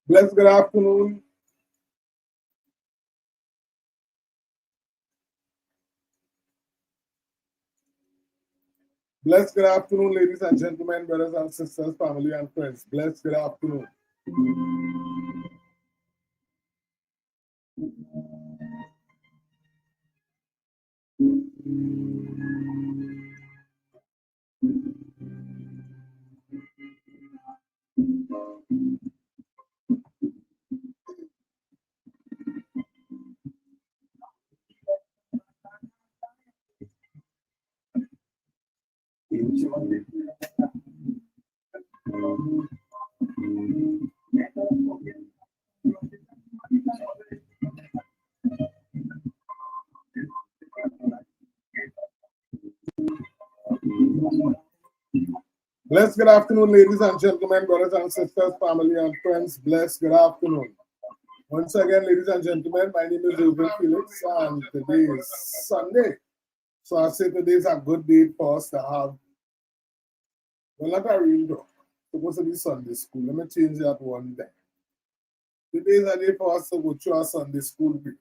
Bless good afternoon. Bless good afternoon, ladies and gentlemen, brothers and sisters, family and friends. Bless good afternoon. Bless good afternoon, ladies and gentlemen, brothers and sisters, family and friends. Bless good afternoon. Once again, ladies and gentlemen, my name is Felix, and today is Sunday. So I say today is a good day for us to have, well, not a real dog. Supposed to be Sunday school. Let me change that one day. Today is a day for us to go through our Sunday school week.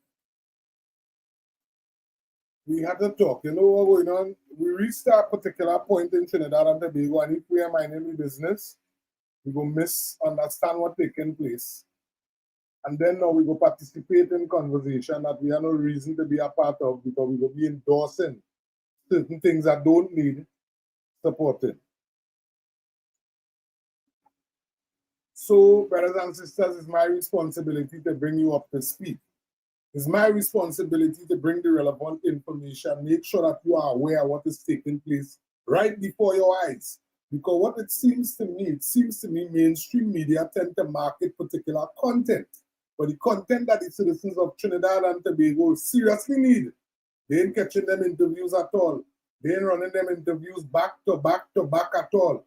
We had to talk. You know what's going on? We reached a particular point in Trinidad and Tobago, and if we are minding the business, we go misunderstand what's taking place. And then now we go participate in conversation that we have no reason to be a part of because we will be endorsing certain things that don't need supporting. So, brothers and sisters, it's my responsibility to bring you up to speed. It's my responsibility to bring the relevant information, make sure that you are aware of what is taking place right before your eyes. Because what it seems to me mainstream media tend to market particular content. But the content that the citizens of Trinidad and Tobago seriously need, they ain't catching them interviews at all. They ain't running them interviews back to back to back at all.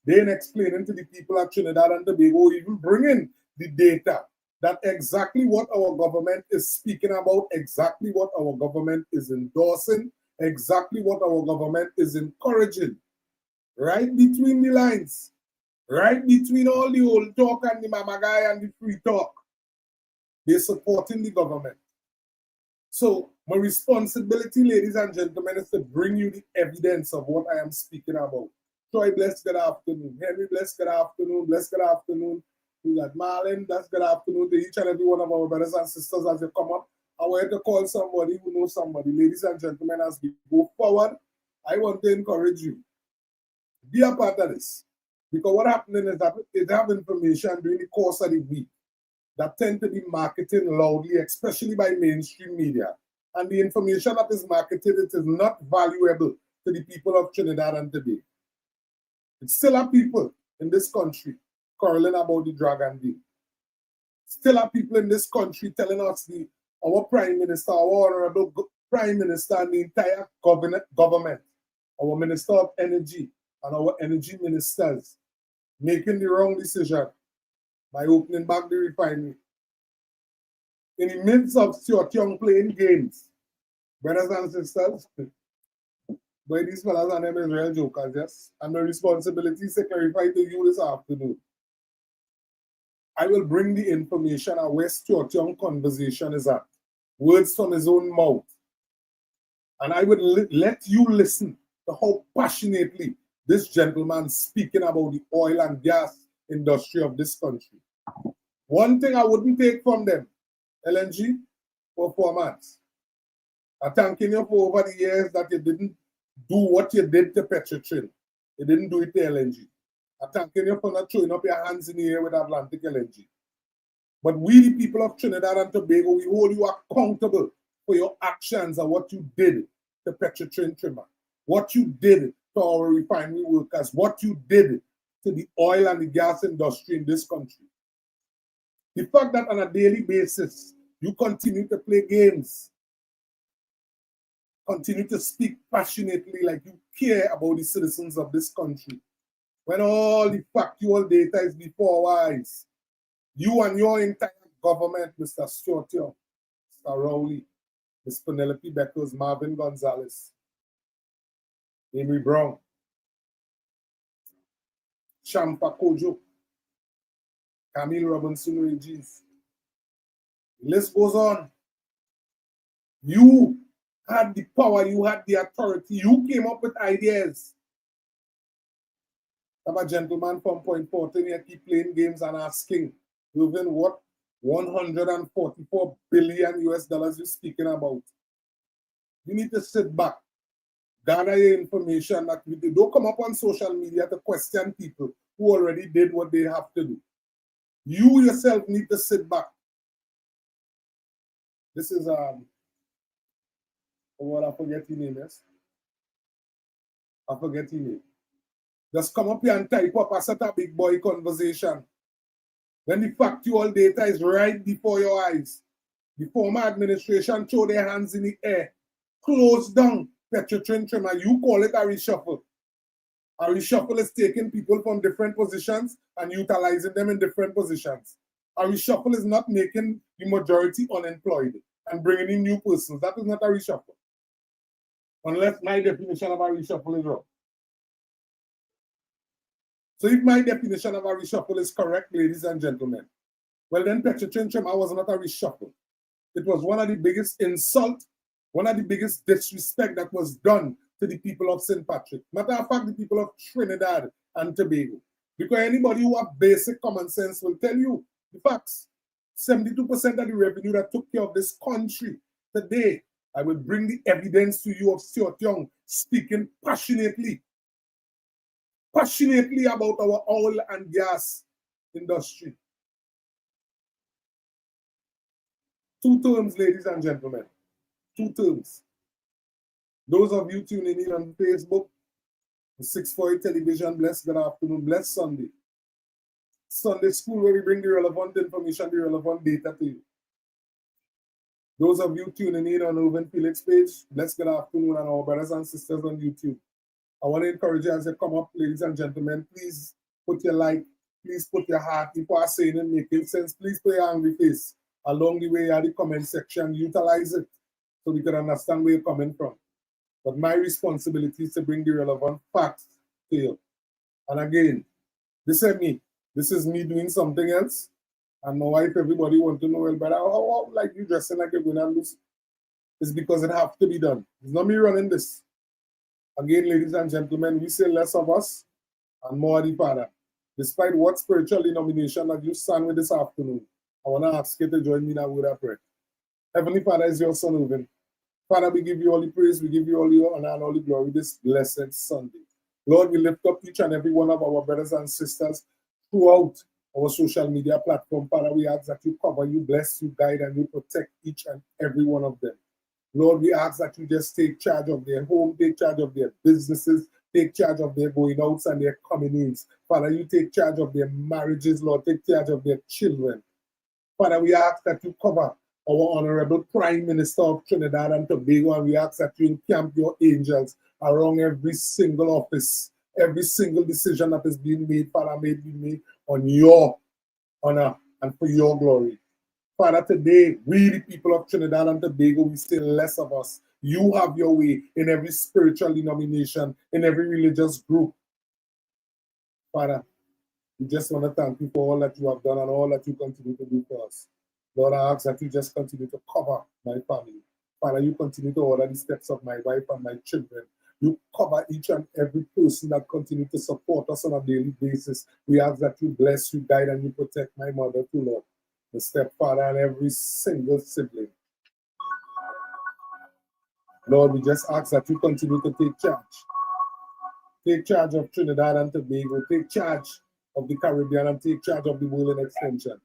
They ain't explaining to the people of Trinidad and Tobago, even bringing the data that exactly what our government is speaking about, exactly what our government is endorsing, exactly what our government is encouraging. Right between the lines, right between all the old talk and the mamagay and the free talk, they're supporting the government. So my responsibility, ladies and gentlemen, is to bring you the evidence of what I am speaking about. Troy, bless good afternoon. Henry, bless good afternoon. Bless good afternoon. We got Marlon, bless good afternoon to each and every one of our brothers and sisters as they come up. I want to call somebody who knows somebody. Ladies and gentlemen, as we go forward, I want to encourage you. Be a part of this. Because what happening is that they have information during the course of the week that tend to be marketed loudly, especially by mainstream media. And the information that is marketed, it is not valuable to the people of Trinidad and Tobago. It still are people in this country quarreling about the dragon deal. Still are people in this country telling us our prime minister, our honorable prime minister, and the entire government, our minister of energy, and our energy ministers making the wrong decision by opening back the refinery. In the midst of Stuart Young playing games, brothers and sisters, but these fellas and them is real jokers, yes? And the responsibility is to clarify to you this afternoon. I will bring the information on where Stuart Young conversation is at. Words from his own mouth. And I would let you listen to how passionately this gentleman speaking about the oil and gas industry of this country. One thing I wouldn't take from them, LNG performance. I'm thanking you for over the years that you didn't do what you did to Petrotrin. You didn't do it to LNG. I'm thanking you for not throwing up your hands in the air with Atlantic LNG. But we, the people of Trinidad and Tobago, we hold you accountable for your actions and what you did to Petrotrin Trimmer, what you did to our refinery workers, what you did to the oil and the gas industry in this country. The fact that on a daily basis, you continue to play games, continue to speak passionately like you care about the citizens of this country, when all the factual data is before our eyes. You and your entire government, Mr. Stuart Young, Mr. Rowley, Ms. Penelope Beckers, Marvin Gonzalez, Amy Brown, Champa Kojo, Camille Robinson Regis. The list goes on. You had the power, you had the authority, you came up with ideas. I'm a gentleman from Point 14 here, keep playing games and asking, even what 144 billion US dollars you're speaking about. You need to sit back, gather your information that we do. Don't come up on social media to question people who already did what they have to do. You yourself need to sit back. This is what I forget your name is. I forget your name. Just come up here and type up a set of big boy conversation. When the factual data is right before your eyes. The former administration throw their hands in the air. Close down Petrotrin and you call it a reshuffle. A reshuffle is taking people from different positions and utilizing them in different positions. A reshuffle is not making the majority unemployed and bringing in new persons. That is not a reshuffle. Unless my definition of a reshuffle is wrong. So if my definition of a reshuffle is correct, ladies and gentlemen, well then Petrotrin was not a reshuffle. It was one of the biggest insults, one of the biggest disrespect that was done to the people of St. Patrick. Matter of fact, the people of Trinidad and Tobago. Because anybody who have basic common sense will tell you the facts. 72% of the revenue that took care of this country today, I will bring the evidence to you of Stuart Young speaking passionately about our oil and gas industry. 2 terms, ladies and gentlemen. 2 terms. Those of you tuning in on Facebook, 648 Television, blessed good afternoon, blessed Sunday. Sunday school where we bring the relevant information, the relevant data to you. Those of you tuning in on Felix page, blessed good afternoon, and our brothers and sisters on YouTube. I want to encourage you as you come up, ladies and gentlemen, please put your like, please put your heart. People are saying and making sense. Please put your angry face along the way at the comment section. Utilize it so we can understand where you're coming from. But my responsibility is to bring the relevant facts to you. And again, this is me. This is me doing something else. And my wife, everybody want to know, well, but how like you dressing like you're going to lose? It's because it has to be done. It's not me running this. Again, ladies and gentlemen, we say less of us and more of the Father. Despite what spiritual denomination that you stand with this afternoon, I want to ask you to join me in a word of prayer. Heavenly Father is your son, Uven. Father, we give you all the praise, we give you all the honor and all the glory this blessed Sunday. Lord, we lift up each and every one of our brothers and sisters throughout our social media platform. Father, we ask that you cover, you bless, you guide, and you protect each and every one of them. Lord, we ask that you just take charge of their home, take charge of their businesses, take charge of their going outs and their coming ins. Father, you take charge of their marriages, Lord, take charge of their children. Father, we ask that you cover our Honorable Prime Minister of Trinidad and Tobago, and we ask that you encamp your angels around every single office, every single decision that is being made, Father, may be made on your honor and for your glory. Father, today, we, the people of Trinidad and Tobago, we say less of us. You have your way in every spiritual denomination, in every religious group. Father, we just want to thank you for all that you have done and all that you continue to do for us. Lord, I ask that you just continue to cover my family. Father, you continue to order the steps of my wife and my children. You cover each and every person that continues to support us on a daily basis. We ask that you bless, you guide, and you protect my mother too, Lord. The stepfather and every single sibling. Lord, we just ask that you continue to take charge. Take charge of Trinidad and Tobago. Take charge of the Caribbean and take charge of the world in extension.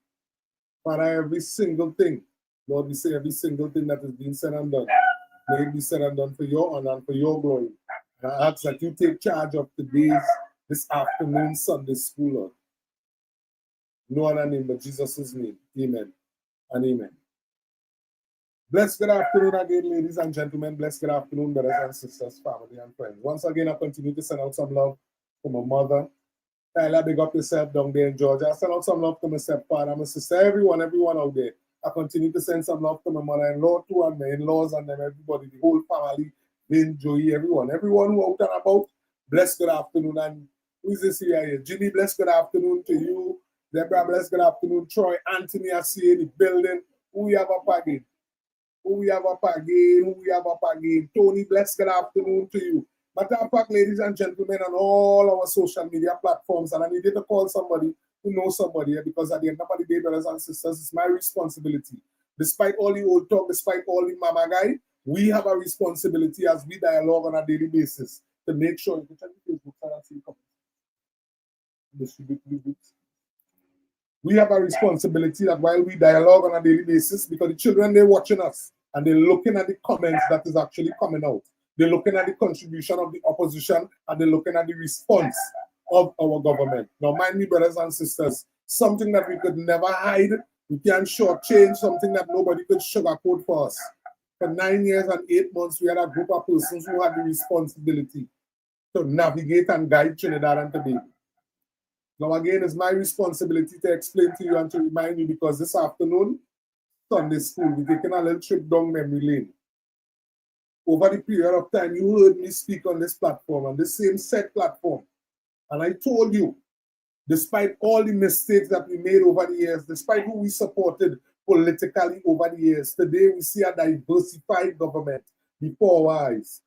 Father, every single thing, Lord, we say every single thing that is being said and done, may it be said and done for your honor and for your glory. And I ask that you take charge of this afternoon Sunday school, Lord. No other name but Jesus' name. Amen and amen. Blessed good afternoon again, ladies and gentlemen. Blessed good afternoon, brothers and sisters, family and friends. Once again, I continue to send out some love to my mother. Tyler, big up yourself down there in Georgia. I send out some love to my stepfather, my sister, everyone out there. I continue to send some love to my mother-in-law too, and my in-laws, and then everybody, the whole family, Lynn, Joey, everyone who out and about. Blessed good afternoon. And who is this here? Jimmy, blessed good afternoon to you. Deborah, bless good afternoon. Troy, Anthony, I see in the building. Who we have up again? Who we have up again? Who we have up again? Tony, bless good afternoon to you. Matter of fact, ladies and gentlemen, on all our social media platforms, and I needed to call somebody who knows somebody because at the end of the day, brothers and sisters, it's my responsibility. Despite all the old talk, despite all the mama guy, we have a responsibility as we dialogue on a daily basis to make sure you can check the Facebook and see distribute the books. We have a responsibility that while we dialogue on a daily basis, because the children, they're watching us and they're looking at the comments that is actually coming out. They're looking at the contribution of the opposition and they're looking at the response of our government. Now, mind me, brothers and sisters, something that we could never hide, we can't shortchange, something that nobody could sugarcoat for us. For 9 years and 8 months, we had a group of persons who had the responsibility to navigate and guide Trinidad and Tobago. Now, again, it's my responsibility to explain to you and to remind you because this afternoon, Sunday school, we're taking a little trip down memory lane. Over the period of time, you heard me speak on this platform, on this same set platform. And I told you, despite all the mistakes that we made over the years, despite who we supported politically over the years, today we see a diversified government before our eyes.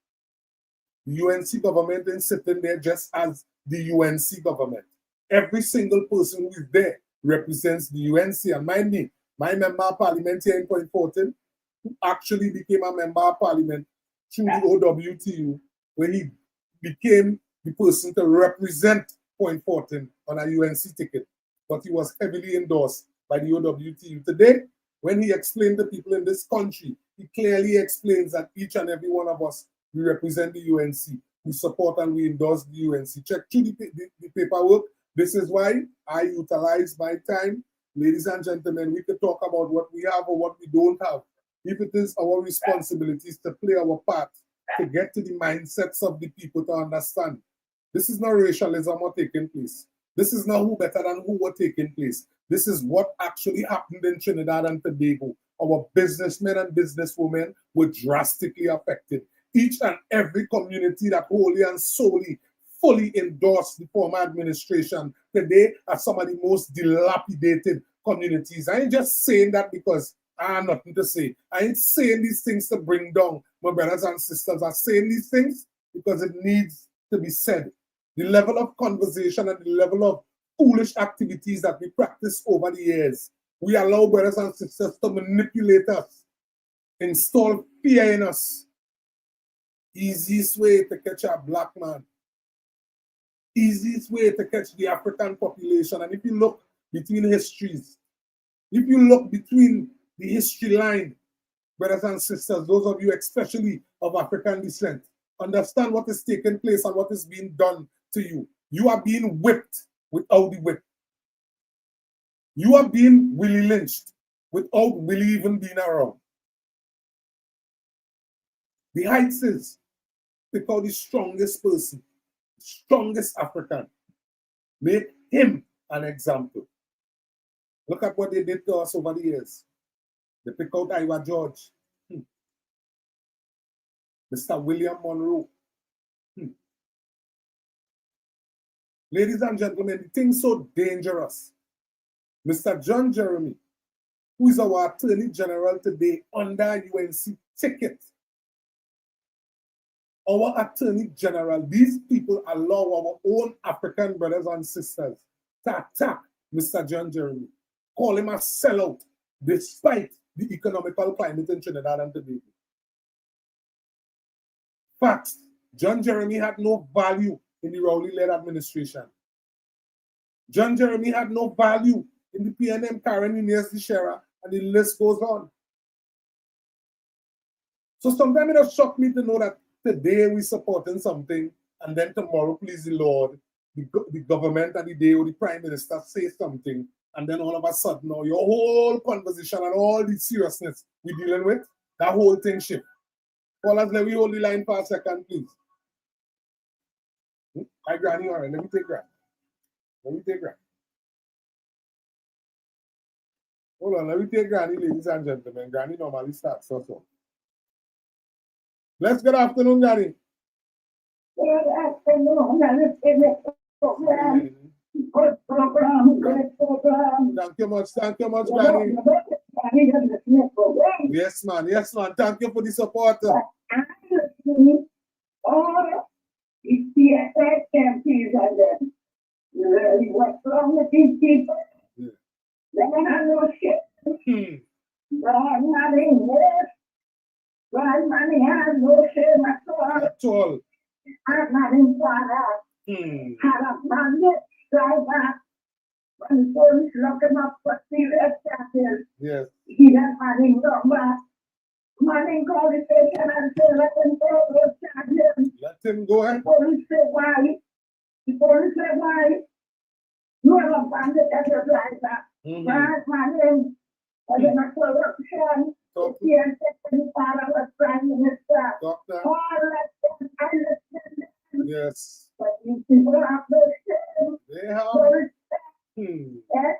The UNC government is sitting there just as the UNC government. Every single person who is there represents the UNC. And mind me, my member of parliament here in Point Fortin, who actually became a member of parliament through the OWTU, when he became the person to represent Point Fortin on a UNC ticket. But he was heavily endorsed by the OWTU. Today, when he explained to people in this country, he clearly explains that each and every one of us, we represent the UNC. We support and we endorse the UNC. Check through the paperwork. This is why I utilize my time. Ladies and gentlemen, we could talk about what we have or what we don't have. If it is our responsibilities to play our part, to get to the mindsets of the people to understand. This is not racialism or taking place. This is not who better than who were taking place. This is what actually happened in Trinidad and Tobago. Our businessmen and businesswomen were drastically affected. Each and every community that wholly and solely fully endorsed the former administration today are some of the most dilapidated communities. I ain't just saying that because I have nothing to say. I ain't saying these things to bring down my brothers and sisters. I'm saying these things because it needs to be said. The level of conversation and the level of foolish activities that we practice over the years, we allow brothers and sisters to manipulate us, install fear in us. Easiest way to catch a black man. Easiest way to catch the African population. And if you look between histories, if you look between the history line, brothers and sisters, those of you especially of African descent, understand what is taking place and what is being done to you. You are being whipped without the whip. You are being Willie lynched without Willie even being around. The heights is pick out the strongest person, strongest African. Make him an example. Look at what they did to us over the years. They pick out Iowa George, Mr. William Monroe. Ladies and gentlemen, the thing's so dangerous. Mr. John Jeremy, who is our Attorney General today under UNC ticket. Our Attorney General, these people allow our own African brothers and sisters to attack Mr. John Jeremy, call him a sellout, despite the economical climate in Trinidad and Tobago. Facts, John Jeremy had no value in the Rowley-led administration. John Jeremy had no value in the PNM, Karen Inez Shera, and the list goes on. So sometimes it has shocked me to know that today we're supporting something, and then tomorrow, please the Lord, the government and the day or the Prime Minister say something, and then all of a sudden, now your whole conversation and all the seriousness we're dealing with, that whole thing shift. Callers, let me hold the line for a second, please. Hi, Granny, all right, let me take Granny. Hold on, let me take Granny, ladies and gentlemen. Granny normally starts so. Let's good afternoon, Granny. Good afternoon. Good program, great program. Thank you much, Granny. Yes, man. Thank you for the support. All the CSI campaigns and then really what's wrong with these people? Yeah. They don't have no shit. God, money, yes. God, money has no shit At all. I'm not in Father. Had a bandit driver. When police lock him up for serious charges, Yes. he has money number. Money call the station and say, let him go those charges. Let him go ahead. The police say, why? The police say, why? You have a bandit as your driver. Right, money. As a corruption. Doctor. He has taken part of the Prime Minister. Doctor. All that things, I understand. Yes. But these people have no shame. They have. No respect. Yes.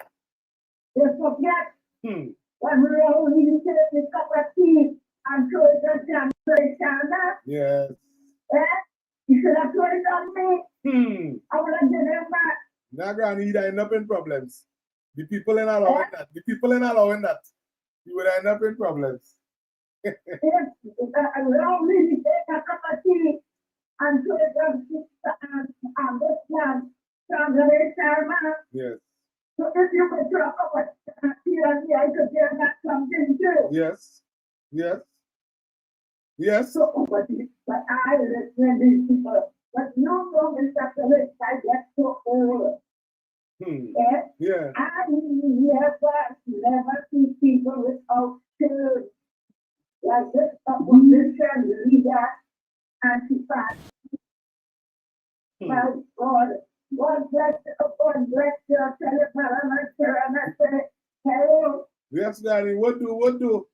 They forget. When we all need to take the cup of tea and throw it on China. Yes. You should have thrown it on me. I would have given him back. Now, Granny, you'd end up in problems. The people ain't allowing that. You would end up in problems. Yes. We all need to take a cup of tea and throw it on this man. China. Yes. So if you could throw a cup of tea on me, I could get that something too. Yes. So, but I listen to these people. But no more, Mr. Felix, I get so old. Yes? Yeah. I never see people without skills. Like this opposition leader, anti-fact. My God, God bless your teleparamiter, and I say, hello. Yes, Daddy, what do?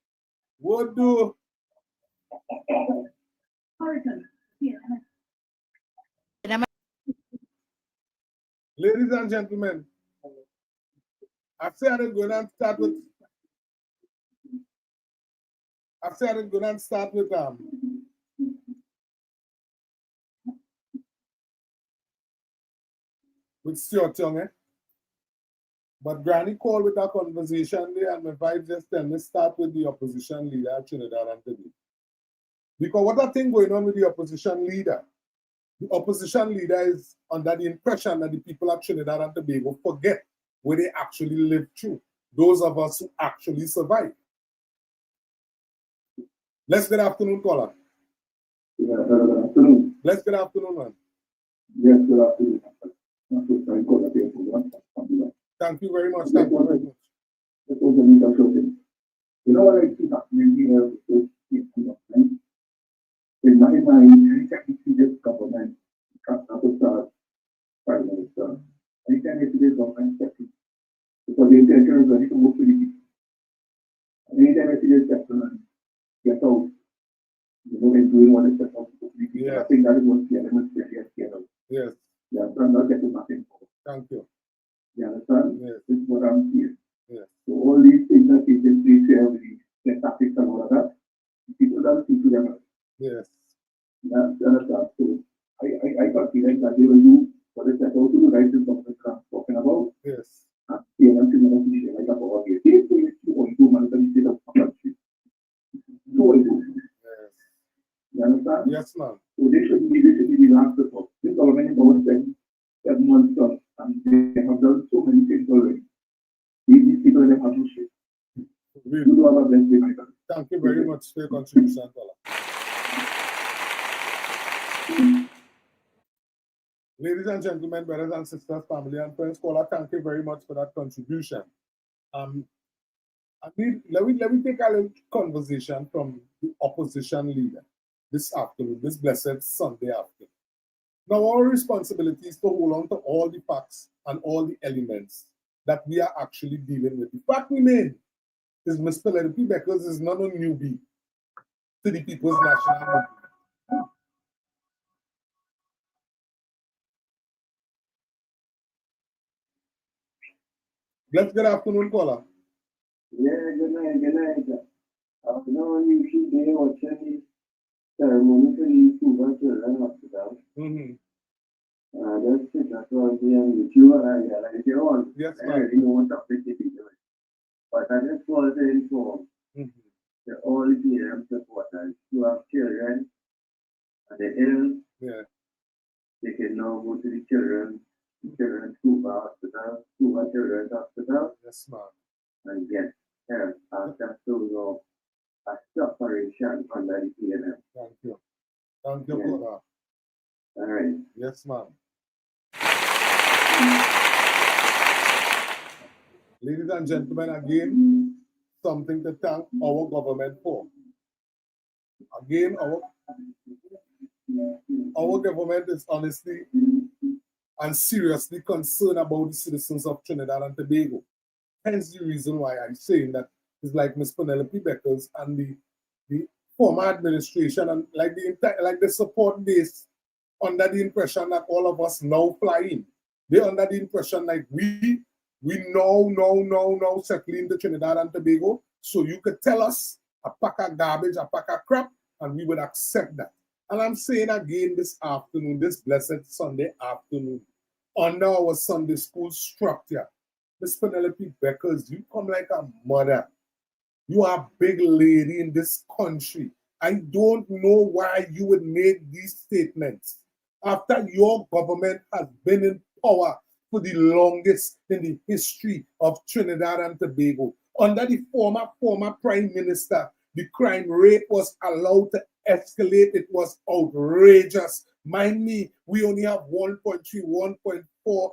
Ladies and gentlemen, I've said I'm going to start with Stuart Young, But Granny called with a conversation there, and my vibe just tell me start with the opposition leader at Trinidad and Tobago. Because what a thing going on with the opposition leader is under the impression that the people at Trinidad and Tobago forget where they actually live through. Those of us who actually survive. Let's good afternoon, caller. Yeah, good afternoon. Let's good afternoon, man. Yes, good afternoon. Thank you very much. Thank you very much. You know what I see happening here with this government? In my mind, anytime you see this government, Prime Minister, anytime you see this government stepping, because the intention is ready to move to the people. Anytime I see this government get out, and doing what is set out to the people, I think that is what the elements get out. Yes. Yeah, so I'm not getting nothing for. Thank you. You understand? Yes. This is what I'm seeing. Yes. So all these things that agencies share with the tactics and all of that, people don't see to them. Yes. Yeah, you understand? So I got feeling that they will do what is set out to do, right? This government I'm talking about. Yes. Yeah, I'm saying that we share like a power game. They say you want to manage the state of the country. So I do. Yes. You understand? Yes, ma'am. So they should be the last report. This government is about 7 months on, and they have done so many things already. These people have no shit. Really. You do have a best day, my friend. Thank you very much for your contribution, caller. Ladies and gentlemen, brothers and sisters, family and friends, caller, thank you very much for that contribution. Let me take a little conversation from the opposition leader this afternoon, this blessed Sunday afternoon. Now, our responsibility is to hold on to all the facts and all the elements that we are actually dealing with. The fact remains is Mr. Ledupi Beckers is not a newbie to the People's National Movement. Let's good afternoon, caller. Yeah, good night. Now you should be watching the ceremony for the Cuba children hospital. That's that's what I'm saying with you and I like you on. Yes, I man. already know what topic it is. But I just want to inform the all GM supporters who have children and they're ill, Yeah. they can now go to the children's Cuba hospital, Cuba Children's Hospital, Yes, man. and get help after so long a separation under the PNM. Thank you. Thank you, Yeah. brother. All right. Yes, man. Ladies and gentlemen, again, something to thank our government for. Again, our government is honestly and seriously concerned about the citizens of Trinidad and Tobago. Hence the reason why I'm saying that it's like Miss Penelope Beckers and the former administration and like the support base under the impression that all of us now fly in. They're under the impression like we now settle into Trinidad and Tobago, so you could tell us a pack of garbage, a pack of crap, and we would accept that. And I'm saying again this afternoon, this blessed Sunday afternoon, under our Sunday school structure, Miss Penelope Beckers, you come like a mother. You are a big lady in this country. I don't know why you would make these statements after your government has been in power for the longest in the history of Trinidad and Tobago. Under the former prime minister, the crime rate was allowed to escalate. It was outrageous. Mind me, we only have 1.3, 1.4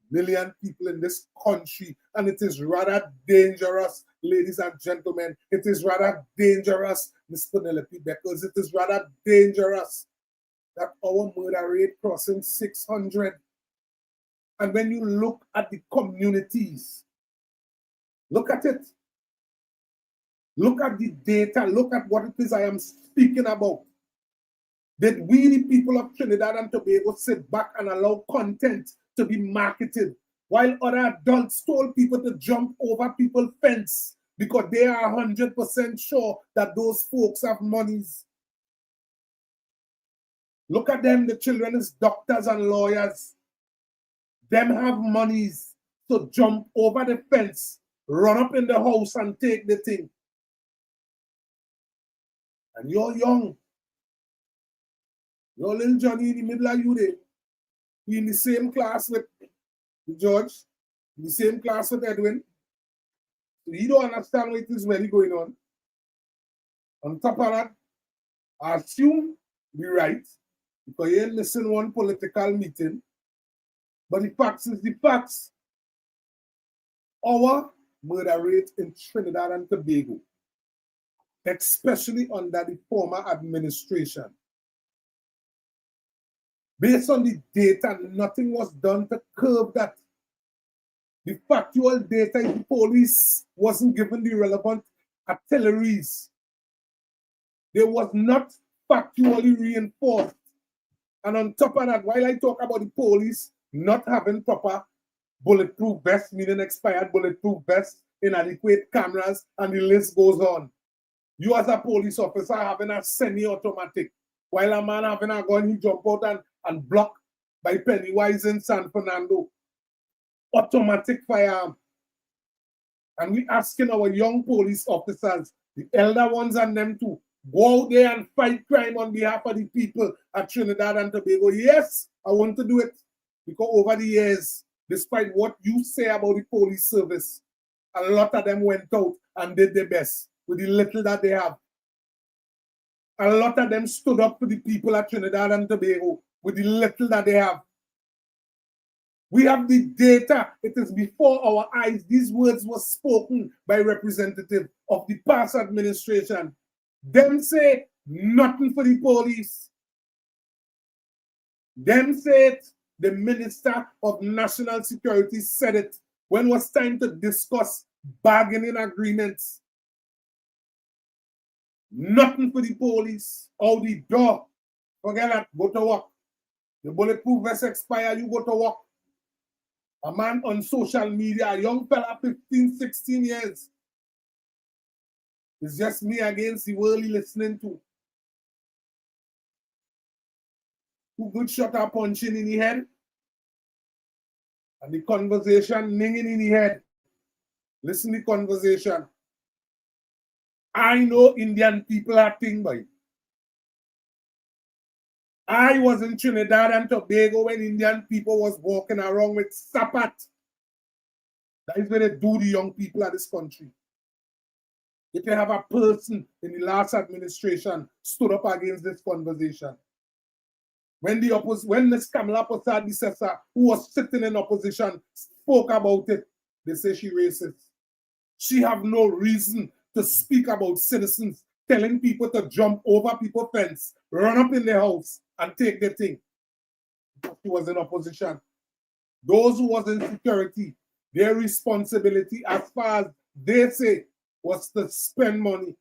million people in this country, and it is rather dangerous, ladies and gentlemen. It is rather dangerous, Miss Penelope, because it is rather dangerous that our murder rate crossing 600. And when you look at the communities, look at it. Look at the data. Look at what it is I am speaking about. Did we, the people of Trinidad and Tobago, sit back and allow content to be marketed while other adults told people to jump over people's fence because they are 100% sure that those folks have monies? Look at them, the children is doctors and lawyers. Them have monies to jump over the fence, run up in the house and take the thing. And you're young. You're little Johnny in the middle of you there. You're in the same class with George, in the same class with Edwin. So you don't understand what is really going on. On top of that, I assume we're right, because you ain't missing one political meeting. But the facts is the facts. Our murder rate in Trinidad and Tobago, especially under the former administration, based on the data, nothing was done to curb that. The factual data, the police wasn't given the relevant artilleries. They was not factually reinforced. And on top of that, while I talk about the police not having proper bulletproof vests, meaning expired bulletproof vests, inadequate cameras, and the list goes on. You as a police officer having a semi-automatic, while a man having a gun, he jump out and block by Pennywise in San Fernando. Automatic firearm. And we asking our young police officers, the elder ones and them too, go out there and fight crime on behalf of the people at Trinidad and Tobago. Yes, I want to do it. Because over the years, despite what you say about the police service, a lot of them went out and did their best with the little that they have. A lot of them stood up for the people at Trinidad and Tobago with the little that they have. We have the data. It is before our eyes. These words were spoken by representatives of the past administration. Them say nothing for the police. Them say it. The Minister of National Security said it when it was time to discuss bargaining agreements. Nothing for the police. Out the door. Forget that. Go to work. The bulletproof vest expire, you go to work. A man on social media, a young fella, 15, 16 years. It's just me against the world he listening to. Who good shot or punching in the head? And the conversation ninging in the head. Listen to the conversation. I know Indian people are thing, boy. I was in Trinidad and Tobago when Indian people was walking around with sapat. That is where they do the young people of this country. If you have a person in the last administration stood up against this conversation, when Ms. Kamala Prasad-Bissessa, who was sitting in opposition, spoke about it, they say she racist. She have no reason to speak about citizens telling people to jump over people's fence, run up in their house, and take their thing. She was in opposition. Those who was in security, their responsibility, as far as they say, was to spend money.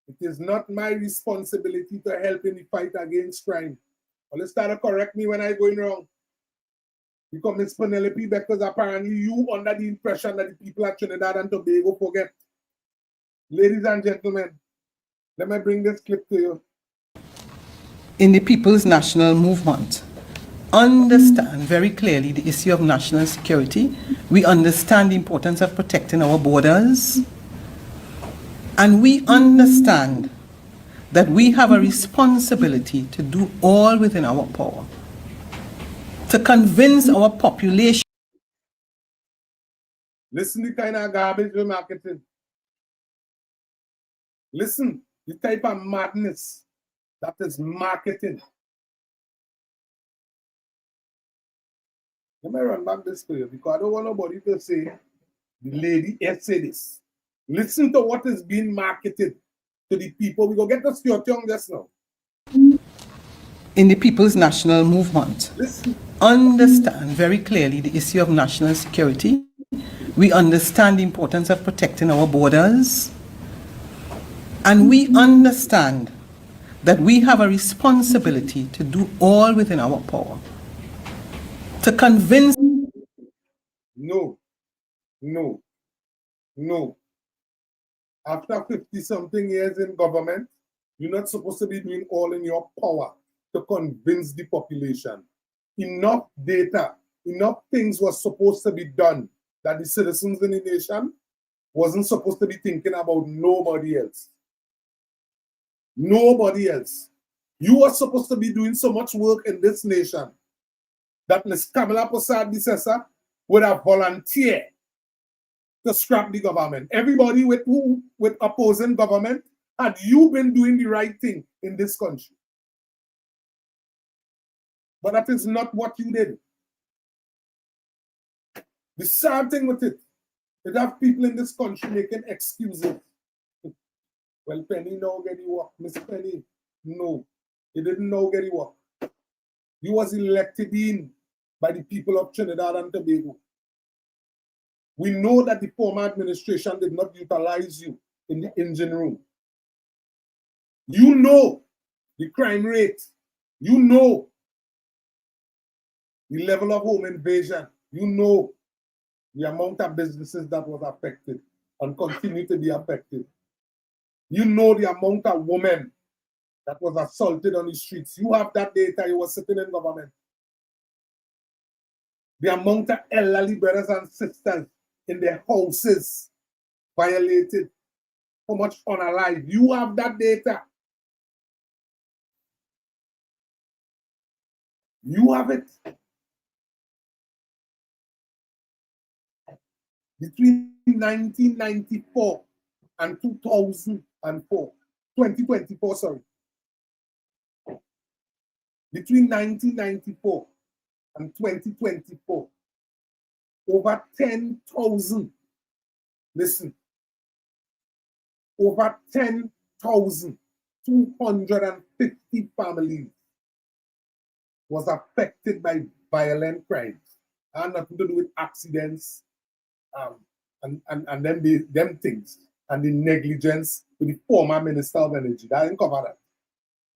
It is not my responsibility to help in the fight against crime. Well, let's start to correct me when I'm going wrong. Because Miss Penelope, because apparently you under the impression that the people at Trinidad and Tobago forget. Ladies and gentlemen, let me bring this clip to you. In the People's National Movement, understand very clearly the issue of national security. We understand the importance of protecting our borders. And we understand that we have a responsibility to do all within our power to convince our population. Listen the kind of garbage we're marketing. Listen the type of madness that is marketing. Let me run back this for you because I don't want nobody to say the lady said this. Listen to what is being marketed to the people. We go get the security on this now. In the People's National Movement, Listen. Understand very clearly the issue of national security. We understand the importance of protecting our borders. And we understand that we have a responsibility to do all within our power to convince. No. After 50-something years in government, you're not supposed to be doing all in your power to convince the population. Enough data, enough things were supposed to be done that the citizens in the nation wasn't supposed to be thinking about nobody else. Nobody else. You were supposed to be doing so much work in this nation that Ms. Kamala Prasad-Bissessa would have volunteered to scrap the government. Everybody with opposing government, had you been doing the right thing in this country? But that is not what you did. The sad thing with it have people in this country making excuses. Well, Penny now get the work. Miss Penny, no, he didn't know get the work. He was elected in by the people of Trinidad and Tobago. We know that the former administration did not utilize you in the engine room. You know the crime rate. You know the level of home invasion. You know the amount of businesses that was affected and continue to be affected. You know the amount of women that was assaulted on the streets. You have that data. You were sitting in government. The amount of elderly brothers and sisters in their houses violated. How much unalive. You have that data. You have it. Between 1994 and 2024, sorry. Between 1994 and 2024, over 10,000, listen, over 10,250 families was affected by violent crimes. And nothing to do with accidents and them things and the negligence with the former Minister of Energy. That didn't cover that.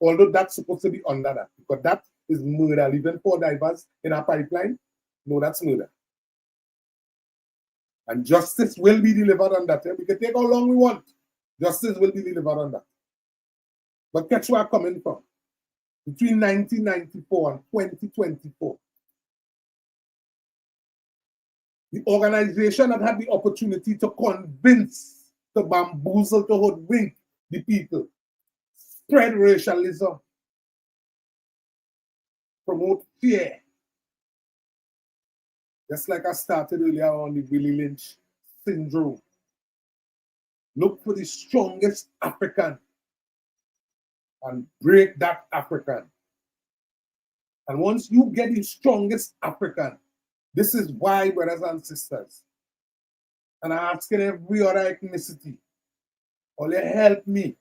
Although that's supposed to be under that, because that is murder. Leaving 4 divers in a pipeline, no, that's murder. And justice will be delivered on that. We can take how long we want. Justice will be delivered on that. But catch where I'm coming from. Between 1994 and 2024, The organization that had the opportunity to convince, to bamboozle, to hoodwink the people, spread racialism, promote fear. Just like I started earlier on the Willie Lynch syndrome. Look for the strongest African and break that African. And once you get the strongest African, this is why, brothers and sisters, and I'm asking every other ethnicity, only help me,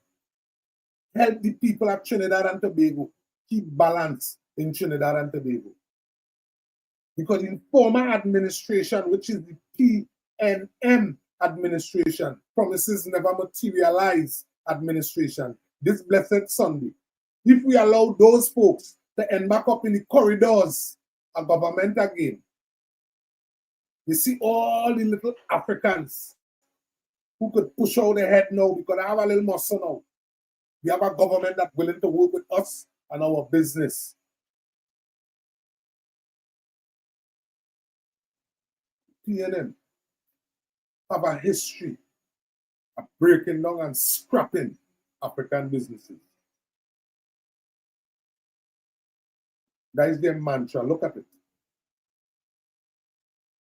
help the people at Trinidad and Tobago keep balance in Trinidad and Tobago. Because in former administration, which is the PNM administration, promises never materialize administration, this blessed Sunday, if we allow those folks to end back up in the corridors of government again, you see all the little Africans who could push out their head now because I have a little muscle now. We have a government that's willing to work with us and our business. PNM have a history of breaking down and scrapping African businesses. That is their mantra. Look at it.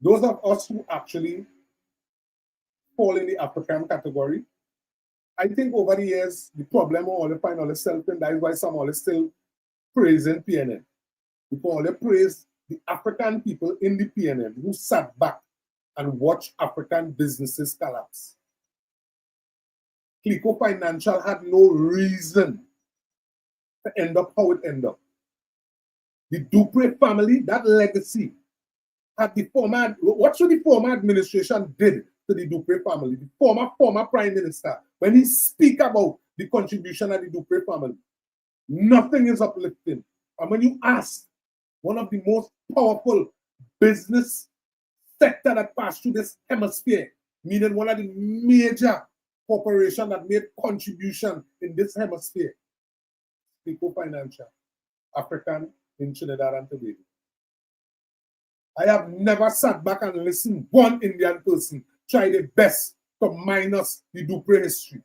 Those of us who actually fall in the African category, I think over the years, the problem will only find all the self, and that is why some are still praising PNM. Because they praise the African people in the PNM who sat back and watched African businesses collapse. Clico Financial had no reason to end up how it ended up. The Dupré family, that legacy, had the former, what should the former administration did to the Dupré family, the former prime minister, when he speak about the contribution of the Dupré family, nothing is uplifting. And when you ask one of the most powerful business sector that passed through this hemisphere, meaning one of the major corporations that made contribution in this hemisphere, Clico Financial, African in Trinidad and Tobago. I have never sat back and listened one Indian person try their best to minus the Dupré history.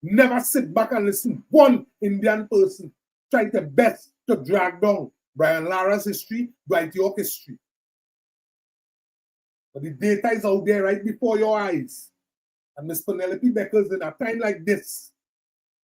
Never sit back and listen one Indian person try their best to drag down Brian Lara's history, Dwight York history. But the data is out there right before your eyes. And Ms. Penelope Beckers, in a time like this,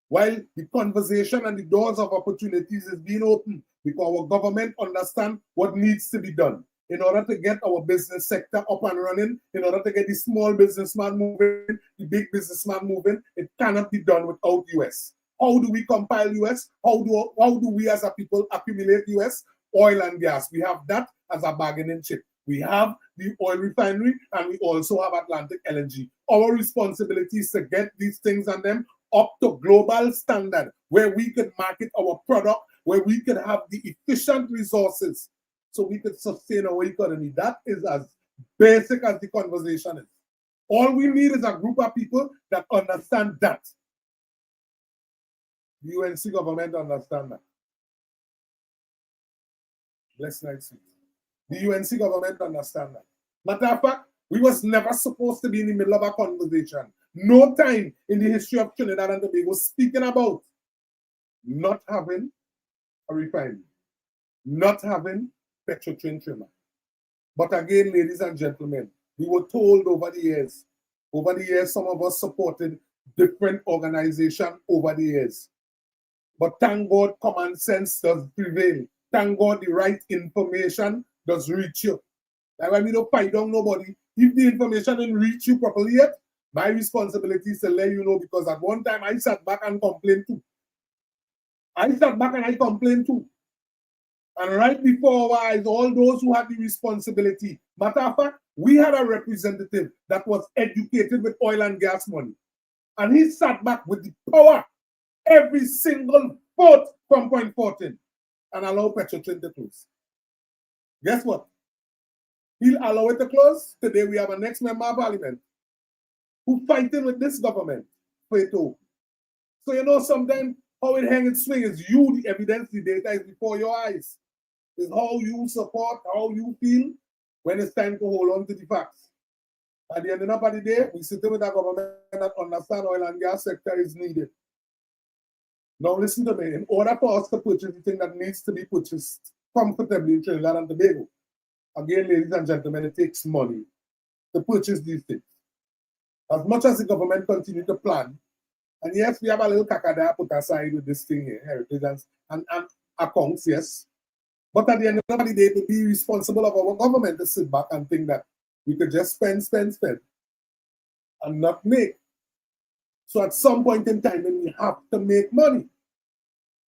while the conversation and the doors of opportunities is being opened, because our government understands what needs to be done in order to get our business sector up and running, in order to get the small businessman moving, the big businessman moving, it cannot be done without US. How do we compile US? How do we as a people accumulate US? Oil and gas. We have that as a bargaining chip. We have the oil refinery and we also have Atlantic LNG. Our responsibility is to get these things and them up to global standard where we can market our product, where we can have the efficient resources so we can sustain our economy. That is as basic as the conversation is. All we need is a group of people that understand that. The UNC government understand that. Bless night sweet. The UNC government understand that. Matter of fact, we was never supposed to be in the middle of a conversation. No time in the history of Trinidad and Tobago speaking about not having a refinery, not having petrotrain trimmer. But again, ladies and gentlemen, we were told over the years, some of us supported different organizations over the years. But thank God, common sense does prevail. Thank God, the right information does reach you. That's why we don't fight down nobody. If the information didn't reach you properly yet, my responsibility is to let you know, because at one time I sat back and complained too. And right before our eyes, all those who had the responsibility. Matter of fact, we had a representative that was educated with oil and gas money. And he sat back with the power, every single vote from Point 14, and allow Petrotrain to close. Guess what? He'll allow it to close. Today we have a next member of parliament who fighting with this government for it to open. So you know sometimes how it hang and swing is you, the evidence, the data is before your eyes. Is how you support, how you feel. when it's time to hold on to the facts. At the end of the day, we sit with a government that understands oil and gas sector is needed. Now listen to me. In order for us to purchase the thing that needs to be purchased comfortably in Trinidad and Tobago, again, ladies and gentlemen, it takes money to purchase these things. As much as the government continue to plan, and yes, we have a little kakada put aside with this thing here, heritage and accounts, yes. But at the end of the day, to be responsible of our government to sit back and think that we could just spend, and not make. So at some point in time, when we have to make money.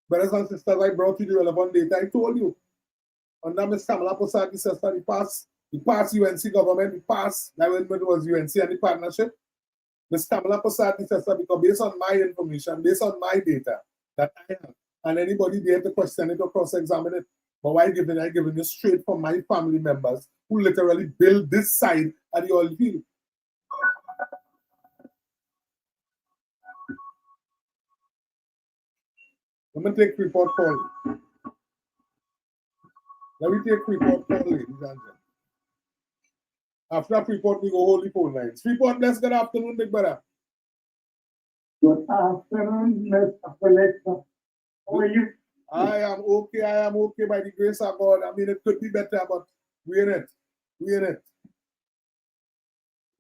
Brothers and sisters, I brought you the relevant data. I told you. Under Ms. Kamala Posadi says that the past UNC government, the past, like when it was UNC and the partnership, Ms. Kamala Posadi says that because based on my information, based on my data that I have, and anybody there to question it or cross-examine it, but why giving you straight from my family members who literally build this side at the oil field. Let me take report call. Let me take report call, ladies and gentlemen. After report, we go hold the phone lines. Report, bless, good afternoon, big brother. Good afternoon, Mr. Felix. How are you? I am okay by the grace of God. I mean, it could be better, but we're in it. We're in it.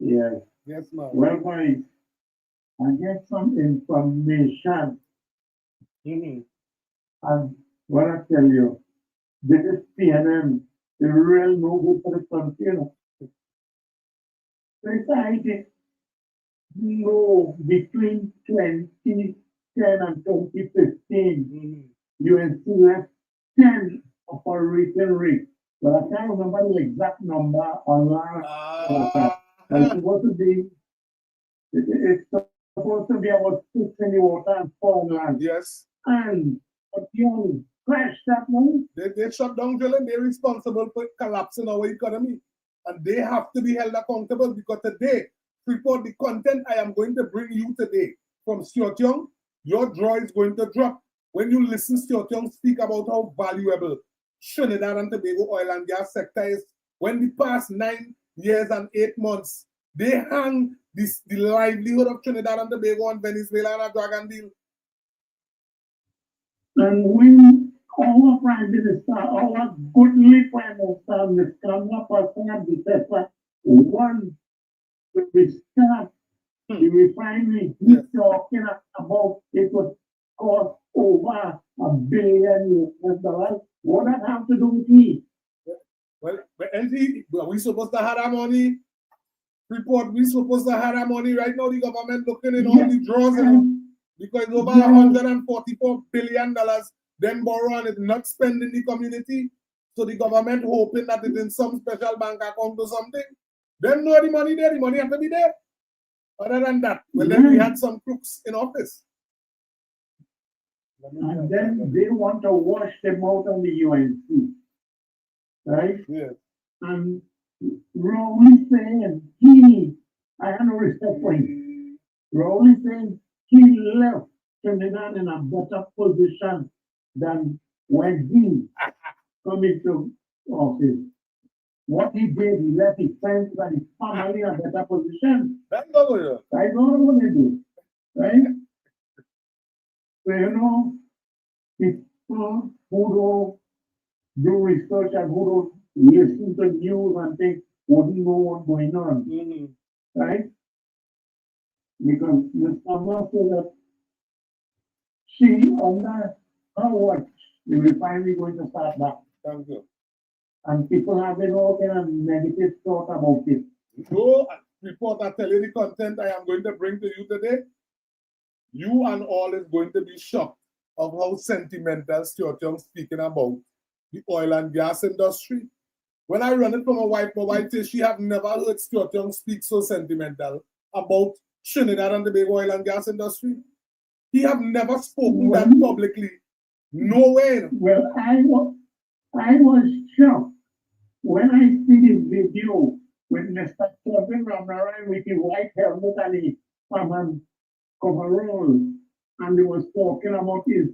Yes. Yes, ma'am. Well, guys, I get some information. And what I tell you, this is PNM, the real no good for the country, you know. Precisely, no, between 2010 and 2015, UNC left 10 operating rigs. But I can't remember the exact number online. It's supposed to be, it's supposed to be about 6 in the water and 4 on land. Yes. And you crash that one. They shut down drilling. They're responsible for collapsing our economy. And they have to be held accountable because today, report the content I am going to bring you today from Stuart Young, your jaw is going to drop when you listen to Stuart Young speak about how valuable Trinidad and Tobago oil and gas sector is. When the past 9 years and 8 months, they hang the livelihood of Trinidad and Tobago and Venezuela and a dragon deal. And when our Prime Minister, our goodly Prime Minister, Ms. Kamala Posadi says that once we restart the refinery, he's talking about it would cost over $1 billion. What does that have to do with me? Well, we supposed to have that money. Report, we supposed to have that money. Right now, the government looking in all the drawers, you know, because over $144 billion them borrow and it's not spent in the community. So the government hoping that it's in some special bank account or something. Them know the money there, the money have to be there. Other than that, well, then we had some crooks in office. And then they want to wash them out on the UNC. Right? Yes. And Rowley saying I have no respect for him. Rowley saying he left Trinidad in a better position than when he come into office. What he did, he left his friends and his family in a better position. That's not what That's what they do. Right? So, you know, people who don't do research and who don't listen to news and think, wouldn't know what's going on. Right? Because Ms. Kamala said that she, under her watch, the refinery going to start back. Thank you. And people have been all kind of negative thought about it. No report, I tell you the content I am going to bring to you today. You and all is going to be shocked of how sentimental Stuart Young speaking about the oil and gas industry. When I run it for my wife says she have never heard Stuart Young speak so sentimental about Trinidad and Tobago oil and gas industry. He have never spoken that publicly. No way. Well, I was shocked when I see this video with Mr. Kevin Ramaran with the white helmet and the coverall, and he was talking about his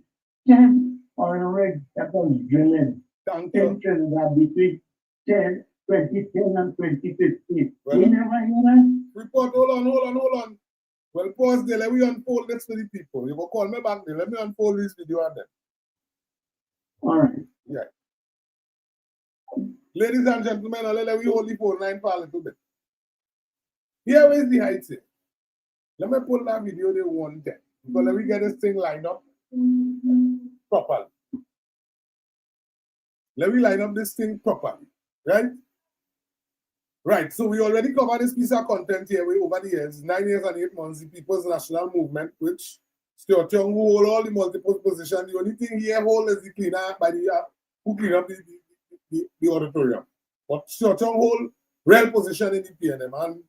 10 oil rigs that was drilling in Trinidad between 10 2010 and 2015. Well, You never hear that? report, hold on. Well, pause there. Let me unfold this for the people. You go call me back there. Let me unfold this video and then. All right. Yeah. Ladies and gentlemen, let me hold the phone line for a little bit. Here is the height here. Let me pull that video they want there. Because let me get this thing lined up properly. Let me line up this thing properly. Right? Right. So we already covered this piece of content here over the years. 9 years and 8 months, the People's National Movement, which Stuart Young, who hold all the multiple positions. The only thing here hold is the cleaner by the who clean up the auditorium. But Stuart Young hold real position in the PNM, and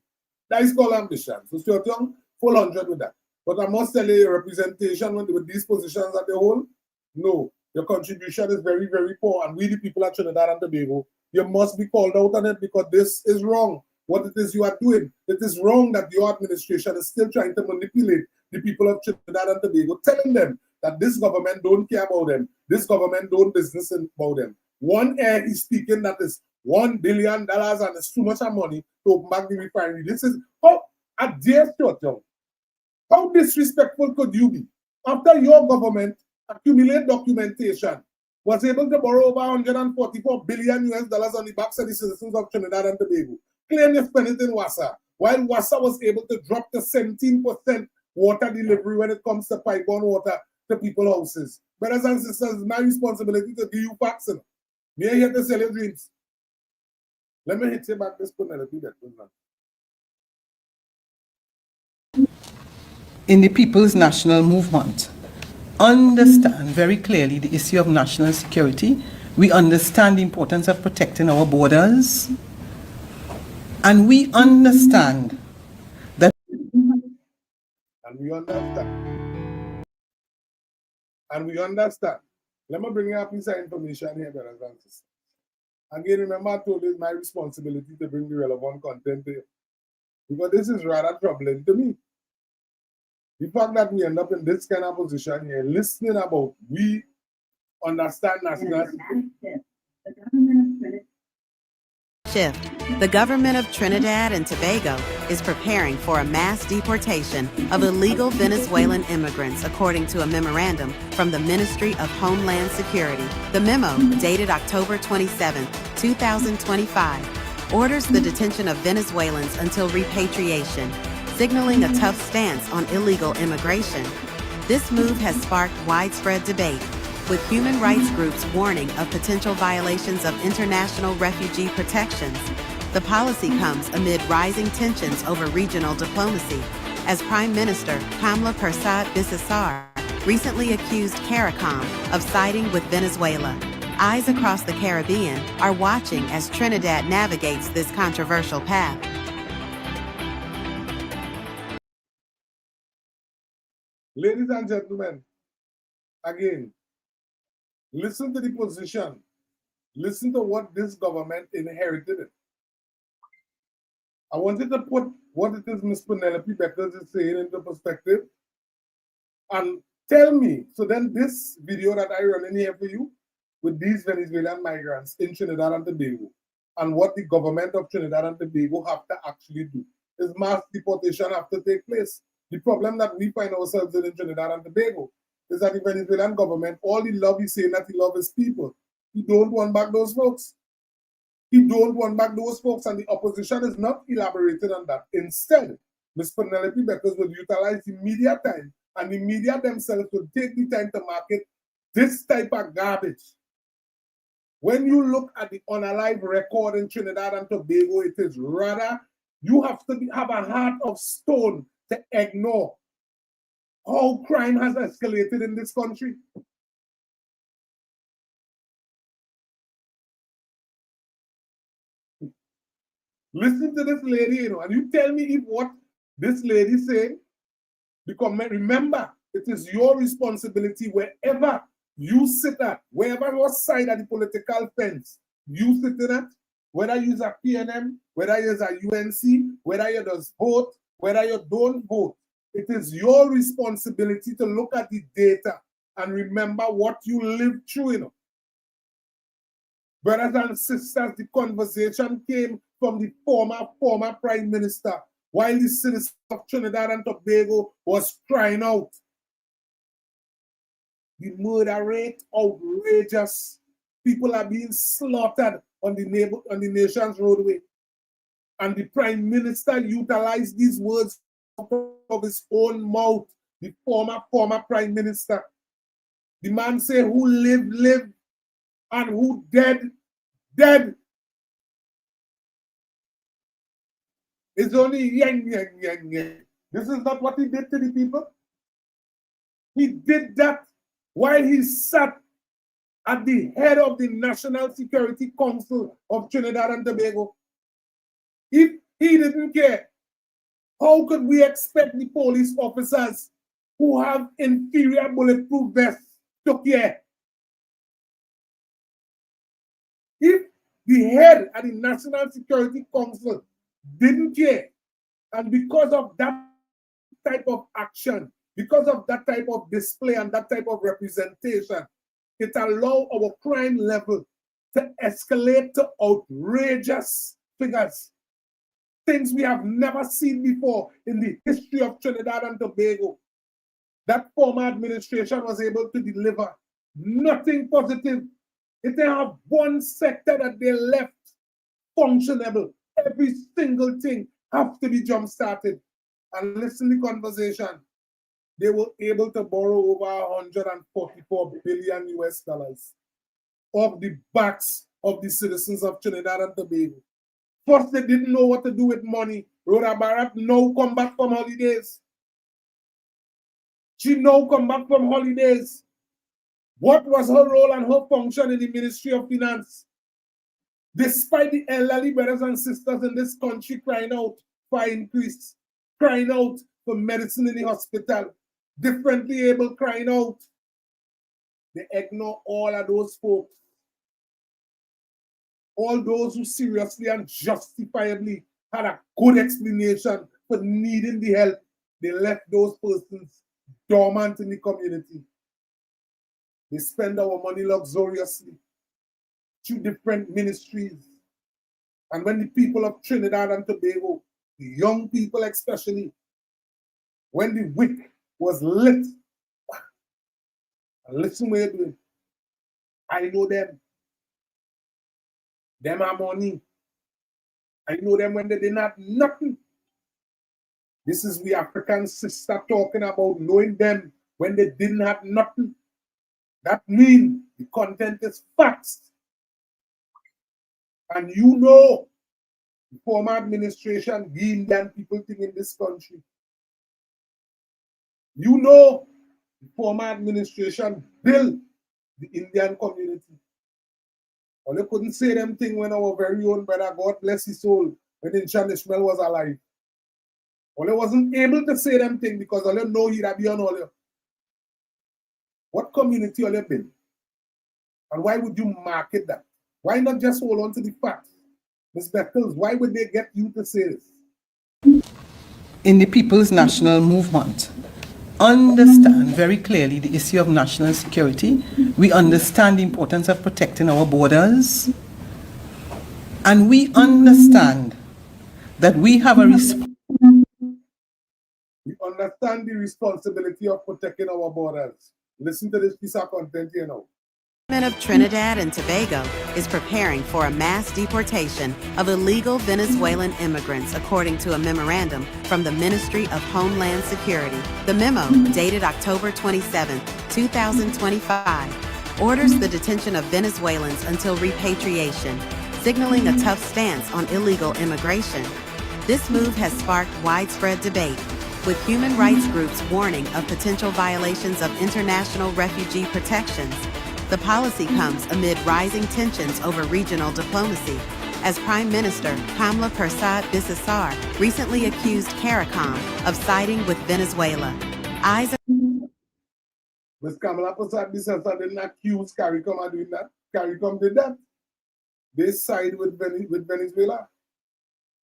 that is called ambition. So Stuart Young full 100 with that. But I must tell you, representation with these positions that they hold, no, your contribution is very, very poor. And we, the people at Trinidad and Tobago, you must be called out on it because this is wrong. What it is you are doing, it is wrong that your administration is still trying to manipulate the people of Trinidad and Tobago, telling them that this government don't care about them, this government don't business about them. One air is speaking that is $1 billion and it's too much money to open back the refinery. This is how a dear Stuart Young. How disrespectful could you be? After your government accumulate documentation, was able to borrow over $144 billion on the backs of the citizens of Trinidad and Tobago, claim you spent it in Wassa, while Wassa was able to drop to 17% water delivery when it comes to pipe-borne water to people's houses. Brothers and sisters, it's my responsibility to give you facts. Me here to sell your dreams. Let me hit you back this point and repeat that. In the People's National Movement, understand very clearly the issue of national security. We understand the importance of protecting our borders. And we understand that... And we understand. Let me bring you a piece of information here, brothers and sisters. Again, remember I told you it's my responsibility to bring the relevant content here. Because this is rather troubling to me. The fact that we end up in this kind of position here, listening about we understand national security. Shift. The government of Trinidad and Tobago is preparing for a mass deportation of illegal Venezuelan immigrants, according to a memorandum from the Ministry of Homeland Security. The memo, dated October 27, 2025, orders the detention of Venezuelans until repatriation, signaling a tough stance on illegal immigration. This move has sparked widespread debate, with human rights groups warning of potential violations of international refugee protections. The policy comes amid rising tensions over regional diplomacy, as Prime Minister Kamla Persad-Bissessar recently accused CARICOM of siding with Venezuela. Eyes across the Caribbean are watching as Trinidad navigates this controversial path. Ladies and gentlemen, again, listen to the position. Listen to what this government inherited. I wanted to put what it is Ms. Penelope Beckers is saying into perspective and tell me, so then this video that I run in here for you with these Venezuelan migrants in Trinidad and Tobago and what the government of Trinidad and Tobago have to actually do is mass deportation have to take place. The problem that we find ourselves in Trinidad and Tobago is that the Venezuelan government, all the love is saying that he loves his people. He don't want back those folks. He don't want back those folks, and the opposition is not elaborating on that. Instead, Ms. Penelope Beckers will utilize the media time, and the media themselves will take the time to market this type of garbage. When you look at the unalive record in Trinidad and Tobago, it is rather, you have to have a heart of stone to ignore how crime has escalated in this country. Listen to this lady, you know, and you tell me if what this lady saying, because remember, it is your responsibility wherever you sit at, wherever your side of the political fence you sit in at, whether you're a PNM, whether you're a UNC, whether you just vote, whether you don't vote. It is your responsibility to look at the data and remember what you lived through, you know. Brothers and sisters, the conversation came from the former Prime Minister while the citizens of Trinidad and Tobago was crying out. The murder rate, outrageous. People are being slaughtered on the nation's roadway. And the Prime Minister utilized these words of his own mouth, the former Prime Minister. The man said, who live, live, and who dead, dead. It's only yang. This is not what he did to the people. He did that while he sat at the head of the National Security Council of Trinidad and Tobago. If he didn't care, how could we expect the police officers who have inferior bulletproof vests to care? If the head of the National Security Council didn't care, and because of that type of action, because of that type of display and that type of representation, it allowed our crime level to escalate to outrageous figures. Things we have never seen before in the history of Trinidad and Tobago. That former administration was able to deliver nothing positive. If they have one sector that they left functionable, every single thing has to be jump-started. And listen to the conversation. They were able to borrow over 144 billion US dollars off the backs of the citizens of Trinidad and Tobago. First, they didn't know what to do with money. Rhoda Barrett now come back from holidays. She now come back from holidays. What was her role and her function in the Ministry of Finance? Despite the elderly brothers and sisters in this country crying out for increase, crying out for medicine in the hospital, differently able crying out, they ignore all of those folks. All those who seriously and justifiably had a good explanation for needing the help, they left those persons dormant in the community. They spend our money luxuriously through different ministries. And when the people of Trinidad and Tobago, the young people especially, when the wick was lit, and listen what you're doing, I know them. Them are money. I know them when they didn't have nothing. This is the African sister talking about knowing them when they didn't have nothing. That means the content is facts. And you know the former administration the Indian people thing in this country. You know the former administration built the Indian community. Well, they couldn't say them thing when our very own brother, God bless his soul, when Inchan Ishmael was alive. Well, they wasn't able to say them thing because all you know he'd be on all you. What community are you been? And why would you market that? Why not just hold on to the facts? Ms. Beckles, why would they get you to say this? In the People's National Movement, understand very clearly the issue of national security. We understand the importance of protecting our borders. And we understand that we have a We understand the responsibility of protecting our borders. Listen to this piece of content here now. The government of Trinidad and Tobago is preparing for a mass deportation of illegal Venezuelan immigrants, according to a memorandum from the Ministry of Homeland Security. The memo, dated October 27, 2025, orders the detention of Venezuelans until repatriation, signaling a tough stance on illegal immigration. This move has sparked widespread debate, with human rights groups warning of potential violations of international refugee protections. The policy comes amid rising tensions over regional diplomacy, as Prime Minister Kamla Persad-Bissessar recently accused CARICOM of siding with Venezuela. Ms. Kamla Persad-Bissessar didn't accuse CARICOM of doing that. CARICOM did that. They side with Venezuela.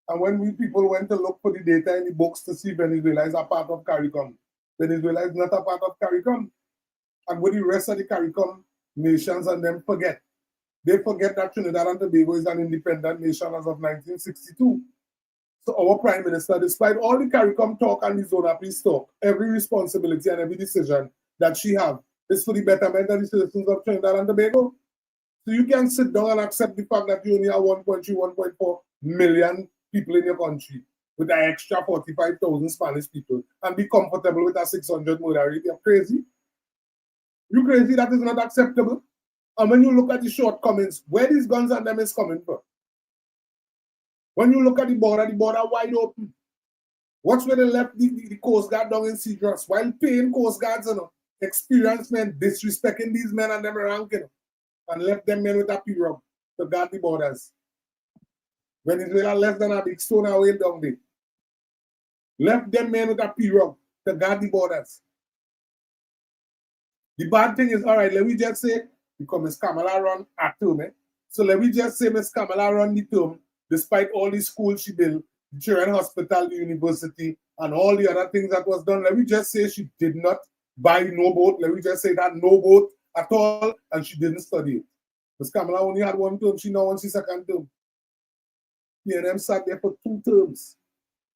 And when we people went to look for the data in the books to see Venezuela is a part of CARICOM, Venezuela is not a part of CARICOM. And with the rest of the CARICOM nations and them forget They forget that Trinidad and Tobago is an independent nation as of 1962. So our Prime Minister, despite all the CARICOM talk and the Zona Peace talk, every responsibility and every decision that she have is for the betterment of the citizens of Trinidad and Tobago. So you can sit down and accept the fact that you only have 1.3, 1.4 million people in your country with an extra 45,000 Spanish people and be comfortable with a 600 murder rate. You're crazy. You crazy? That is not acceptable. And when you look at the shortcomings, where these guns and them is coming from? When you look at the border wide open. What's where they left the Coast Guard down in Cedros while paying Coast Guards, experienced men disrespecting these men and them ranking, and left them men with a pirogue to guard the borders. Venezuela less than a big stone away down there. Left them men with a pirogue to guard the borders. The bad thing is, all right, let me just say, because Ms. Kamala run a term, so let me just say Ms. Kamala run the term, despite all the schools she built, the children's hospital, the university, and all the other things that was done. Let me just say she did not buy no boat. Let me just say that no boat at all, and she didn't study it. Ms. Kamala only had one term. She now wants her second term. PNM sat there for 2 terms.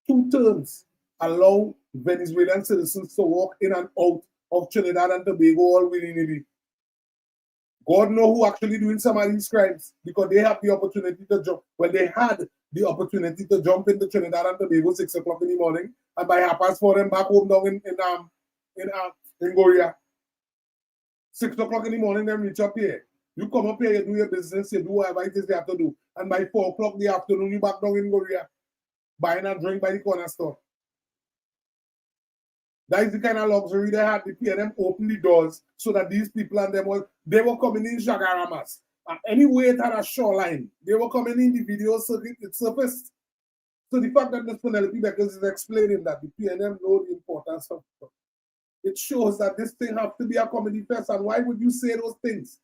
2 terms. Allow Venezuelan citizens to walk in and out of Trinidad and Tobago all willy-nilly. God knows who actually doing some of these crimes because they have the opportunity to jump. Well, they had the opportunity to jump into Trinidad and Tobago 6 o'clock in the morning, and by 4:30 them back home down in Goria. 6 o'clock in the morning, them reach up here. You come up here, you do your business, you do whatever it is they have to do, and by 4 o'clock in the afternoon, you back down in Goria, buying a drink by the corner store. That is the kind of luxury they had. The PNM opened the doors so that these people and them they were coming in Jagaramas. And anyway, it had a shoreline. They were coming in the video circuit, it surfaced. So the fact that Ms. Penelope Beckers is explaining that the PNM know the importance of it shows that this thing has to be a comedy fest. And why would you say those things?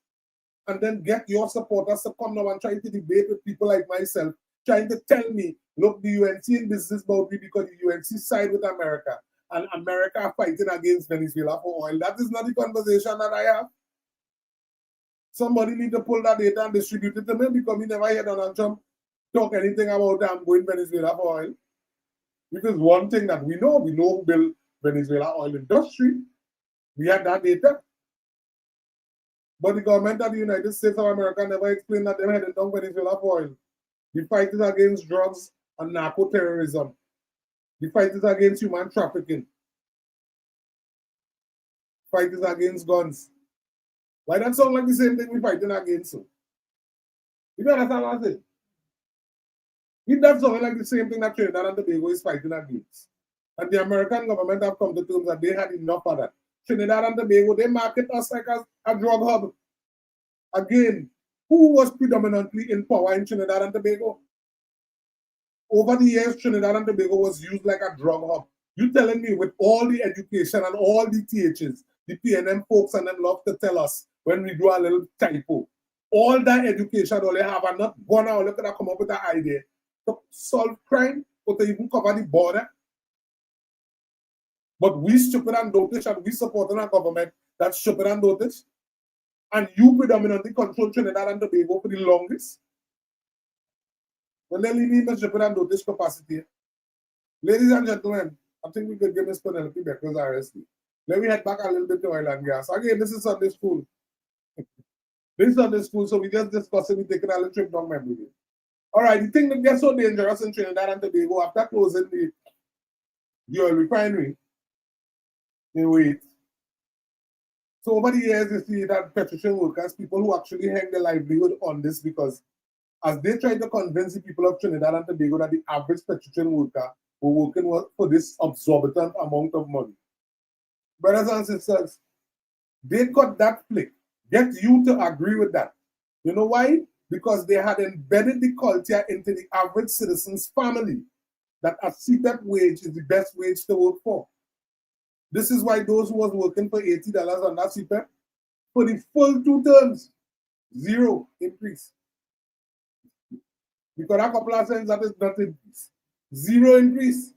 And then get your supporters to come now and try to debate with people like myself, trying to tell me, look, the UNC in business boundary because the UNC side with America. And America fighting against Venezuela for oil. That is not the conversation that I have. Somebody need to pull that data and distribute it to me because we never hear Donald Trump talk anything about going Venezuela for oil. If it's one thing that we know who built Venezuela oil industry. We had that data. But the government of the United States of America never explained that they headed down Venezuela for oil. The fight is against drugs and narco-terrorism. The fight is against human trafficking. The fight is against guns. Why that sound like the same thing we're fighting against? So? You understand what I'm saying? It does sound like the same thing that Trinidad and Tobago is fighting against. And the American government have come to terms that they had enough of that. Trinidad and Tobago, they market us like a drug hub. Again, who was predominantly in power in Trinidad and Tobago? Over the years, Trinidad and Tobago was used like a drug hub. You telling me with all the education and all the THs, the PNM folks and them love to tell us when we do a little typo. All that education, all they have are not gone out, look at that come up with an idea to solve crime or to even cover the border. But we stupid and dotish and we supporting a government that's stupid and dotish. And you predominantly control Trinidad and Tobago for the longest. Well, let me leave stupid and dotish capacity. Ladies and gentlemen, I think we could give Ms. Penelope Beckers RSD. Let me head back a little bit to oil and gas. Again, this is Sunday school. This is Sunday school, so we just discussing, we taking a little trip down memory lane. All right, the thing that gets so dangerous in Trinidad and Tobago after closing the oil refinery, they wait. So over the years, you see that petroleum workers, people who actually hang their livelihood on this because as they try to convince the people of Trinidad and Tobago that the average petroleum worker were working for this exorbitant amount of money. Brothers and sisters, they got that flick. Get you to agree with that. You know why? Because they had embedded the culture into the average citizen's family that a seated wage is the best wage to work for. This is why those who was working for $80 on that CPEP, for the full 2 terms, 0 increase. Because a couple of cents, that is not increase. 0 increase.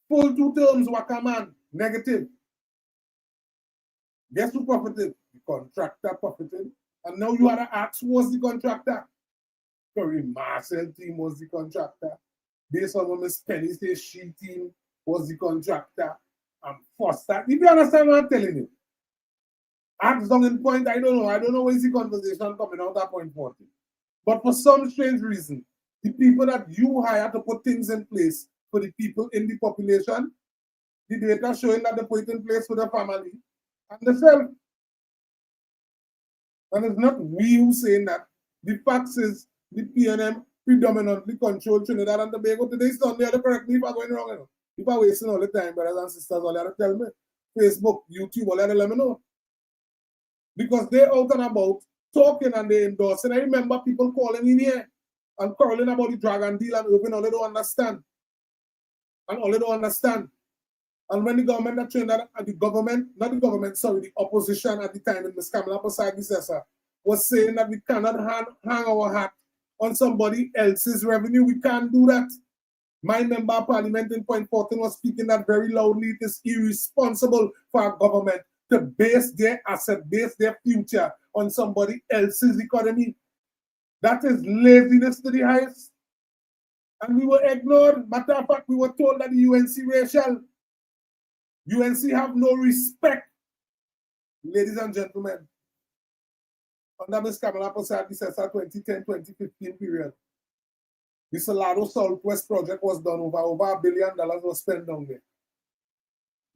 Full 2 terms, Wakaman, negative. Guess who profited? The contractor profited And now you had to ask who was the contractor. Curry Marcel team was the contractor. Based on what Miss Penny says, she team was the contractor. And Foster. If you understand what I'm telling you. Ask down in point, I don't know. I don't know where is the conversation coming out at point 40. But for some strange reason, the people that you hire to put things in place for the people in the population, the data showing that they put it in place for the family and themselves. And it's not we who saying that. The facts is the PNM predominantly control Trinidad and Tobago. Today's Sunday, correct me if I'm going wrong. You know. If I'm wasting all the time, brothers and sisters, all you have to tell me. Facebook, YouTube, all you have to let me know. Because they're out and about talking and they endorsing. I remember people calling in here and quarreling about the dragon deal and open all they don't understand. And all they don't understand. And when the government that trained that, the government, not the government, sorry, the opposition at the time in Ms. Kamala Prasad was saying that we cannot hang our hat on somebody else's revenue. We can't do that. My member of parliament in Point 14 was speaking that very loudly. It is irresponsible for our government to base their asset, base their future on somebody else's economy. That is laziness to the highest. And we were ignored. Matter of fact, we were told that the UNC racial. UNC have no respect. Ladies and gentlemen, under Ms. Kamala Prasad, this is a 2010-2015 period. The Salado Southwest project was done over $1 billion was spent down there.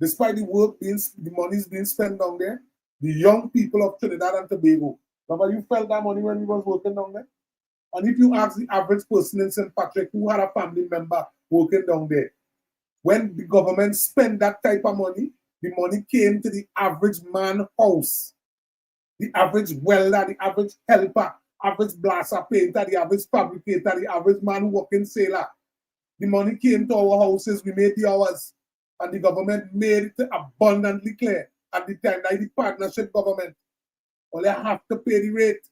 Despite the monies being spent down there, the young people of Trinidad and Tobago, remember you felt that money when we was working down there? And if you ask the average person in St. Patrick who had a family member working down there, when the government spent that type of money, the money came to the average man house, the average welder, the average helper, average blaster painter, the average fabricator, the average man who work in sailor. The money came to our houses, we made the hours, and the government made it abundantly clear at the time that the partnership government only have to pay the rate.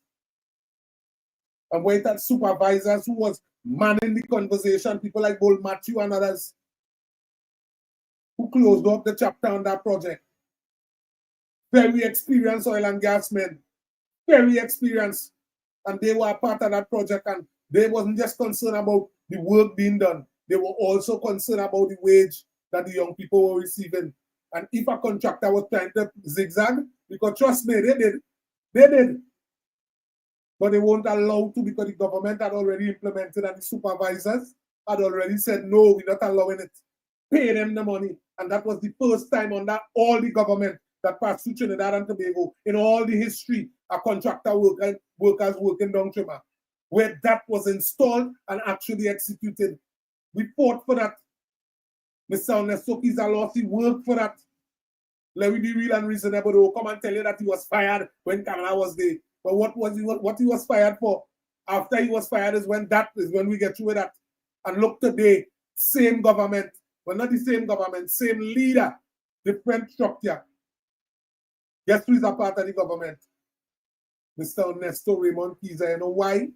And when it had supervisors who was manning the conversation, people like Bull Matthew and others, who closed up the chapter on that project. Very experienced oil and gas men, very experienced. And they were a part of that project, and they wasn't just concerned about the work being done. They were also concerned about the wage that the young people were receiving. And if a contractor was trying to zigzag, because trust me, they did. But they won't allow to because the government had already implemented and the supervisors had already said, no, we're not allowing it. Pay them the money. And that was the first time under all the government that passed through Trinidad and Tobago in all the history of contractor workers working down Trinidad, where that was installed and actually executed. We fought for that. Mr. Ernesto Kizalosi worked for that. Let me be real and reasonable. They will come and tell you that he was fired when Kamala was there. But what he was fired for? After he was fired is when we get through with that. And look today, same government. Well, not the same government, same leader, different structure. Guess who is a part of the government? Mr. Ernesto Raymond Kiza. You know why?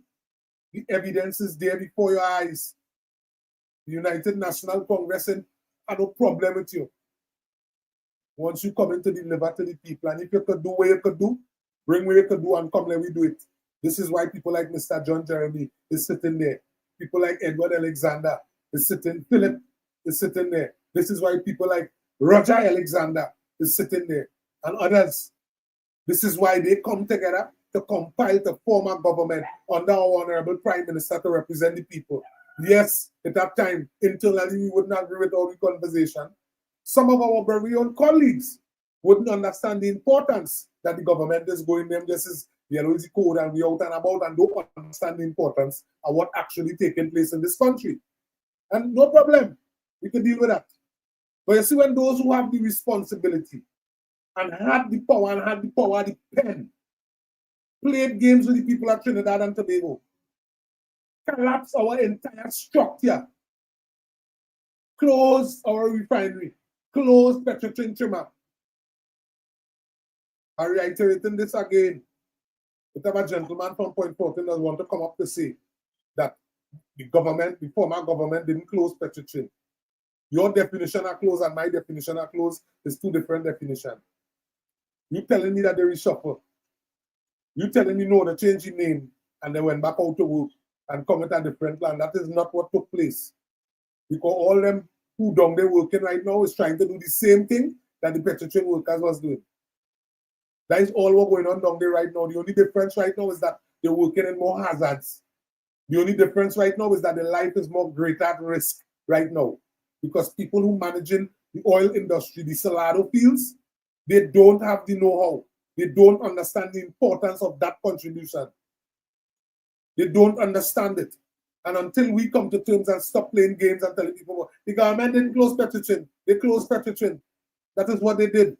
The evidence is there before your eyes. The United National Congress had no problem with you. Once you come in to deliver to the people, and if you could do what you could do, bring what you could do and come let we do it. This is why people like Mr. John Jeremy is sitting there. People like Edward Alexander is sitting, Philip is sitting there. This is why people like Roger Alexander is sitting there and others. This is why they come together to compile to form a government under our Honorable Prime Minister to represent the people. Yes, at that time, internally, we wouldn't agree with all the conversation. Some of our very own colleagues wouldn't understand the importance that the government is going them. This is yellow is the code and we out and about and don't understand the importance of what actually taking place in this country. And no problem, we can deal with that. But you see, when those who have the responsibility and had the power the pen, played games with the people of Trinidad and Tobago, collapse our entire structure, close our refinery, close Petrotrin Trimmer. I'm reiterating this again. If a gentleman from Point 14 does want to come up to say that the former government didn't close Petrotrin. Your definition of close and my definition of close is two different definitions. You telling me that they reshuffle. You telling me no, they changed the name and they went back out to work and come with a different plan. That is not what took place. Because all them who down there working right now is trying to do the same thing that the petroleum workers was doing. That is all what's going on down there right now. The only difference right now is that they're working in more hazards. The only difference right now is that their life is more greater at risk right now. Because people who managing the oil industry, the Salado fields, they don't have the know-how. They don't understand the importance of that contribution. They don't understand it. And until we come to terms and stop playing games and telling people, the government didn't close Petrochin. They closed Petrochin. That is what they did.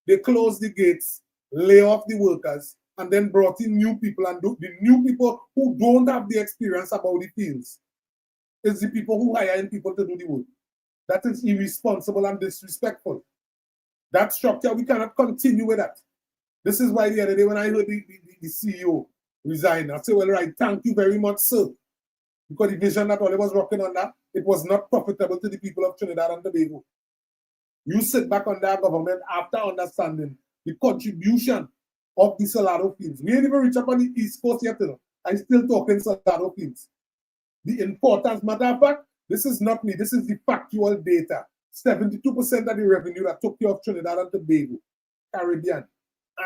They closed the gates, lay off the workers, and then brought in new people. And the new people who don't have the experience about the fields is the people who hire in people to do the work. That is irresponsible and disrespectful. That structure, we cannot continue with that. This is why the other day when I heard the CEO resign, I said, well, right, thank you very much, sir. Because the vision that Ole was working on that, it was not profitable to the people of Trinidad and Tobago. You sit back on that government after understanding the contribution of the Salado fields. We ain't even reached up on the East Coast yet. I'm still talking Salado fields. The importance, matter of fact, this is not me, this is the factual data. 72% of the revenue that took care of Trinidad and Tobago, Caribbean,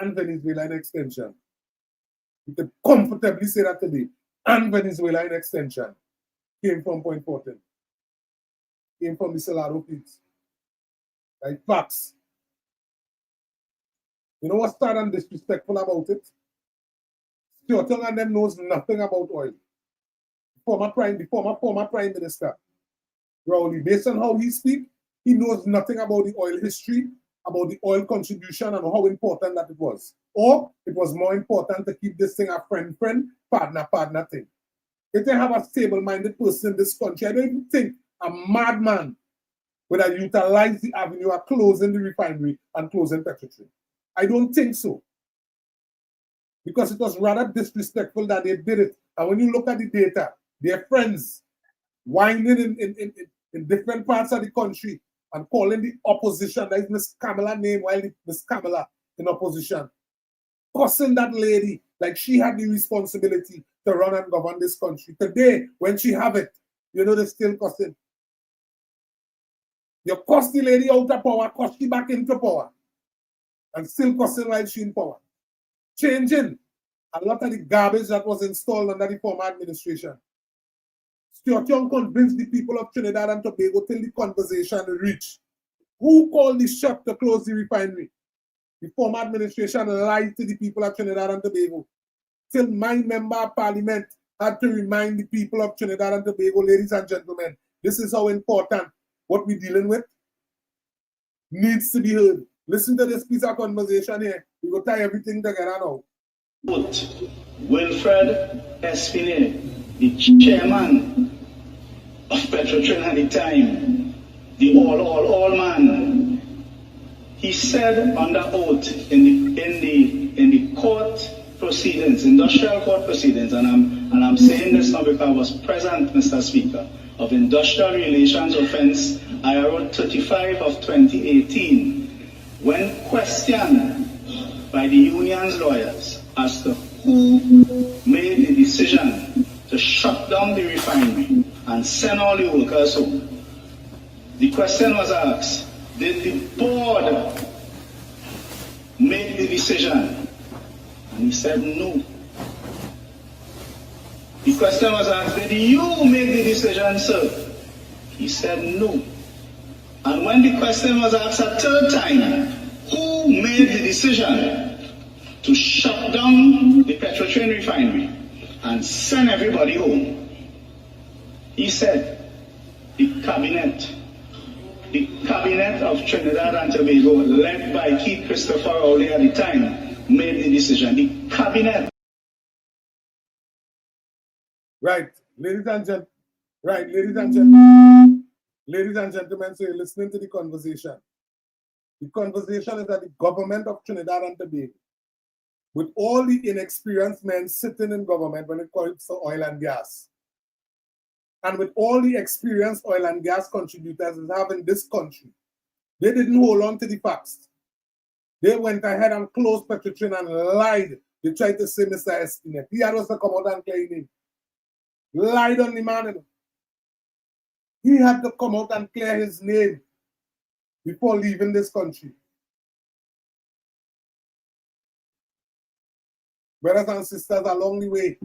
and Venezuela in extension. You can comfortably say that today. And Venezuela in extension came from Point Fortin. Came from the Salado fields. Right? Facts. You know what's sad and disrespectful about it? Stuart Young and them knows nothing about oil. The former Prime Minister, Rowley, based on how he speaks, he knows nothing about the oil history, about the oil contribution and how important that it was. Or it was more important to keep this thing a friend-friend, partner thing. If they have a stable-minded person in this country, I don't even think a madman would have utilized the avenue of closing the refinery and closing Petrotrin. I don't think so. Because it was rather disrespectful that they did it. And when you look at the data, their friends whining in different parts of the country and calling the opposition, that is Miss Kamala name, while Miss Kamala in opposition, cussing that lady like she had the responsibility to run and govern this country. Today, when she have it, you know they're still cussing. You cuss the lady out of power, cuss she back into power, and still cussing while she in power. Changing a lot of the garbage that was installed under the former administration. Stuart Young convinced the people of Trinidad and Tobago till the conversation reached. Who called the shot to close the refinery? The former administration lied to the people of Trinidad and Tobago. Till my member of parliament had to remind the people of Trinidad and Tobago, ladies and gentlemen, this is how important what we're dealing with needs to be heard. Listen to this piece of conversation here. We will tie everything together now. Wilfred Espinay, the chairman of Petrotrin at the time, the all man, he said under oath in the court proceedings, industrial court proceedings, and I'm saying this now because I was present, Mr. Speaker, of Industrial Relations Offense IRO 35 of 2018, when questioned by the union's lawyers as to who made the decision to shut down the refinery and send all the workers home, the question was asked, did the board make the decision? And he said no. The question was asked, did you make the decision, sir? He said no. And when the question was asked a third time, who made the decision to shut down the Petrotrin refinery and send everybody home? He said, the cabinet of Trinidad and Tobago, led by Keith Christopher Rowley at the time, made the decision. The cabinet. Right, ladies and gentlemen, so you're listening to the conversation. The conversation is that the government of Trinidad and Tobago, with all the inexperienced men sitting in government when it comes to oil and gas, and with all the experienced oil and gas contributors we have in this country, they didn't hold on to the facts. They went ahead and closed Petrotrin and lied They tried to say Mr. Espinette. He had us to come out and claim him. Lied on the man. He had to come out and clear his name before leaving this country. Brothers and sisters, along the way,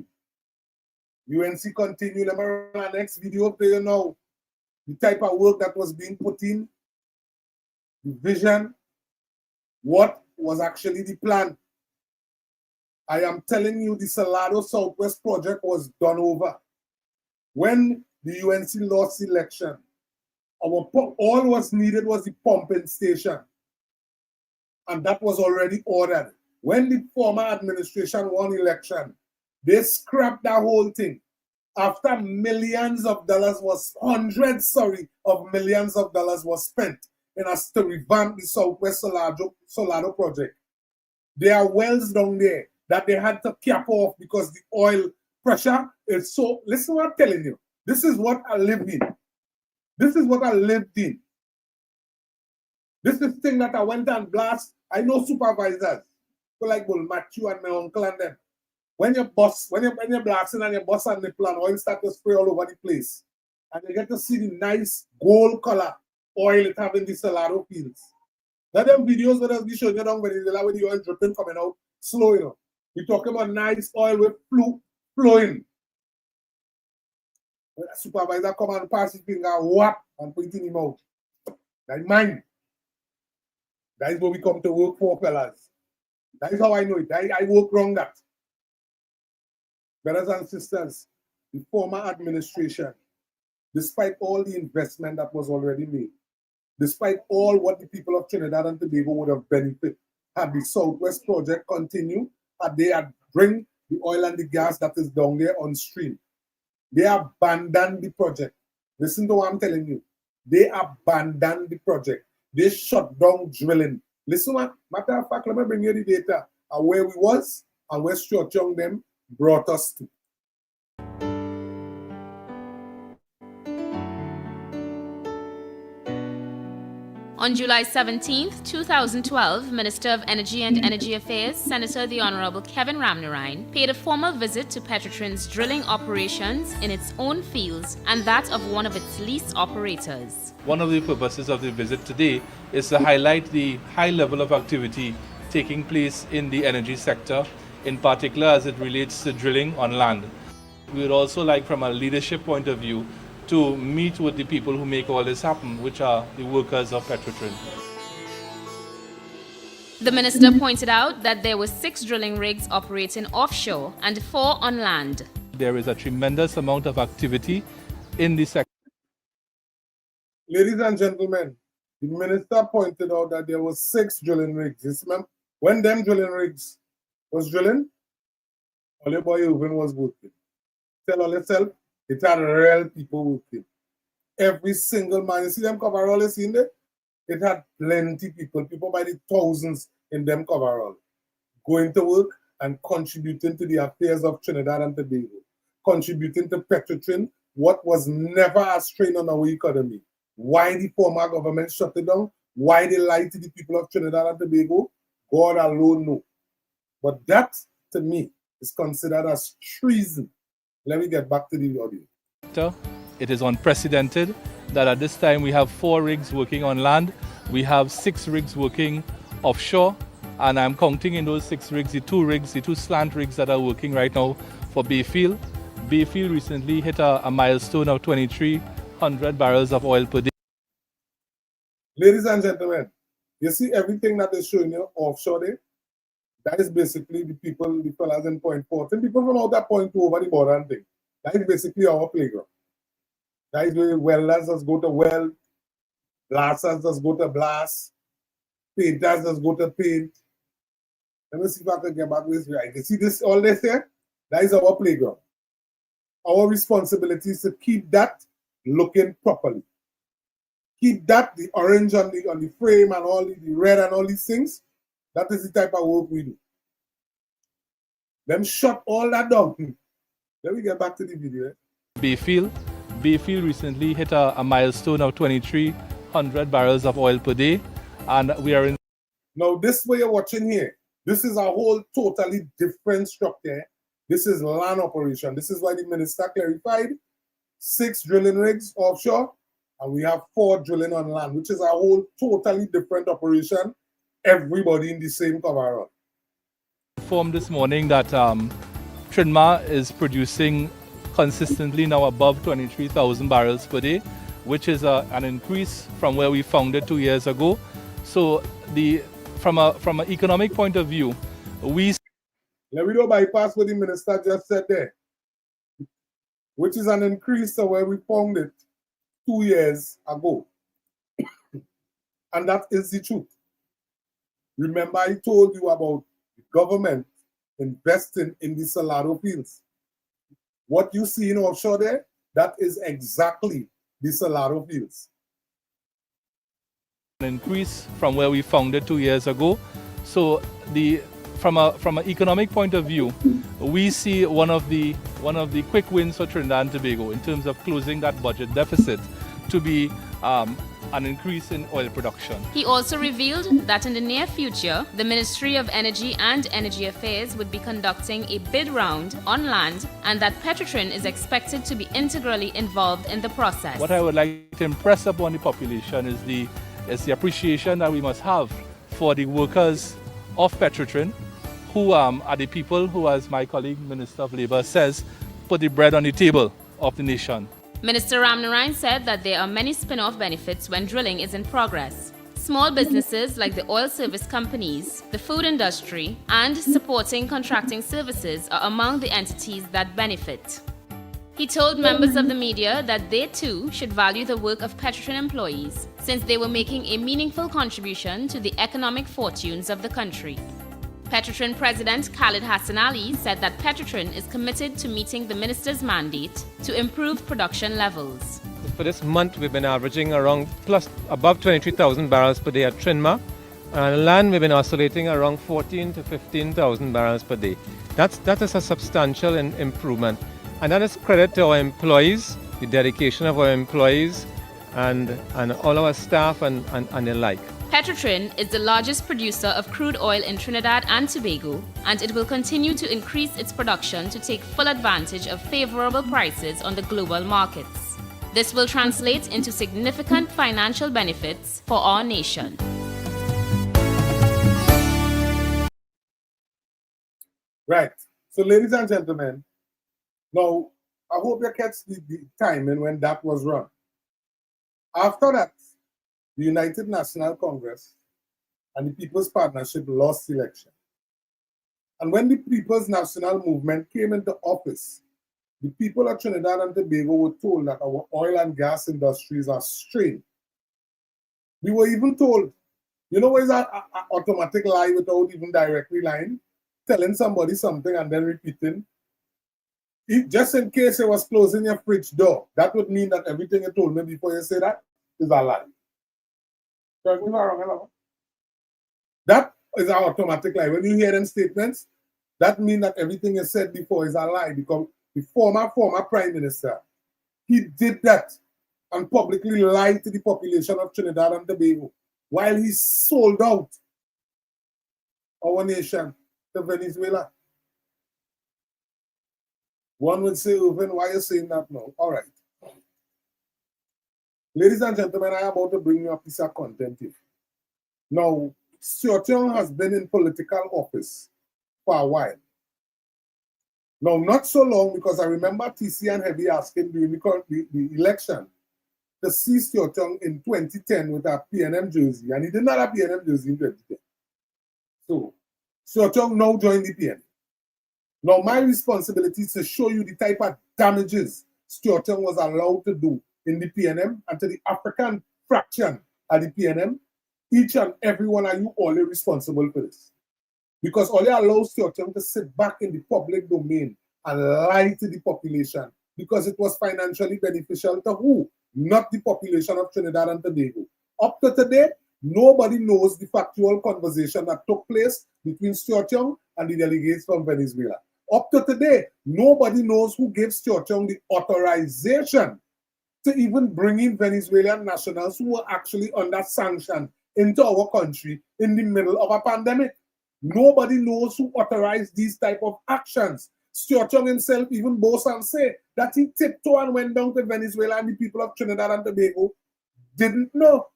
UNC continue. Let me run our next video up to you now. The type of work that was being put in, the vision, what was actually the plan. I am telling you, the Salado Southwest project was done over. When the UNC lost the election, all was needed was the pumping station. And that was already ordered. When the former administration won election, they scrapped that whole thing. After millions of dollars hundreds of millions of dollars was spent in us to revamp the Southwest Salado project. There are wells down there that they had to cap off because the oil pressure is so. Listen to what I'm telling you. This is what I lived in. This is what I lived in. This is thing that I went and blast. I know supervisors. So like Matthew and my uncle and them. When you're blasting and you're boss on the plan, oil start to spray all over the place. And you get to see the nice gold color oil it have in the Salado fields. Now them videos that we showing you down when the oil dripping coming out slow, you know. We're talking about nice oil with flowing. When a supervisor come and pass his finger, whap, and put it in him out. That's mine. That is what we come to work for, fellas. That is how I know it. I work wrong that. Brothers and sisters, the former administration, despite all the investment that was already made, despite all what the people of Trinidad and Tobago would have benefited, had the Southwest project continued, had they had bring the oil and the gas that is down there on stream, they abandoned the project. Listen to what I'm telling you. They abandoned the project. They shut down drilling. Listen, matter of fact, let me bring you the data of where we was and where Stuart Young them brought us to. On July 17, 2012, Minister of Energy and Energy Affairs, Senator the Honorable Kevin Ramnarine, paid a formal visit to Petrotrin's drilling operations in its own fields and that of one of its lease operators. One of the purposes of the visit today is to highlight the high level of activity taking place in the energy sector, in particular as it relates to drilling on land. We would also like, from a leadership point of view, to meet with the people who make all this happen, which are the workers of Petrotrin. The minister pointed out that there were 6 drilling rigs operating offshore and 4 on land. There is a tremendous amount of activity in the sector. Ladies and gentlemen, the minister pointed out that there were 6 drilling rigs. When them drilling rigs was drilling, only boy Irvin was working. Tell all yourself, it had real people working. Every single man, you see them coverall you see in there? It had plenty people by the thousands in them coverall, going to work and contributing to the affairs of Trinidad and Tobago, contributing to Petrotrin, what was never a strain on our economy. Why the former government shut it down, why they lied to the people of Trinidad and Tobago, God alone knows. But that, to me, is considered as treason. Let me get back to the audio. It is unprecedented that at this time we have 4 rigs working on land, we have 6 rigs working offshore, and I'm counting in those 6 rigs, the 2 slant rigs that are working right now for Bayfield. Bayfield recently hit a milestone of 2,300 barrels of oil per day. Ladies and gentlemen, you see everything that is showing you offshore there? That is basically the people, the fellas in Point 14, people from out that Point 2 over the border and thing. That is basically our playground. That is where welders just go to weld, blasters just go to blast, painters just go to paint. Let me see if I can get back with this right. You see this, all this here? That is our playground. Our responsibility is to keep that looking properly. Keep that, the orange on the frame and all the red and all these things. That is the type of work we do. Them shut all that down. Let me get back to the video. Bayfield recently hit a milestone of 2,300 barrels of oil per day, and we are in. Now this way you're watching here, This is a whole totally different structure. This is land operation. This is why the minister clarified 6 drilling rigs offshore, and we have 4 drilling on land, which is a whole totally different operation. Everybody in the same cover up. Informed this morning that Trinma is producing consistently now above 23,000 barrels per day, which is an increase from where we found it 2 years ago. So from an economic point of view, let me don't bypass what the minister just said there, which is an increase to where we found it 2 years ago. And that is the truth. Remember, I told you about the government investing in the Salado fields. What you see in offshore there, that is exactly the Salado fields. An increase from where we found it 2 years ago. So from an economic point of view, we see one of the quick wins for Trinidad and Tobago in terms of closing that budget deficit to be an increase in oil production. He also revealed that in the near future, the Ministry of Energy and Energy Affairs would be conducting a bid round on land and that Petrotrin is expected to be integrally involved in the process. What I would like to impress upon the population is the appreciation that we must have for the workers of Petrotrin, who are the people who, as my colleague Minister of Labour says, put the bread on the table of the nation. Minister Ramnarine said that there are many spin-off benefits when drilling is in progress. Small businesses like the oil service companies, the food industry, and supporting contracting services are among the entities that benefit. He told members of the media that they too should value the work of Petrotrin employees, since they were making a meaningful contribution to the economic fortunes of the country. Petrotrin President Khalid Hassan Ali said that Petrotrin is committed to meeting the minister's mandate to improve production levels. For this month, we've been averaging around above 23,000 barrels per day at Trinma. And land, we've been oscillating around 14 to 15,000 barrels per day. That is a substantial improvement. And that is credit to our employees, the dedication of our employees, and all our staff and the like. Petrotrin is the largest producer of crude oil in Trinidad and Tobago, and it will continue to increase its production to take full advantage of favorable prices on the global markets. This will translate into significant financial benefits for our nation. Right. So, ladies and gentlemen, now I hope you catch the timing when that was run. After that, the United National Congress and the People's Partnership lost the election. And when the People's National Movement came into office, the people of Trinidad and Tobago were told that our oil and gas industries are strained. We were even told, you know what is that automatic lie without even directly lying? Telling somebody something and then repeating. Just in case you was closing your fridge door, that would mean that everything you told me before you say that is a lie. That is our automatic lie. When you hear them statements, that means that everything you said before is a lie, because the former Prime Minister, he did that and publicly lied to the population of Trinidad and Tobago while he sold out our nation to Venezuela. One would say, Irvin, why are you saying that now? All right. Ladies and gentlemen, I am about to bring you a piece of content here. Now, Stuart Young has been in political office for a while. Now, not so long, because I remember TC and Heavy asking during the election to see Stuart Young in 2010 with a PNM jersey, and he did not have a PNM jersey in 2010. So, Stuart Young now joined the PNM. Now, my responsibility is to show you the type of damages Stuart Young was allowed to do in the PNM and to the African fraction of the PNM. Each and every one of you all are responsible for this. Because all you allow Stuart Young to sit back in the public domain and lie to the population because it was financially beneficial to who? Not the population of Trinidad and Tobago. Up to today, nobody knows the factual conversation that took place between Stuart Young and the delegates from Venezuela. Up to today, nobody knows who gave Stuart Young the authorization to even bring in Venezuelan nationals who were actually under sanction into our country in the middle of a pandemic. Nobody knows who authorized these type of actions. Stuart Young himself even boasts and say that he tiptoed and went down to Venezuela and the people of Trinidad and Tobago didn't know.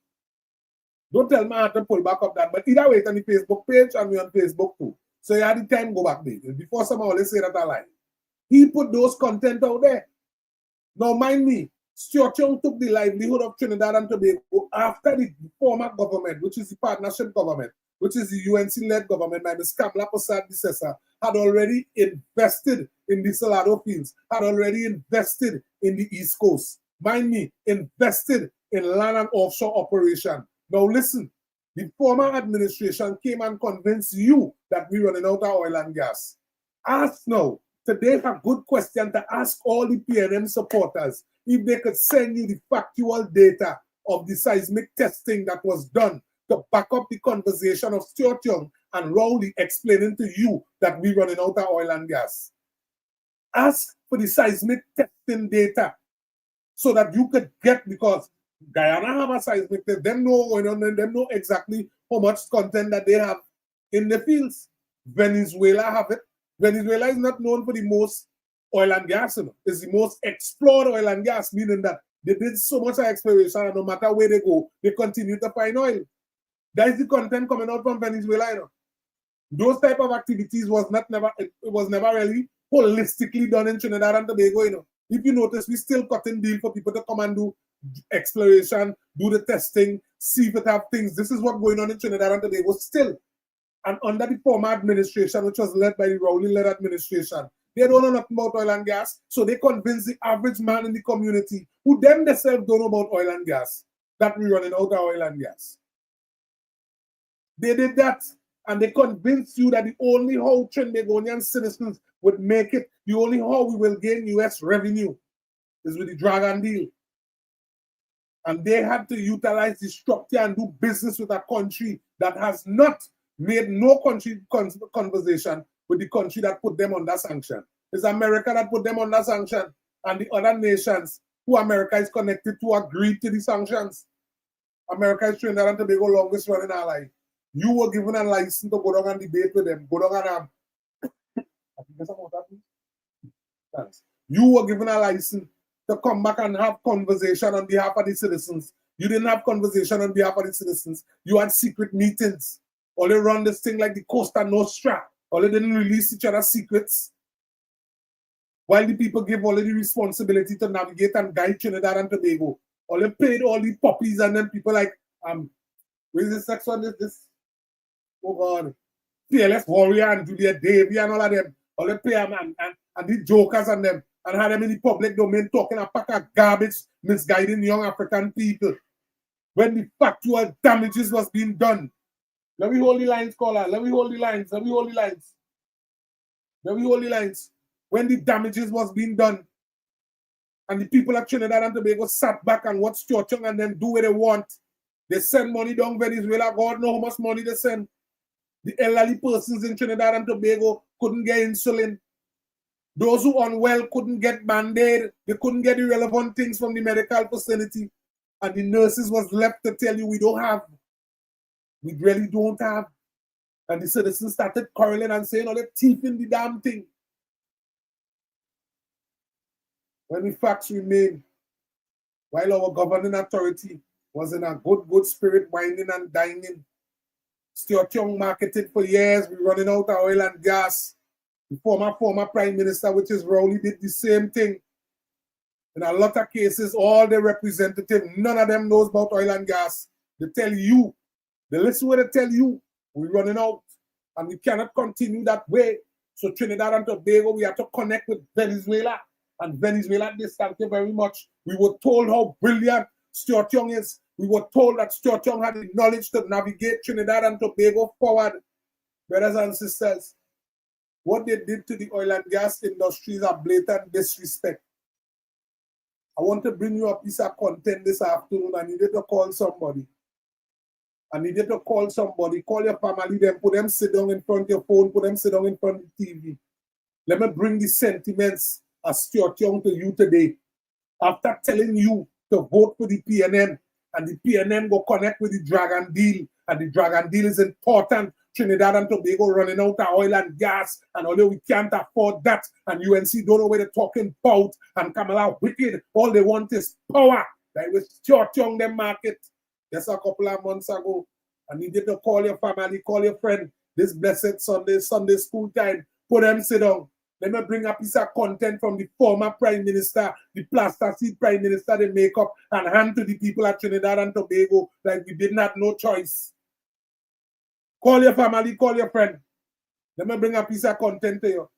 Don't tell me I have to pull back up that, but either way, it's on the Facebook page and we're on Facebook too. So you had the time go back there. Before someone always say that I lie. He put those content out there. Now mind me, Stuart Young took the livelihood of Trinidad and Tobago after the former government, which is the partnership government, which is the UNC-led government by Ms. Kamala Persad-Bissessar, had already invested in the Salado fields, had already invested in the East Coast. Mind me, invested in land and offshore operation. Now listen, the former administration came and convinced you that we're running out of oil and gas. Ask now, today a good question to ask all the PNM supporters if they could send you the factual data of the seismic testing that was done to back up the conversation of Stuart Young and Rowley explaining to you that we're running out of oil and gas. Ask for the seismic testing data so that you could get, because Guyana have a seismic test, them know going on, and them know exactly how much content that they have in the fields. Venezuela have it. Venezuela is not known for the most oil and gas, you know. It's the most explored oil and gas, meaning that they did so much exploration and no matter where they go, they continue to find oil. That is the content coming out from Venezuela, you know. Those type of activities was never really holistically done in Trinidad and Tobago, you know. If you notice, we still cutting deal for people to come and do exploration, do the testing, see if it have things. This is what's going on in Trinidad and Tobago still. And under the former administration, which was led by the Rowley-led administration, they don't know nothing about oil and gas, so they convince the average man in the community, who themselves don't know about oil and gas, that we're running out of oil and gas. They did that, and they convinced you that the only how Trinbagonian citizens would make it, the only how we will gain U.S. revenue is with the Dragon deal. And they had to utilize the structure and do business with a country that has not made no country conversation with the country that put them under sanction. It's America that put them under sanction, and the other nations who America is connected to agreed to the sanctions. America is Trinidad and Tobago longest running ally. You were given a license to go down and debate with them. Go down and you were given a license to come back and have conversation on behalf of the citizens. You didn't have conversation on behalf of the citizens. You had secret meetings. Or they run this thing like the Costa Nostra. Or they didn't release each other's secrets. While the people gave all the responsibility to navigate and guide Trinidad and Tobago. Or they paid all the puppies and then people like, where's this next one? This oh God, Felix Warrior and Julia Davy and all of them. All they pay them and the jokers and them. And had them in the public domain talking a pack of garbage, misguiding young African people. When the factual damages was being done. Let me hold the lines, caller. Let me hold the lines. Let me hold the lines. Let me hold the lines. When the damages was being done, and the people of Trinidad and Tobago sat back and watched Stuart Young and then do what they want. They send money down Venezuela. God knows how much money they send. The elderly persons in Trinidad and Tobago couldn't get insulin. Those who unwell couldn't get Band-Aid. They couldn't get the relevant things from the medical facility. And the nurses was left to tell you, we don't have. We really don't have. And the citizens started quarreling and saying, oh, they're thieving the damn thing. When the facts remain, while our governing authority was in a good spirit, whining and dining, Stuart Young marketed for years, we're running out of oil and gas. The former Prime Minister, which is Rowley, did the same thing. In a lot of cases, all the representatives, none of them knows about oil and gas. They tell you, they listen what they tell you, we're running out. And we cannot continue that way. So Trinidad and Tobago, we have to connect with Venezuela. And Venezuela, they thank you very much. We were told how brilliant Stuart Young is. We were told that Stuart Young had the knowledge to navigate Trinidad and Tobago forward. Brothers and sisters, what they did to the oil and gas industry is a blatant disrespect. I want to bring you a piece of content this afternoon. I needed to call somebody. Call your family, then put them sit down in front of your phone, put them sit down in front of the TV. Let me bring the sentiments of Stuart Young to you today. After telling you to vote for the PNM, and the PNM go connect with the Dragon deal, and the Dragon deal is important Trinidad and Tobago running out of oil and gas, and although we can't afford that, and UNC don't know what they're talking about, and Kamala wicked, all they want is power. They was young them market. Just a couple of months ago, I needed to call your family, call your friend, this blessed Sunday school time, put them sit down. Let me bring a piece of content from the former Prime Minister, the plasticine Prime Minister they make up and hand to the people at Trinidad and Tobago like we didn't have no choice. Call your family, call your friend. Let me bring a piece of content to you.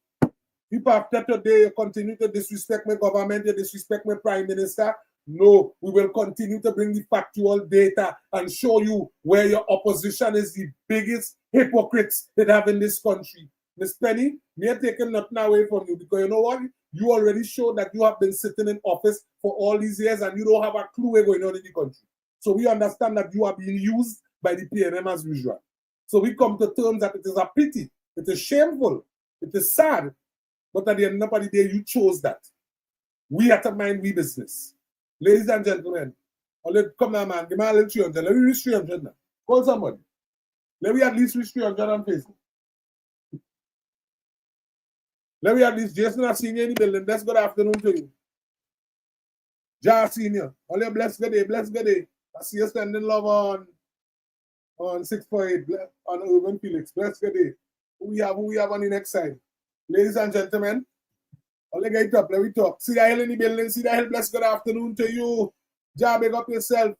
If after today you continue to disrespect my government, you disrespect my Prime Minister, no, we will continue to bring the factual data and show you where your opposition is the biggest hypocrites that have in this country. Miss Penny, me are taking nothing away from you because you know what? You already showed that you have been sitting in office for all these years and you don't have a clue what's going on in the country. So we understand that you are being used by the PNM as usual. So we come to terms that it is a pity, it is shameful, it is sad, but at the end of the day, you chose that. We have to mind we business. Ladies and gentlemen, come now, man, give me a little 300. Let me reach 300 now. Call somebody. Let me at least reach 300 on Facebook. Let me at least, Jason, I seen you in the building. Bless good afternoon to you. Ja, senior. Only bless good day, bless good day. I see you standing love on 648 on Urban Felix. Bless good day. Who we have on the next side? Ladies and gentlemen, only get it up, let me talk. See the hell in the building, see the hell, bless good afternoon to you. Ja, big up yourself.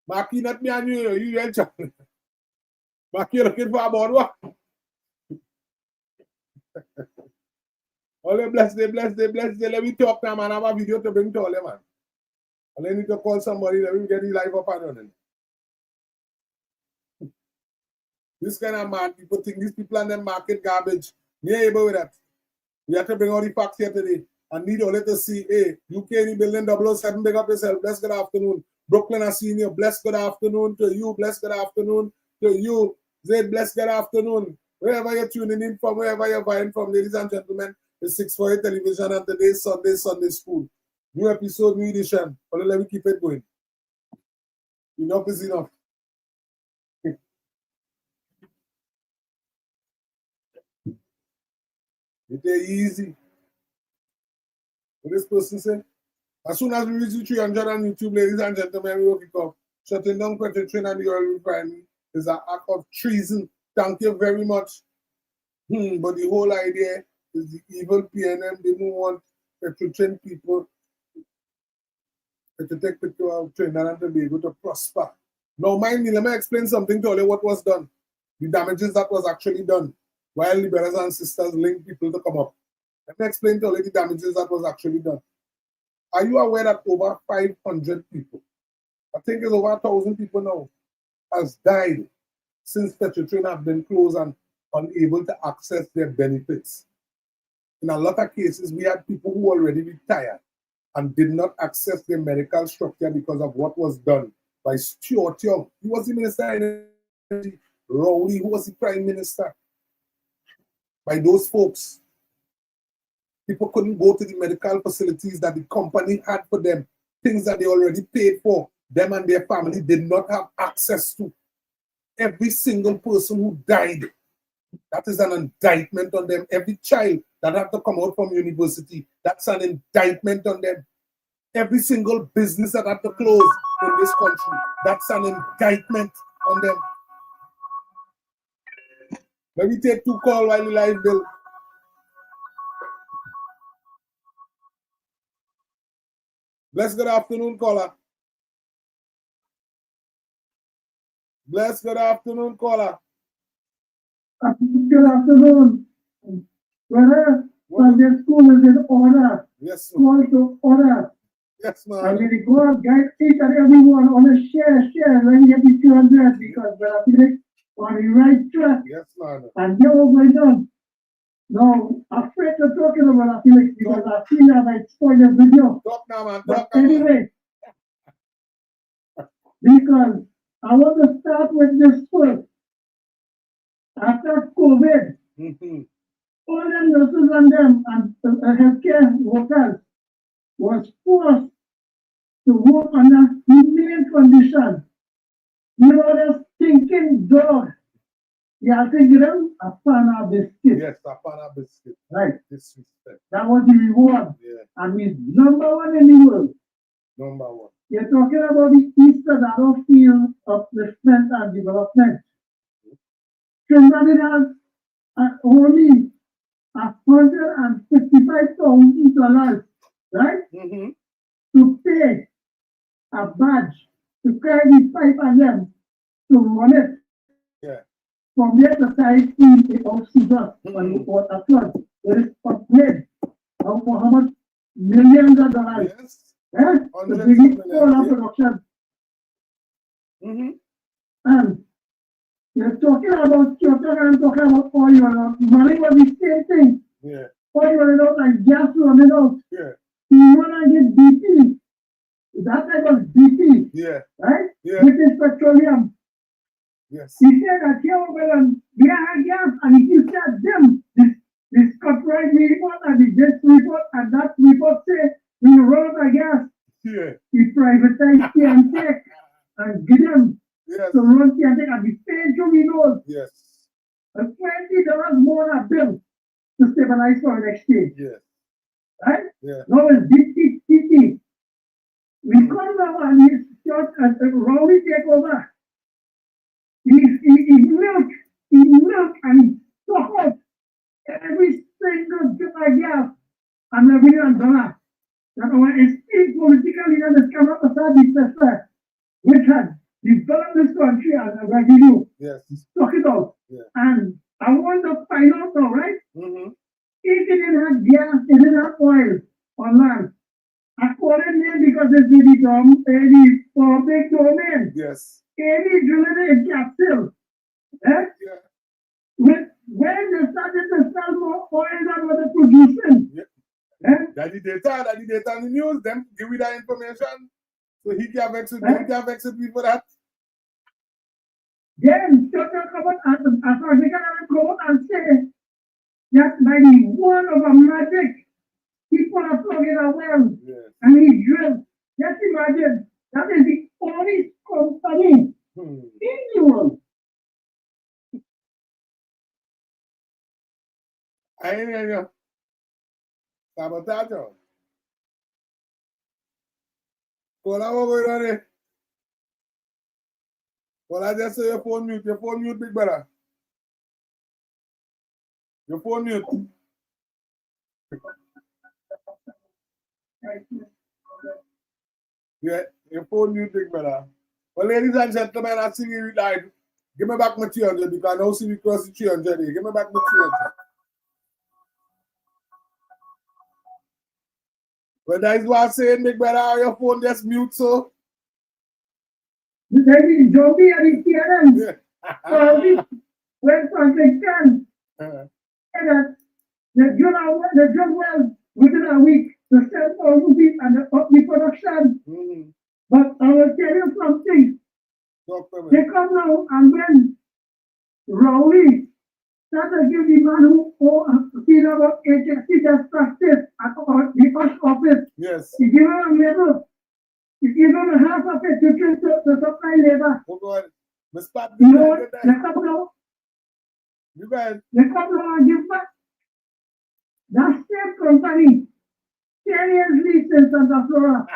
Marky, not me and you real chat. Marky, looking for about what? Only bless day, bless day, bless day. Let me talk now, man. I have a video to bring to all them, man. Only need to call somebody, let me get the live up and running. This kind of mad people think these people and them market garbage. Me able with that. We have to bring all the facts here today. I need all to see, hey, UK in the building 007, big up yourself. Bless good afternoon. Brooklyn, I see you. Bless good afternoon to you. Bless good afternoon to you. Zaid, bless good afternoon. Wherever you're tuning in from, wherever you're buying from, ladies and gentlemen, it's 648 television and today's Sunday school. New episode, new edition. But let me keep it going. Enough is enough. It ain't easy. What this person say? As soon as we reach 300 on YouTube, ladies and gentlemen, we will kick off. Shutting down Petrotrin and the oil refinery is an act of treason. Thank you very much. But the whole idea is the evil PNM didn't want Petrotrin people to take picture of Trinidad and Tobago to prosper. Now, mind me, let me explain something to you what was done. The damages that was actually done. While the brothers and sisters link people to come up. Let me explain to you the damages that was actually done. Are you aware that over 500 people, I think it's over 1,000 people now, has died since Petrotrin have been closed and unable to access their benefits? In a lot of cases, we had people who already retired and did not access their medical structure because of what was done by Stuart Young. He was the Minister of Energy. Rowley, who was the Prime Minister. By those folks. People couldn't go to the medical facilities that the company had for them, things that they already paid for. Them and their family did not have access to. Every single person who died, that is an indictment on them. Every child that had to come out from university, that's an indictment on them. Every single business that had to close in this country, that's an indictment on them. Let me take 2 calls while the live bill. Bless good afternoon, caller. Bless good afternoon, caller. Good afternoon. Brother, Sunday school is in order. Yes, sir. Call to order. Yes, I man. mean, God, guide each and everyone on a share when you get the 200 because Brother Felix on the right track. Yes, man. And get what going on. Now, I'm afraid to talking about Felix because I feel that I spoiled the video. Talk now, man. But Talk now, man. anyway, because I want to start with this first. After COVID, all them nurses and them and healthcare workers was forced to work under humane conditions. You know, the stinking dog You have to give them a Fana biscuit. Yes, a Fana biscuit. Right. Disrespect. That was the reward. Yeah. And he's #1 in the world. #1. You're talking about the Eastern battlefield of upliftment and development. Trinidad has only $155,000, right? Mm-hmm. To pay a badge to carry the pipe and them to run it. Yeah. From there to carry the off-season when you put a flood. There is upgrade of how much millions of dollars. Yes. Yeah? The biggest solar production. Mm-hmm. And you're talking about Kyoto and talking about oil. Money was the same thing. Yeah. Oil running out and gas running out. Yeah. You want to get BP. That type of BP. Yeah. Right? Yeah. Which is petroleum. Yes. He said that here we have gas and if you said them, this copyright report and this report and that report say we run out of gas. Yeah. He privatized TNT and give them Yes. to run TNT and be paid to we know. Yes. And $20 more a bill to stabilize foreign exchange. Yes. Right? Yeah. Now it's DT. We come now and he's short and Rowley take over. He milk and he suck out every single bit of gas and $1 million. That our esteemed political leader has come up with that which had developed this country as a revenue. Yes. Suck it out. Yeah. And I want to find out now, right? Mm-hmm. If it didn't have gas, it didn't have oil on land. According to him, because it's the public domain. Yes. Any drilling in capsule. Eh? Yeah. When they started to sell more oil than what they're producing. Yeah. Eh? That the data in the news, them give you that information. So he can vex with me for that. Then talk about Africa go and say that by the word of a magic, people are plugging a well. Yes. And he drilled. Just imagine, that is the only company in the world. I ain't hear you. Sabotage. Call out over there. Well, I just say your phone mute, big brother. Your phone mute. Yeah, your phone mute, big brother. Well, ladies and gentlemen, I see you live. Give me back my 300 because I don't see me cross the 300. Give me back my 300. But that is what I'm saying, big brother. Your phone just mute, so. Maybe Joby and the TNM. When something can. And the drill well within a week, the 7,000 feet and the production. Mm-hmm. But I will tell you something. They come now and when Rowley started to give the man who seen about HSC just practice at the first office. Yes. He gave him a label. He gave him a half of it to supply labor. Oh God. Miss Pat, You know what? They come now. You guys. They come now and give back. That same company, 10 years lease in Santa Flora,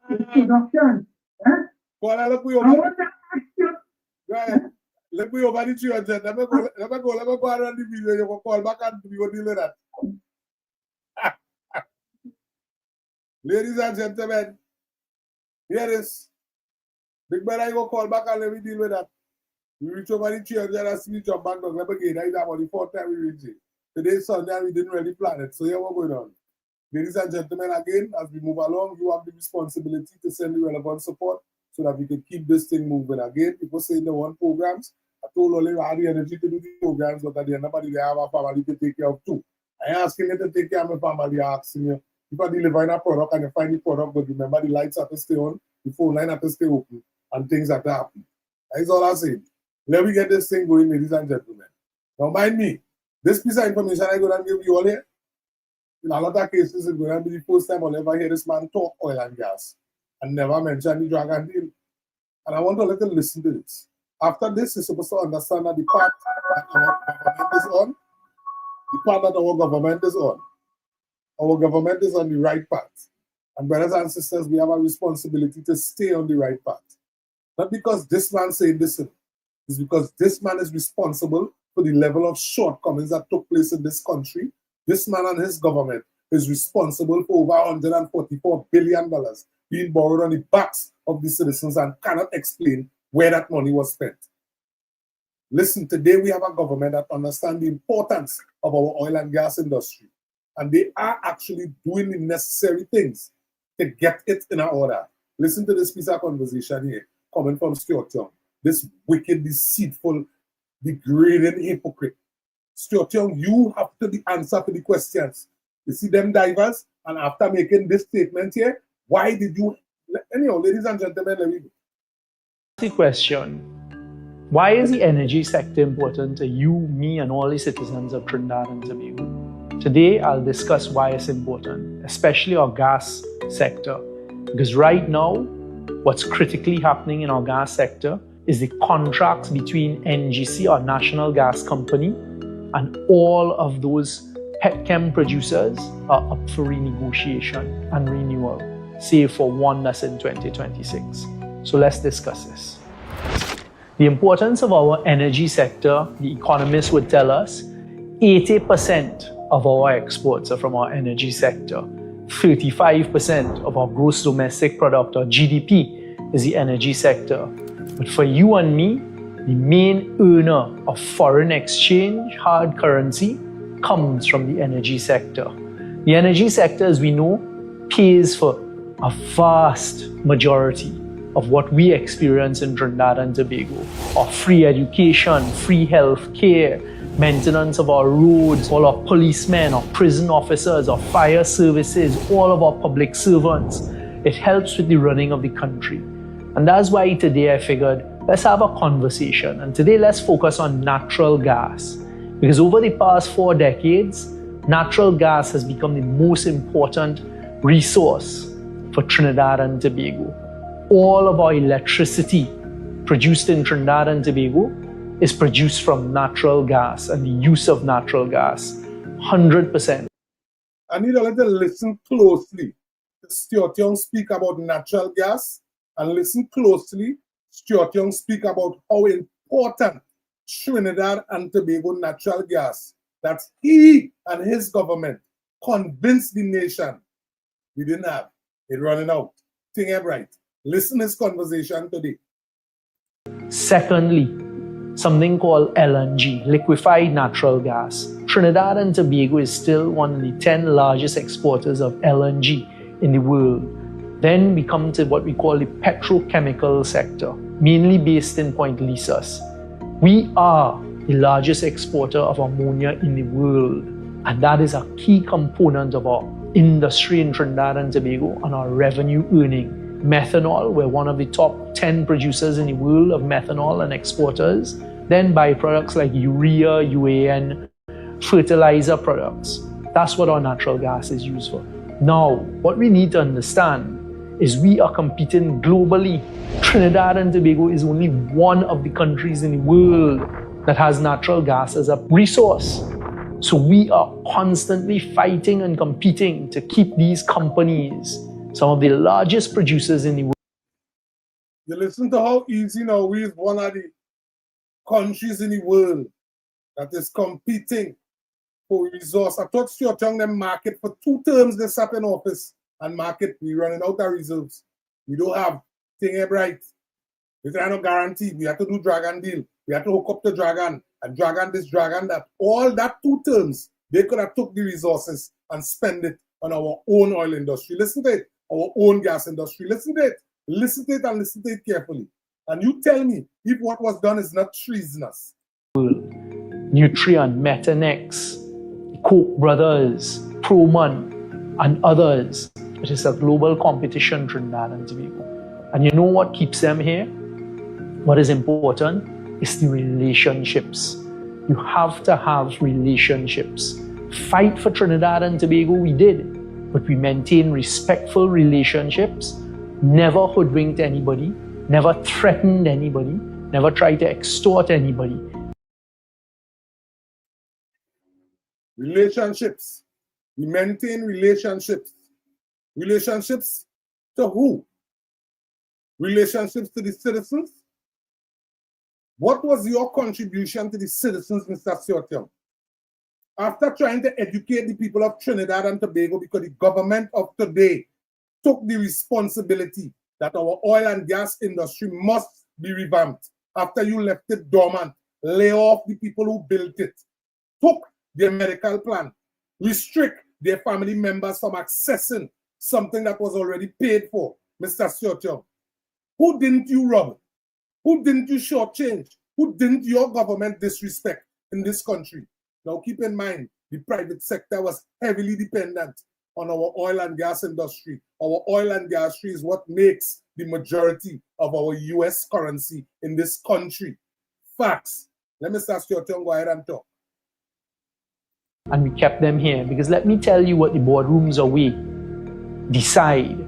production. Eh? Call her, look, we I over. want to ask you. Right. Let me over the 300. Let me go around the video. You can call back and we will deal with that. Ladies and gentlemen, here it is. Big brother, you go call back and let me deal with that. We reach over the 300 and see me jump back down. Let me get that about the 4th time we reach it. Today's Sunday and we didn't really plan it. So here what's going on. Ladies and gentlemen, again, as we move along, you have the responsibility to send the relevant support so that we can keep this thing moving. Again, people say they want programs. I told Oli I had the energy to do the programs, but at the end of the day, I have a family to take care of too. I ain't asking you to take care of my family, I'm asking you. If I deliver a product and you find the product, but remember the lights have to stay on, the phone line have to stay open, and things have to happen. That's all I'm saying. Let me get this thing going, ladies and gentlemen. Now, mind me, this piece of information I'm going to give you all here, in a lot of cases, it's going to be the first time I'll ever hear this man talk oil and gas and never mention the dragon deal. And I want to let them listen to this. After this, you're supposed to understand that the part that our government is on, our government is on the right path. And brothers and sisters, we have a responsibility to stay on the right path. Not because this man saying this, it's because this man is responsible for the level of shortcomings that took place in this country. This man and his government is responsible for over $144 billion being borrowed on the backs of the citizens and cannot explain where that money was spent. Listen, today we have a government that understands the importance of our oil and gas industry, and they are actually doing the necessary things to get it in order. Listen to this piece of conversation here coming from Stuart Young, this wicked, deceitful, degrading hypocrite. Stuart Young, you have to be answer to the questions. You see them divers, and after making this statement here, why did you? Anyhow, ladies and gentlemen, let me go. The question: why is the energy sector important to you, me, and all the citizens of Trinidad and Tobago? Today, I'll discuss why it's important, especially our gas sector. Because right now, what's critically happening in our gas sector is the contracts between NGC, our national gas company, and all of those petchem producers are up for renegotiation and renewal, save for one that's in 2026. So let's discuss this. The importance of our energy sector, the economists would tell us, 80% of our exports are from our energy sector. 35% of our gross domestic product, or GDP, is the energy sector. But for you and me, the main earner of foreign exchange, hard currency, comes from the energy sector. The energy sector, as we know, pays for a vast majority of what we experience in Trinidad and Tobago. Our free education, free health care, maintenance of our roads, all our policemen, our prison officers, our fire services, all of our public servants. It helps with the running of the country. And that's why today I figured, let's have a conversation. And today let's focus on natural gas. Because over the past 4 decades, natural gas has become the most important resource for Trinidad and Tobago. All of our electricity produced in Trinidad and Tobago is produced from natural gas and the use of natural gas, 100%. I need a little listen closely to Stuart Young speak about natural gas, and listen closely Stuart Young speak about how important Trinidad and Tobago natural gas that he and his government convinced the nation we didn't have. It running out. Think it right. Listen to this conversation today. Secondly, something called LNG, liquefied natural gas. Trinidad and Tobago is still one of the 10 largest exporters of LNG in the world. Then we come to what we call the petrochemical sector, mainly based in Point Lisas. We are the largest exporter of ammonia in the world, and that is a key component of our industry in Trinidad and Tobago and our revenue earning. Methanol, we're one of the top 10 producers in the world of methanol and exporters. Then byproducts like urea, UAN, fertilizer products. That's what our natural gas is used for. Now, what we need to understand is we are competing globally. Trinidad and Tobago is only one of the countries in the world that has natural gas as a resource. So we are constantly fighting and competing to keep these companies, some of the largest producers in the world. You listen to how easy now we is one of the countries in the world that is competing for resource. I thought Stuart Young them market for 2 terms they sat in office and market, we running out of reserves. We don't have thing right. We are not guaranteed. We have to do dragon deal. We have to hook up the dragon and dragon this, dragon that. All that 2 terms, they could have took the resources and spend it on our own oil industry. Listen to it. Our own gas industry. Listen to it. Listen to it and listen to it carefully. And you tell me if what was done is not treasonous. Nutrien, Metanex, Koch brothers, Proman, and others. It is a global competition, Trinidad and Tobago. And you know what keeps them here? What is important is the relationships. You have to have relationships. Fight for Trinidad and Tobago, we did, but we maintained respectful relationships, never hoodwinked anybody, never threatened anybody, never try to extort anybody. Relationships. We maintain relationships. Relationships to who? Relationships to the citizens? What was your contribution to the citizens, Mr. Siotong? After trying to educate the people of Trinidad and Tobago, because the government of today took the responsibility that our oil and gas industry must be revamped. After you left it dormant, lay off the people who built it, took their medical plan, restrict their family members from accessing something that was already paid for, Mr. Siotong. Who didn't you rob? Who didn't you shortchange? Who didn't your government disrespect in this country? Now keep in mind, the private sector was heavily dependent on our oil and gas industry. Our oil and gas industry is what makes the majority of our US currency in this country. Facts. Let me start your tongue, go ahead and talk. And we kept them here because let me tell you what the boardrooms away decide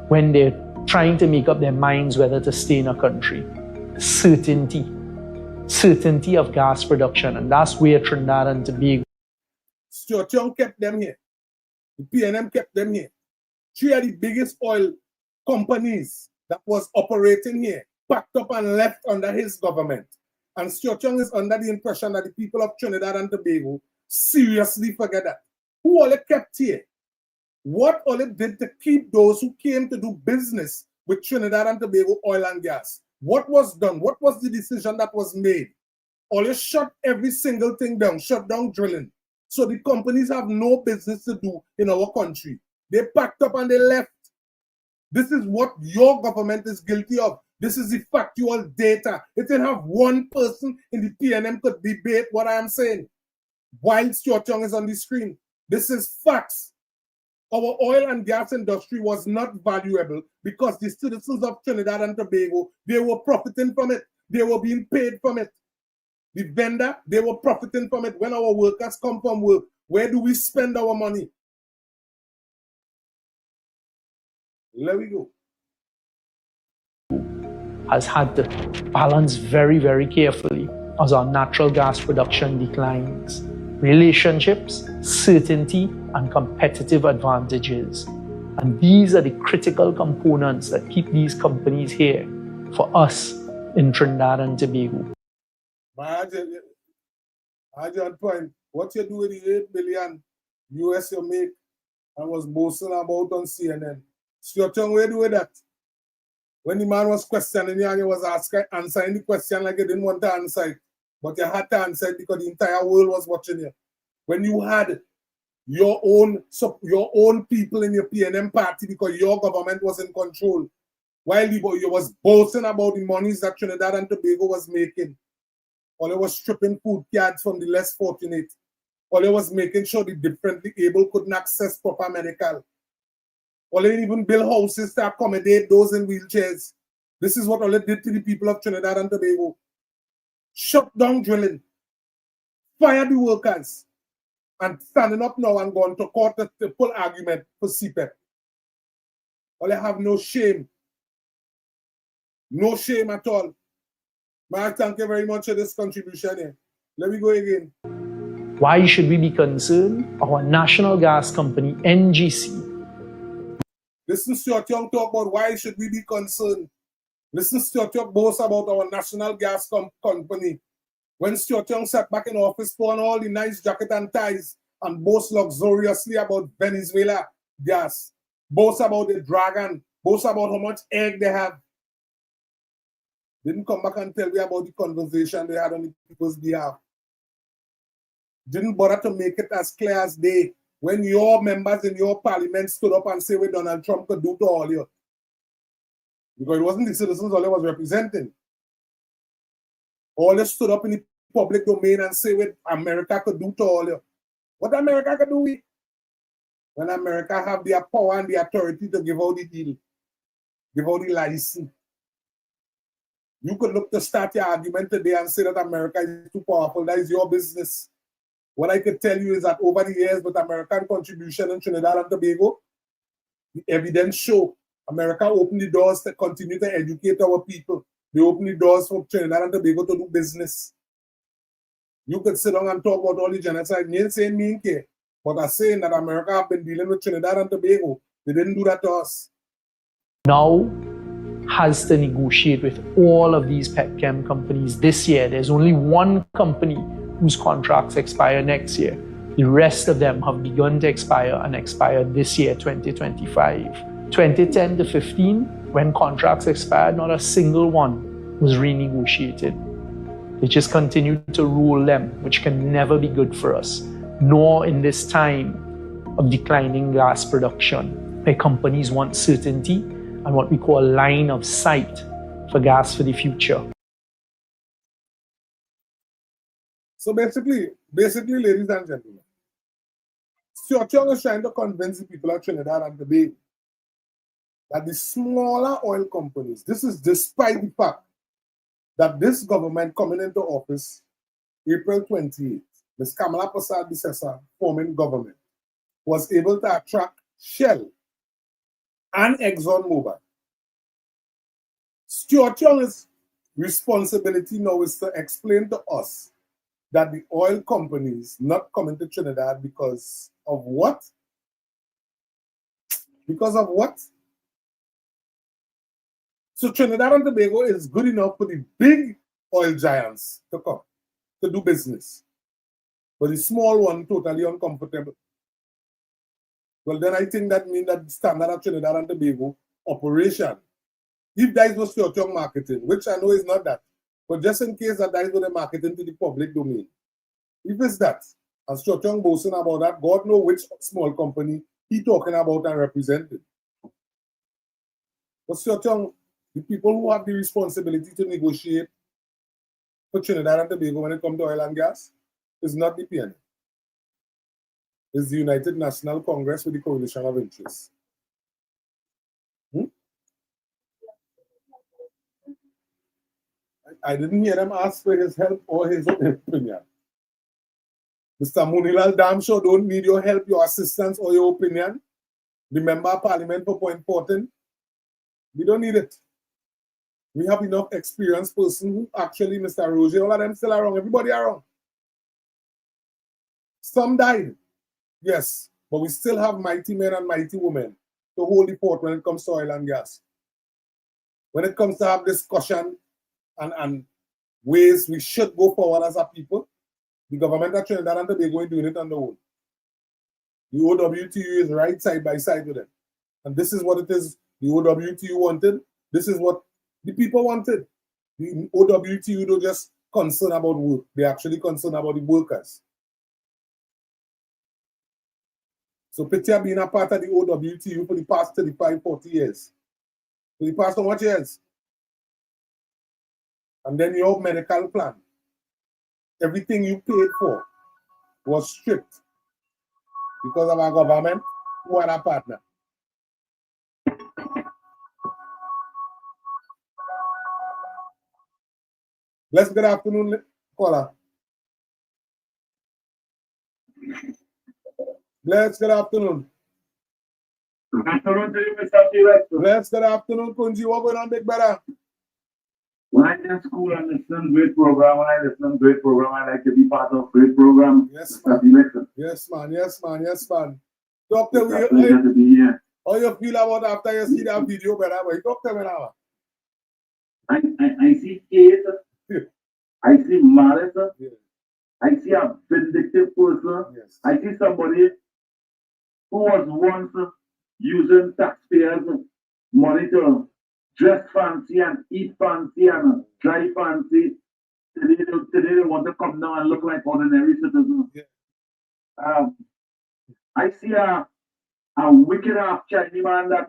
when they're trying to make up their minds whether to stay in a country. Certainty. Certainty of gas production. And that's where Trinidad and Tobago. Stuart Young kept them here. The PNM kept them here. Three of the biggest oil companies that was operating here packed up and left under his government. And Stuart Young is under the impression that the people of Trinidad and Tobago seriously forget that. Who all it kept here? What all it did to keep those who came to do business with Trinidad and Tobago oil and gas? What was done? What was the decision that was made? All it shut every single thing down, shut down drilling. So the companies have no business to do in our country. They packed up and they left. This is what your government is guilty of. This is the factual data. It didn't have one person in the PNM could debate what I am saying. While Stuart Young is on the screen, this is facts. Our oil and gas industry was not valuable because the citizens of Trinidad and Tobago, they were profiting from it. They were being paid from it. The vendor, they were profiting from it. When our workers come from work, where do we spend our money? There we go. Has had to balance very, very carefully as our natural gas production declines. Relationships, certainty, and competitive advantages. And these are the critical components that keep these companies here for us in Trinidad and Tobago. Argent point, what you do with the 8 billion US you make and was boasting about on CNN? Stuart Young, where do with that? When the man was questioning you and you was answering the question like you didn't want to answer it, but you had to answer it because the entire world was watching you. When you had your own people in your PNM party because your government was in control, while you was boasting about the monies that Trinidad and Tobago was making, or it was stripping food cards from the less fortunate, or it was making sure the differently able couldn't access proper medical, or they didn't even build houses to accommodate those in wheelchairs. This is what all it did to the people of Trinidad and Tobago. Shut down drilling, fire the workers, and standing up now and going to court to pull argument for CPEP. All they have no shame. No shame at all. Mark, thank you very much for this contribution here. Let me go again. Why should we be concerned? Our national gas company, NGC. Listen to Stuart Young talk about why should we be concerned. Listen to Stuart Young boast about our national gas company. When Stuart Young sat back in office, put on all the nice jacket and ties and boast luxuriously about Venezuela gas, boast about the dragon, boast about how much egg they have. Didn't come back and tell me about the conversation they had on the people's behalf. Didn't bother to make it as clear as day when your members in your parliament stood up and say what Donald Trump could do to all you. Because it wasn't the citizens all he was representing. All they stood up in the public domain and say what America could do to all you. What America could do with? When America have the power and the authority to give out the deal, give out the license. You could look to start your argument today and say that America is too powerful. That is your business. What I could tell you is that over the years with American contribution in Trinidad and Tobago, the evidence show America opened the doors to continue to educate our people. They open the doors for Trinidad and Tobago to do business. You could sit down and talk about all the genocide. Me ain't saying me care, but I'm saying that America have been dealing with Trinidad and Tobago. They didn't do that to us. Now has to negotiate with all of these petchem companies this year. There's only one company whose contracts expire next year. The rest of them have begun to expire and expire this year, 2025. 2010 to 15, when contracts expired, not a single one was renegotiated. They just continued to rule them, which can never be good for us, nor in this time of declining gas production, where companies want certainty and what we call a line of sight for gas for the future. So basically, ladies and gentlemen, Stuart Young is trying to convince the people of Trinidad and Tobago that the smaller oil companies, this is despite the fact that this government coming into office April 28th, Ms. Kamala Persad-Bissessar forming government, was able to attract Shell and ExxonMobil. Stuart Young's responsibility now is to explain to us that the oil companies not coming to Trinidad because of what? Because of what? So Trinidad and Tobago is good enough for the big oil giants to come, to do business. But the small one, totally uncomfortable. Well, then I think that means that the standard of Trinidad and Tobago operation, if that was Stuart Young marketing, which I know is not that, but just in case that is what they're marketing to the public domain. If it's that, and Stuart Young boasting about that, God knows which small company he talking about and representing. But Stuart Young, the people who have the responsibility to negotiate for Trinidad and Tobago when it comes to oil and gas is not the PNA. It's the United National Congress with the Coalition of Interests. I didn't hear them ask for his help or his opinion. Mr. Munilal damn sure don't need your help, your assistance, or your opinion. The Member of Parliament for Point Porton, we don't need it. We have enough experienced person who actually, Mr. Roger, all of them still are wrong. Everybody are wrong. Some died, yes, but we still have mighty men and mighty women to hold the fort when it comes to oil and gas. When it comes to have discussion and ways we should go forward as a people, the government of Trinidad and Tobago is doing it on their own. The OWTU is right side by side with them. And this is what it is the OWTU wanted. This is what the people wanted. The OWTU don't just concern about work. They're actually concerned about the workers. So Petia being a part of the OWTU for the past 35, 40 years. For the past how much years? And then your medical plan. Everything you paid for was stripped because of our government who are our partner. Let's good afternoon, caller. Bless, good afternoon. Good afternoon to you, Mr. Felix. Bless, good afternoon, Kunji. What going on, big brother? When I in school and listen great program, I like to be part of great program. Yes, Mr. man. Felix. Yes, man. Yes, man. Yes, man. Talk to It's a me. pleasure to be here. How you feel about after you see that video, brother? Talk to me now. I see hate. Yeah. I see malice. Yeah. I see a vindictive person. Yes. I see somebody who was once using taxpayers' money to dress fancy and eat fancy and drive fancy. Today they want to come down and look like ordinary citizens. Yeah. I see a wicked half Chinese man that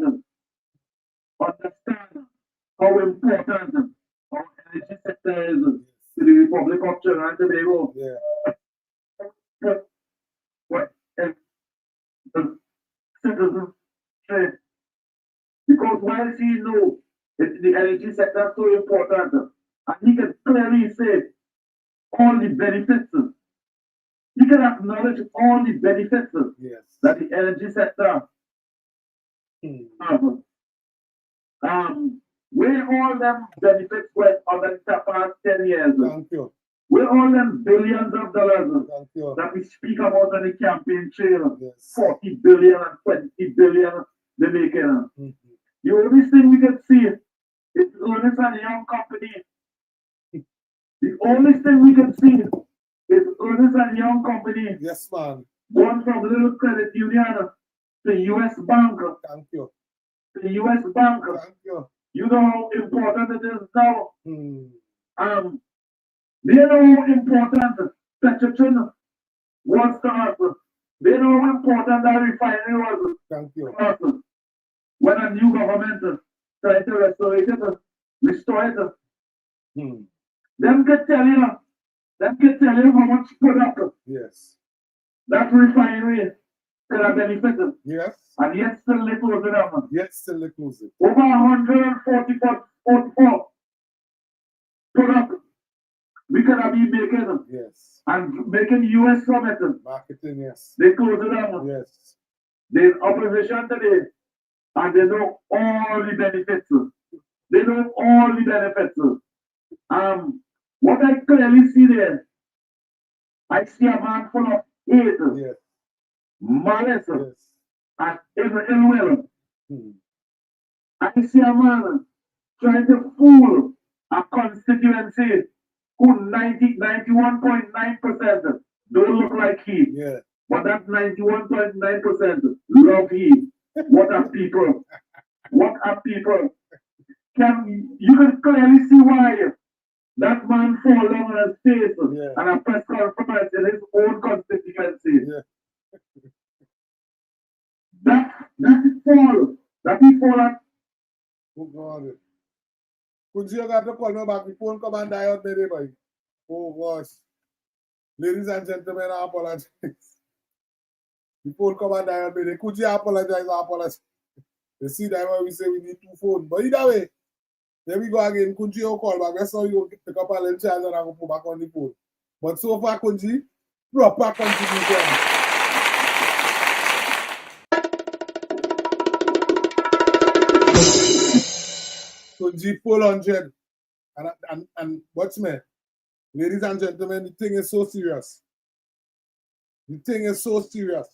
understands how important our energy sector is to the Republic of Trinidad and Tobago. Yeah. What if the citizens say? Because while he knows the energy sector is so important, and he can clearly say all the benefits, he can acknowledge all the benefits Yes. that the energy sector have. Where all them benefits went over the past 10 years? Thank you. Where all them billions of dollars Thank you. that we speak about on the campaign trail? Yes. 40 billion and 20 billion they making. Mm-hmm. The only thing we can see is Ernest and Young Company. The only thing we can see is Ernest and Young Company. Yes, man. One from Little Credit Union to US Bank. Thank you. To US Bank. Thank you. You know how important it is now. Hmm. They know how important Petrotrin was to us. They know how important that refinery was. Thank you. To us. When a new government tried to restore it, restore it. Hmm. Them can tell you how much product Yes. that refinery could have benefited. Yes. And yet still they close it up. Yet still they close it. Over 144 product we could have been making. Yes. And making US from it. Marketing, yes. They close it down. Yes. There's opposition today. And they know all the benefits. They know all the benefits. What I clearly see there, I see a man full of hate, Yes. malice, Yes. and ill will. Hmm. I see a man trying to fool a constituency who 91.9% don't look like he. Yeah. But that 91.9% love he. What are people? What are people? You can clearly see why that man fall down on his face and a press conference in his own constituency. Yeah. That he fall at. Oh God. Could you have to call me back? The phone come and die out there, boy. Oh gosh. Ladies and gentlemen, I apologize. The phone come and die out there. Could you apologize? I apologize. You see that when we say we need two phones. But either way, there we go again. Could you call back? That's how you pick up a little charge and I go put back on the phone. But so far, Kunji, proper contribution. Kunji, 400. And what's me? Ladies and gentlemen, the thing is so serious. The thing is so serious.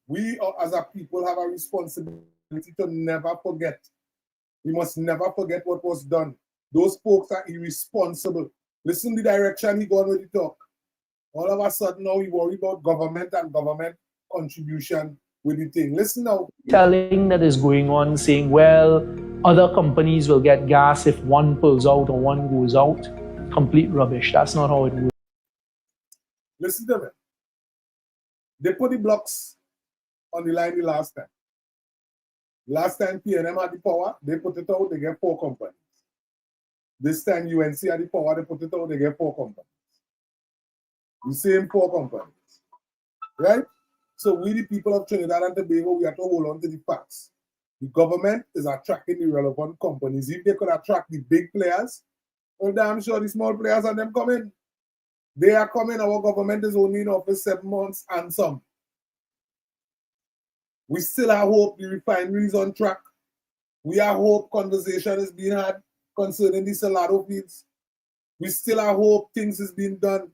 We as a people have a responsibility to never forget. We must never forget what was done. Those folks are irresponsible. Listen to the direction he gone with the talk. All of a sudden now we worry about government and government contribution with the thing. Listen now. Telling that is going on, saying, well, other companies will get gas if one pulls out or one goes out. Complete rubbish. That's not how it works. Listen to me. They put the blocks on the line the last time. Last time PNM had the power, they put it out, they get 4 companies. This time UNC had the power, they put it out, they get 4 companies. The same 4 companies. Right? So we, the people of Trinidad and Tobago, we have to hold on to the facts. The government is attracting the relevant companies. If they could attract the big players, well, I'm sure the small players and them coming. They are coming. Our government is only in office 7 months and some. We still have hope the refinery is on track. We have hope conversation is being had concerning the Salado fields. We still have hope things is being done.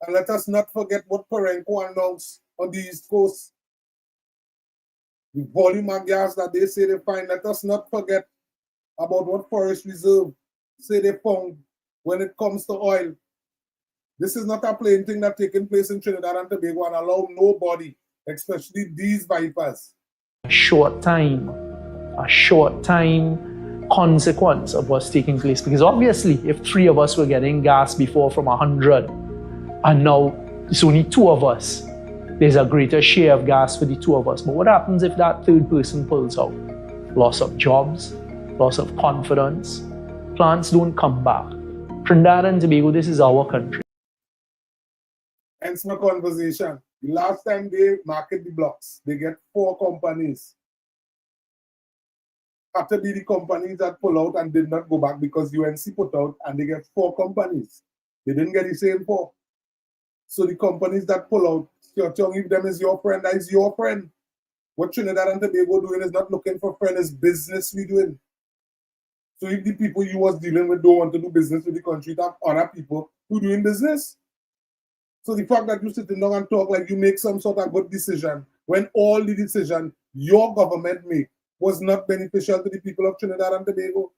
And let us not forget what Perenco announced on the East Coast. The volume of gas that they say they find. Let us not forget about what Forest Reserve say they found when it comes to oil. This is not a plain thing that's taking place in Trinidad and Tobago and allow nobody, especially these vipers. A short time consequence of what's taking place. Because obviously, if 3 of us were getting gas before from 100, and now it's only 2 of us, there's a greater share of gas for the 2 of us. But what happens if that 3rd person pulls out? Loss of jobs, loss of confidence. Plants don't come back. Trinidad and Tobago, this is our country. Hence my conversation. The last time they market the blocks, they get 4 companies. Have to be the companies that pull out and did not go back because UNC put out and they get 4 companies. They didn't get the same 4. So the companies that pull out, if them is your friend, that is your friend. What Trinidad and Tobago doing is not looking for friend, it's business we doing. So if the people you was dealing with don't want to do business with the country, you have other people who doing business. So the fact that you sitting down and talk like you make some sort of good decision when all the decision your government made was not beneficial to the people of Trinidad and Tobago.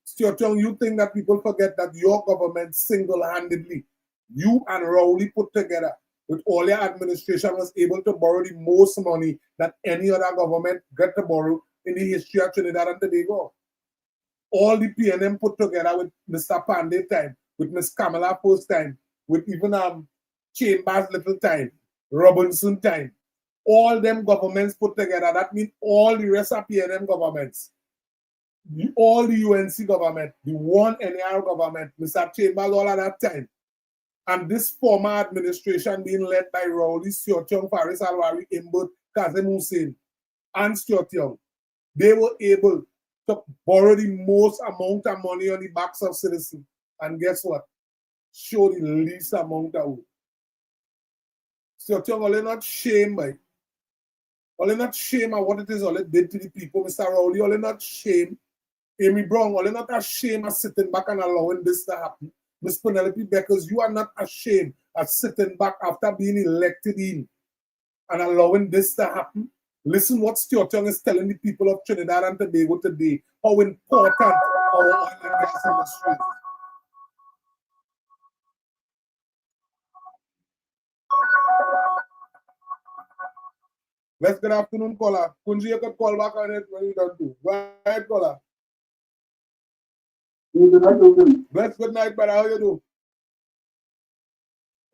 Stuart Young, you think that people forget that your government single-handedly, you and Rowley put together with all your administration was able to borrow the most money that any other government got to borrow in the history of Trinidad and Tobago. All the PNM put together with Mr. Pandey time, with Miss Kamala Post time, with even Chambers little time, Robinson time. All them governments put together. That means all the rest of PNM governments, all the UNC government, the one NAR government, Mr. Chambers, all at that time. And this former administration being led by Rowley, Stuart Young, Faris Alwari, Imbud, Kazim Hussein, and Stuart Young, they were able to borrow the most amount of money on the backs of citizens. And guess what? Show the least amount of work. Stuart Young, only not shame by only not shame at what it is all it did to the people. Mr. Rowley, only not shame. Amy Brown, only not ashamed of sitting back and allowing this to happen. Miss Penelope Beckers, you are not ashamed of sitting back after being elected in and allowing this to happen. Listen what Stuart Young is telling the people of Trinidad and Tobago today, how important our oil and gas industry is. Let's good afternoon, caller. Kunji, you could call back on it when you done too. Go ahead, caller. Bless, good night, brother. How you do?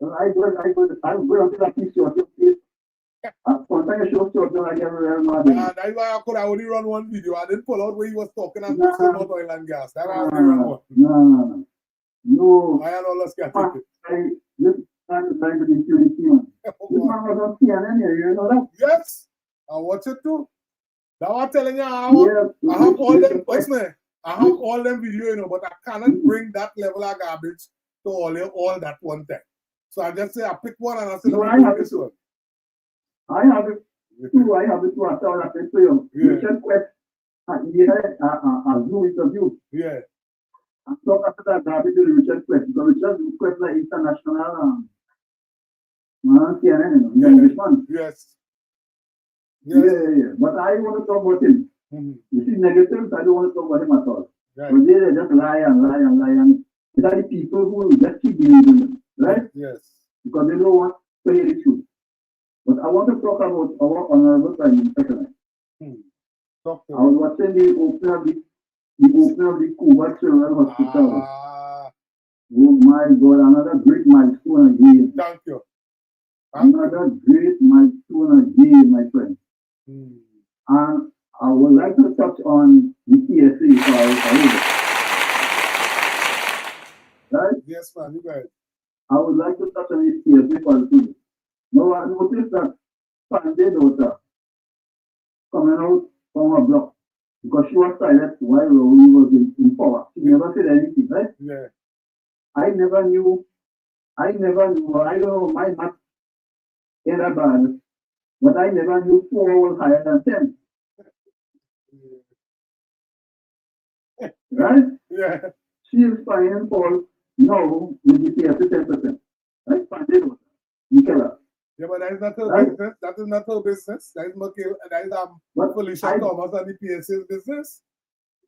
I'm going to that piece of your that's why I could only run one video. I didn't pull out where he was talking and posting about oil and gas. That's why I only run one. No. I had all us get it. This time is trying to be purity, man. This man was on CNN here, you know that? Yes. I watch it too. Now I'm telling you, I have all them, what's me? I have all them video, you know, but I cannot bring that level of garbage to all that one time. So I just say I pick one and I say, no, I have this one. I have it too. I have it too. After all, I say to you, Richard Quest, he had a Zoom interview. Yeah. I talk after that garbage to Richard Quest because Richard Quest like international CNN, you know, Englishman. Yes. Yeah. But I want to talk about him. You see, negatives, I don't want to talk about him at all. Right. But they just lie. And these are the people who just keep believing them, right? Yes. Because they don't want to hear the truth. But I want to talk about our honorable Prime Minister. I was watching the opening of the Cuba Children's Hospital. Oh my God, another great milestone again. Thank you. Another great milestone again, my friend. And I would like to touch on the PSA right? Yes, man, you got it. I would like to touch on the PSA policy. Now I noticed that Pandey daughter coming out from her block because she was silent while Rowley was in power. She never said anything, right? Yeah. I never knew, I don't know, my math ain't that bad, but I never knew 4 was higher than 10. Right? Yeah. She is finding Paul now with the PSA 10%. Right? Pandey daughter. You tell her. Yeah, but that is not her business. That is not her business. That is Felicia Thomas and the PSA's business.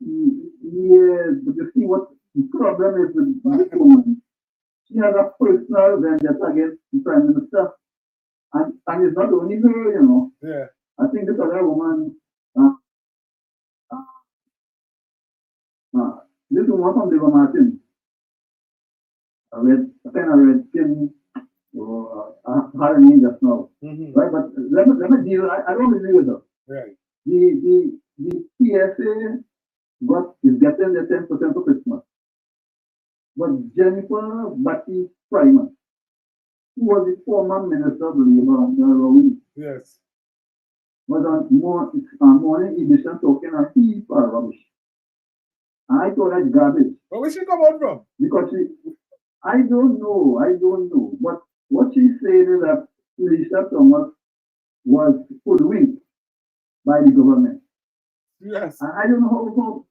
Yes, but you see what the problem is with this woman. She has a personal vendetta against the Prime Minister. And it's not only her, you know. Yeah. I think this other woman, this woman from Liver Martin, I kind of read skin. Her name just now, right? But let me deal. I don't agree with her. Right. The PSA is getting the 10% for Christmas. But Jennifer Batty Primer, who was the former Minister of Labour under Rowley, yes, was on morning edition talking a heap of rubbish. And I thought that's garbage. But where she come out from? Because I don't know. But what she said is that Felicia Thomas was hoodwinked by the government. Yes. And I don't know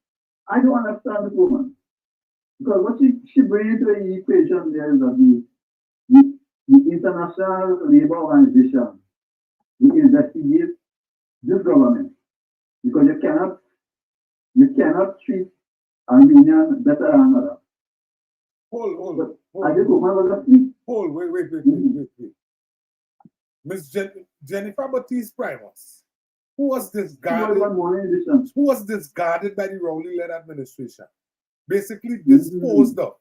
I don't understand the woman. Because what she brings into the equation there is that the International Labour Organization will investigate this government. Because you cannot treat a union better than another. Hold. I just woman was asleep. Hold, wait. Miss Jennifer Baptiste Primus, who was discarded by the Rowley-led administration, basically disposed of,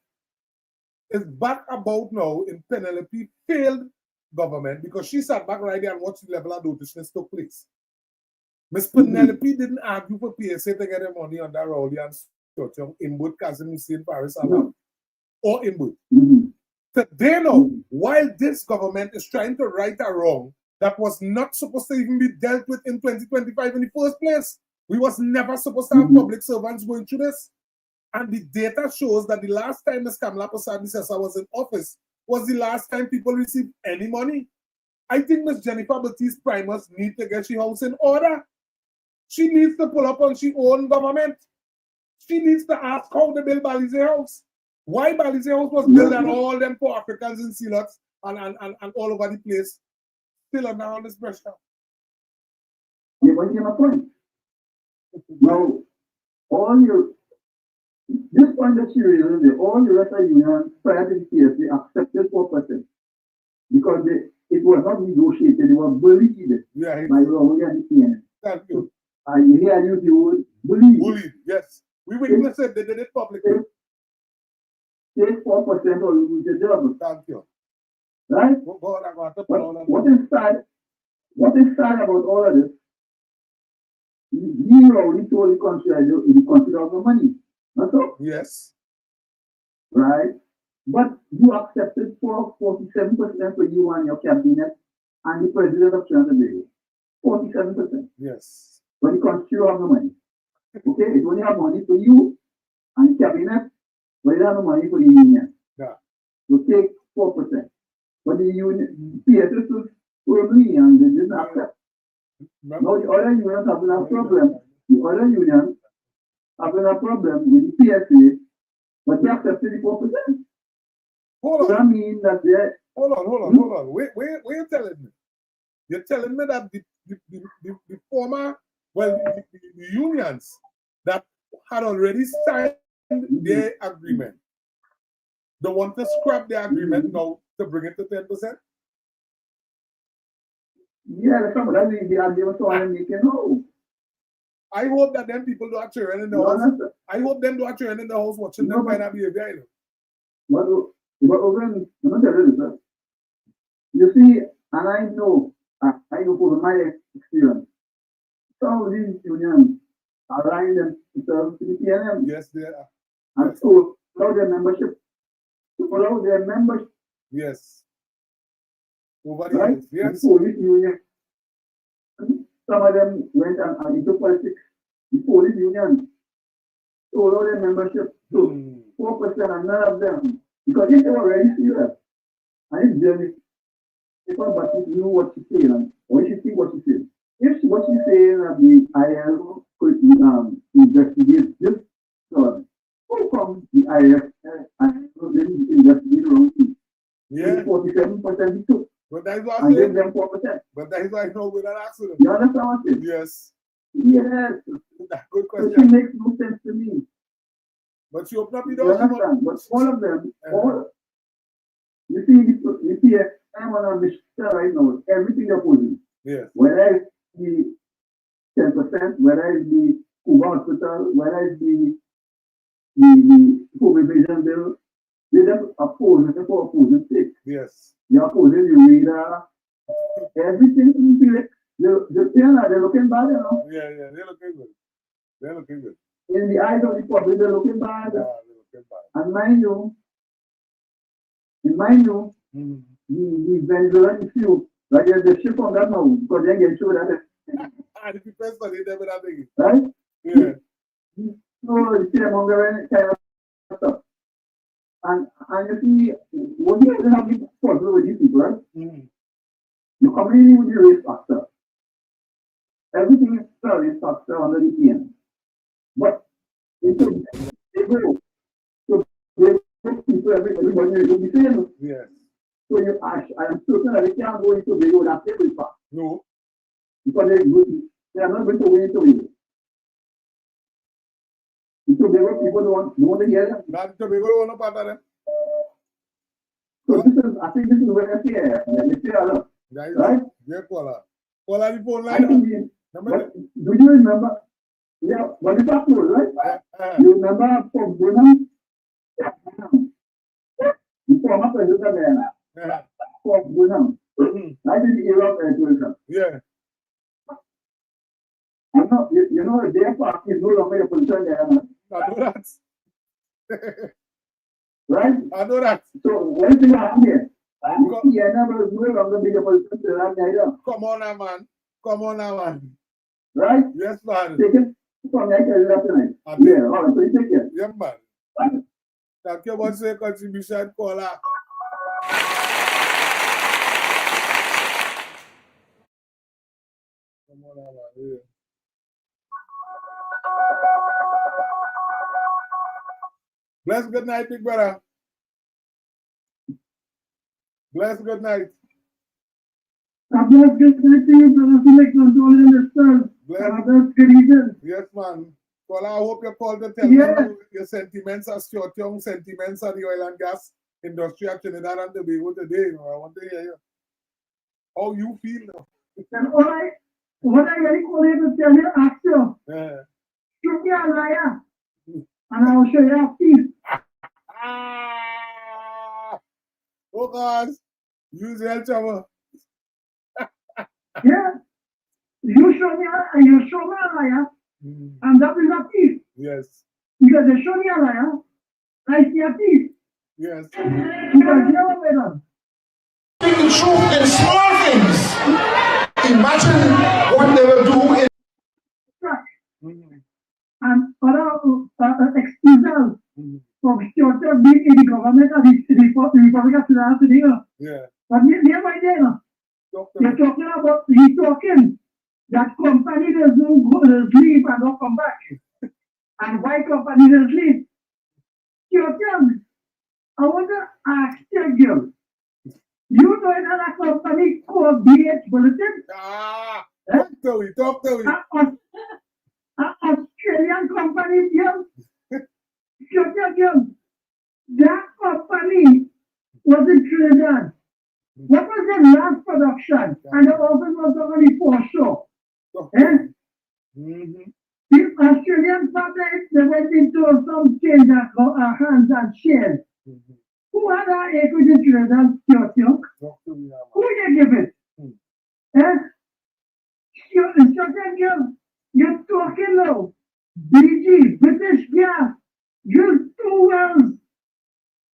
is back about now in Penelope failed government because she sat back right there and watched the level of noticiousness took place. Miss Penelope didn't argue for PSA to get the money under Rowley and Churchill, Inwood, Kazim Hussein, Paris, Alam, or Inwood. Today now, while this government is trying to right a wrong that was not supposed to even be dealt with in 2025 in the first place, we was never supposed to have public servants going through this. And the data shows that the last time Ms. Kamala Persad-Bissessar was in office was the last time people received any money. I think Ms. Jennifer Baptiste Primus needs to get her house in order. She needs to pull up on her own government. She needs to ask how they build Balize House. Why Balize House was built and all them poor Africans in Silots and all over the place still under all this pressure. Yeah, but you have a point. Now, this point that she raised, all the rest of the union prior to the case, they accepted 4% because it was not negotiated, it was bullied by Rowley and the CNN. Thank you. You hear you the word bullied. Bullied, yes. We witnessed it, they did it publicly. Take 4% or lose your job. Thank you. Right? What is sad about all of this? He Rowley told the country of the money. That's all. Yes. Right? But you accepted for 47% for you and your cabinet and the president of Trinidad. 47%. Yes. But the country of the money. Okay? It only have money for you and the cabinet, but it have no money for the union. Yeah. So take 4%. But the union, PSS was probably and they didn't accept. Now the other unions have a problem. The other unions have a problem with the PSA, but they accepted the 4%. Hold on. So that means that they... Hold on. Wait, you're telling me? You're telling me that the former, the unions that had already signed their agreement, they want to scrap their agreement now to bring it to 10%? Yeah, that's what I mean. They were trying to make it know. I hope that them people do actually run in the house. I hope them do actually run in the house watching them kind of behavior. But over, you see, and I know from my experience, some of these unions are lying themselves to the PNM. Yes, they are. And so allow their membership. Yes. Over the right? Yes. The police union. Some of them went into politics. The police union. So allow their membership. So 4% and none of them. Because if they were already serious, and it's journey, but she knew what she said, or she think what she said. If what she said that the IL could investigate this fraud, how come the IF didn't investigate the wrong thing? Yeah. 47% he took. But that's what I said. Them 4%. But that's why I know with an accident. You understand what I'm saying? Yes. Yes. Good question. It makes no sense to me. But you open up the You door. understand? But all of them, you see, I'm on a mission right now. Everything they're posing. Yes. Whether it's the 10%, whether it's the Cuba Hospital, whether it's the COVID vision bill, they just oppose it for opposing sake. Yes. They're opposing the radar, everything in Felix. They're looking bad, you know. Yeah, they're looking good. They're looking good. In the eyes of the public, they're looking bad. Yeah, they're looking bad. And mind you, the Venezuelan issue, like the ship on that now, because they get through that. And if you press on it, they're not thinking. Right? Yeah. So you see among the kind of stuff. And you see, what you have to problem with these people, right? You come in with your race factor. Everything is race factor under the EM. But in people, everybody will be saying. Yes. So you ask, I am certain that they can't go into the road after this part. No. Because they are not going to go into it. Into the people don't want to hear them. Not to be going on part of them. So this is, I think this is where they say a lot. Right? Yeah, Kola. Kola the phone line. Do you remember? Yeah, what is that for, right? You remember for Bonham? The former president for Bonham. Right in the era of tourism. Yeah. You know, their party is no longer a position there. I know that. Right? I know that. So, what is happening here? Sienna will no longer be the position there. Come on now, man. Come on now, man. Right? Yes, man. Take it from there tonight. Yeah, all right, so you take care. Yeah, man. Thank you for your contribution, Kola. Come on now, man. Yeah. Bless good night, big brother. Bless good night. Bless good night to you, brother Felix, and all in the stars. Bless good evening. Yes, man. Well, I hope you called to tell me your sentiments as your young sentiments of the oil and gas industry at Trinidad and Tobago today. I want to hear you. How you feel now? And what I really call you to tell you after. Yeah. Show me a liar, and I will show you a thief. Oh, God. Use your trouble. Yeah. You show me a liar, and that is a thief. Yes. Because they show me a liar, I see a thief. Yes. Because you know what we're on. The truth in small things. Imagine what they will do in. And other excusers for being in the government of the Republic of Sudan today. Yeah. But near by there, you're talking about, he's talking that company doesn't leave and don't come back. And why company doesn't leave? I want to ask you, you know that a company called BH Bulletin? Talk to me. An Australian company, that company was in Trinidad. What was the last production? And the office was only foreshore. The Australian public, they went into some change at hands and shares. Who had our acreage in Trinidad? Who did you give it? You're talking now. BG, British Gas, drilled 2 wells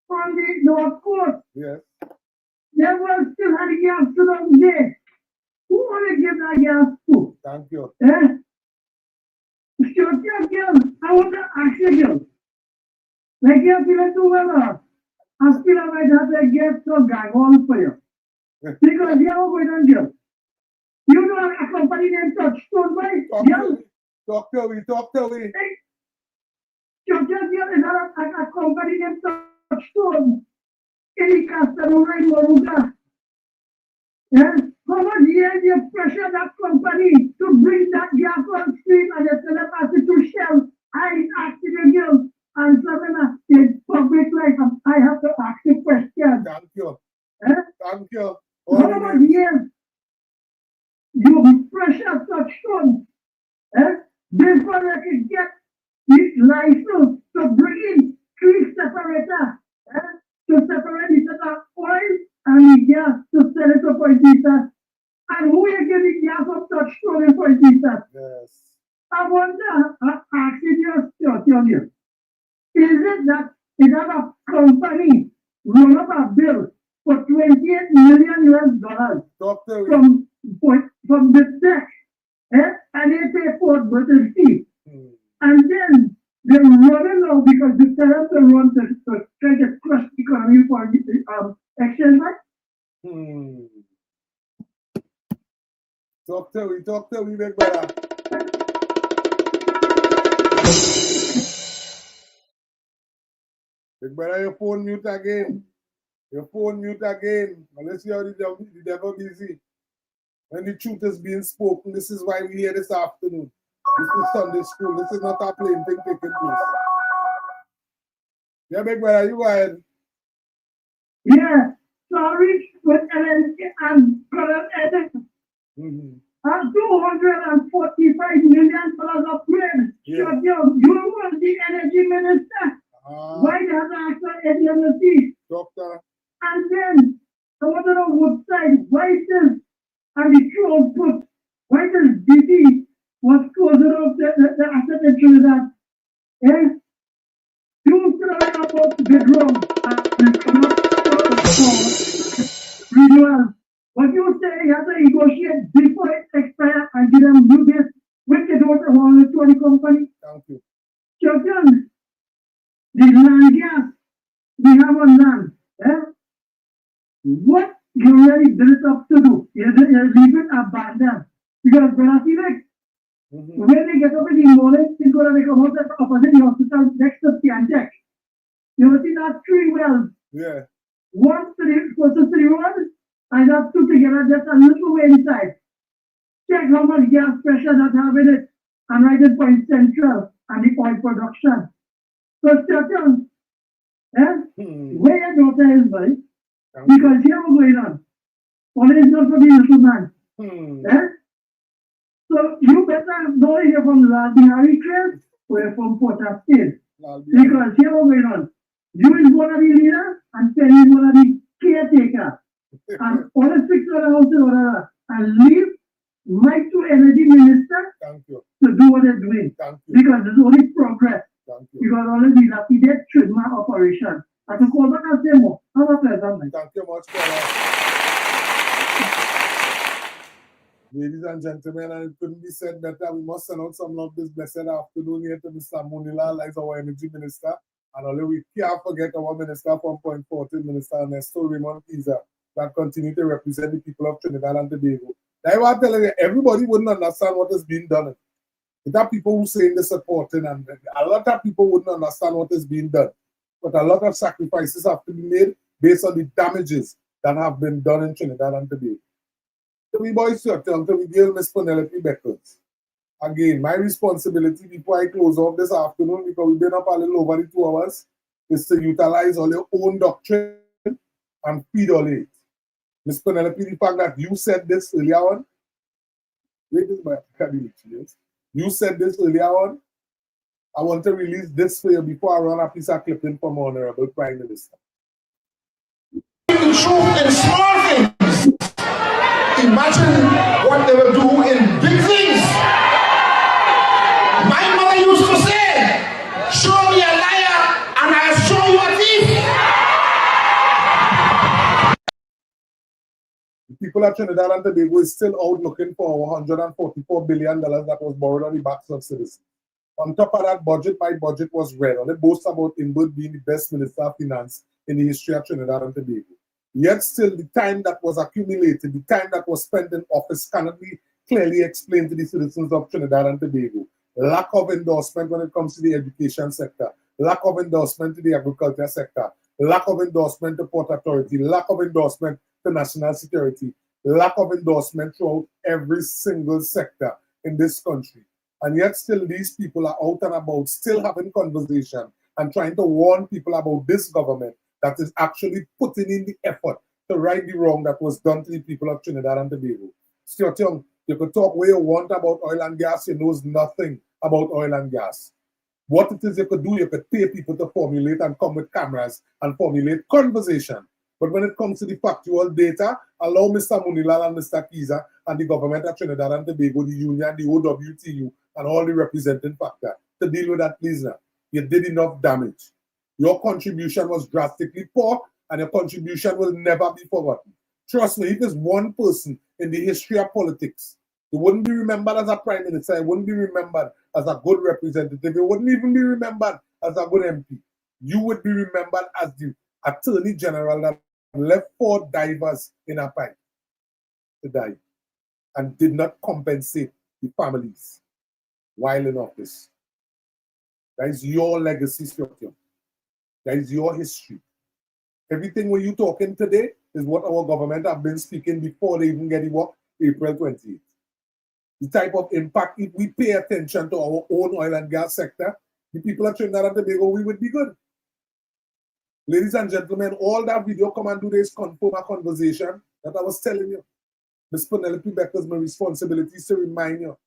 on the North Coast. Yes. There was still had gas to them there. Who want to give that gas to? Thank you. I want to ask you, like you're feeling too well, I still might have to get some gang on for you. Because you're going to get. You know a company named Touchstone, right? Talk to me. Is a company named Touchstone. In Castellona in Moruga. How much years you pressure that company to bring that gas on stream and you tell them as to Shell, I asking you girls and something in public life, I have to ask you questions. Thank you. Thank you. How much years you pressure Touchstone before you can get this license to bring in 3 separators to separate the oil and the gas to sell it to politicians. And who is getting gas from Touchstone in politicians? Yes. I wonder, asking you, is it that a company run up a bill for $28 million from the deck, and they pay for British fee. And then they're running now because they tell them to run to try to crush the economy for the exchange rate. Talk to me, big brother. Big brother, your phone mute again. Your phone mute again. Unless you're the devil busy. When the truth is being spoken, this is why we're here this afternoon. This is Sunday school. This is not a plain thing taking place. Yeah, big brother, you go ahead. Yeah, sorry with LNC and Colonel Edison. And $245 million upgrade. Yeah. So, you want the energy minister. Why does I ask ADMC? Doctor. And then, I want to know what side, why is and the true output, why does DP was closer of the asset in Trinidad? Eh? You tell about the bedroom and cannot renewal. What you say, you have to negotiate before it expires and give them new this, which they don't want to the company. Thank you. Children, the land gas, we have on land. Eh? What you really built up to do, you leave it abandoned. Because when Felix, when they get up in the morning, they go to the opposite hospital next to Piantek. You see that 3 wells. Yeah. One to the closest to the road, and that 2 together just a little way inside. Check how much gas pressure that have in it, and right in Point Central and the oil production. So, Stephen, where your daughter is, boy? Because here we're going on. What is not for the little man? So you better know if you're from Lalbihari Trail or you're from Port of State. Because here we're going on. You is one of the leaders and Penny is one of the caretaker. And all the 6 other houses and leave Mike to Energy Minister to do what they're doing. Because there's only progress. Because all the dilapidated trademark operation. I can call back and say more. Have a pleasant night. Thank you much, ladies and gentlemen, and it couldn't be said better. We must send out some love this blessed afternoon here to Mr. Munila, as our energy minister. And only we can't forget our minister from Point 14, Minister Ernesto Raymond Pisa, that continue to represent the people of Trinidad and Tobago. I want to tell you, everybody wouldn't understand what is being done. There are people who say they're supporting, and a lot of people wouldn't understand what is being done. But a lot of sacrifices have to be made based on the damages that have been done in Trinidad and Tobago. So we boys shut until we deal Miss Penelope Beckles. Again, my responsibility before I close off this afternoon, because we've been up a little over the 2 hours, is to utilize all your own doctrine and feed all it. Miss Penelope, the fact that you said this earlier on, you said this earlier on, I want to release this for you before I run a piece of clipping from Honorable Prime Minister. In truth, in small things, imagine what they will do in big things. My mother used to say, show me a liar and I'll show you a thief. The people of Trinidad and Tobago is still out looking for $144 billion that was borrowed on the backs of citizens. On top of that budget, my budget was red. And it boasts about Inbert being the best Minister of Finance in the history of Trinidad and Tobago. Yet still, the time that was accumulated, the time that was spent in office cannot be clearly explained to the citizens of Trinidad and Tobago. Lack of endorsement when it comes to the education sector, lack of endorsement to the agriculture sector, lack of endorsement to Port Authority, lack of endorsement to national security, lack of endorsement throughout every single sector in this country. And yet still these people are out and about, still having conversation and trying to warn people about this government that is actually putting in the effort to right the wrong that was done to the people of Trinidad and Tobago. Stuart Young, you could talk where you want about oil and gas, you knows nothing about oil and gas. What it is you could do, you could pay people to formulate and come with cameras and formulate conversation. But when it comes to the factual data, allow Mr. Munilal and Mr. Kiza and the government of Trinidad and Tobago, the union, the OWTU, and all the representing factor to deal with that, please now. You did enough damage. Your contribution was drastically poor, and your contribution will never be forgotten. Trust me, if there's one person in the history of politics, he wouldn't be remembered as a prime minister, he wouldn't be remembered as a good representative, he wouldn't even be remembered as a good MP. You would be remembered as the Attorney General that left 4 divers in a pipe to die and did not compensate the families while in office. That is your legacy, Stuart Young. That is your history. Everything when you talking today is what our government have been speaking before they even get it work, April 28th. The type of impact, if we pay attention to our own oil and gas sector, the people of Trinidad and Tobago, we would be good. Ladies and gentlemen, all that video come and do this confirm a conversation that I was telling you. Ms. Penelope Becker's my responsibility is to remind you,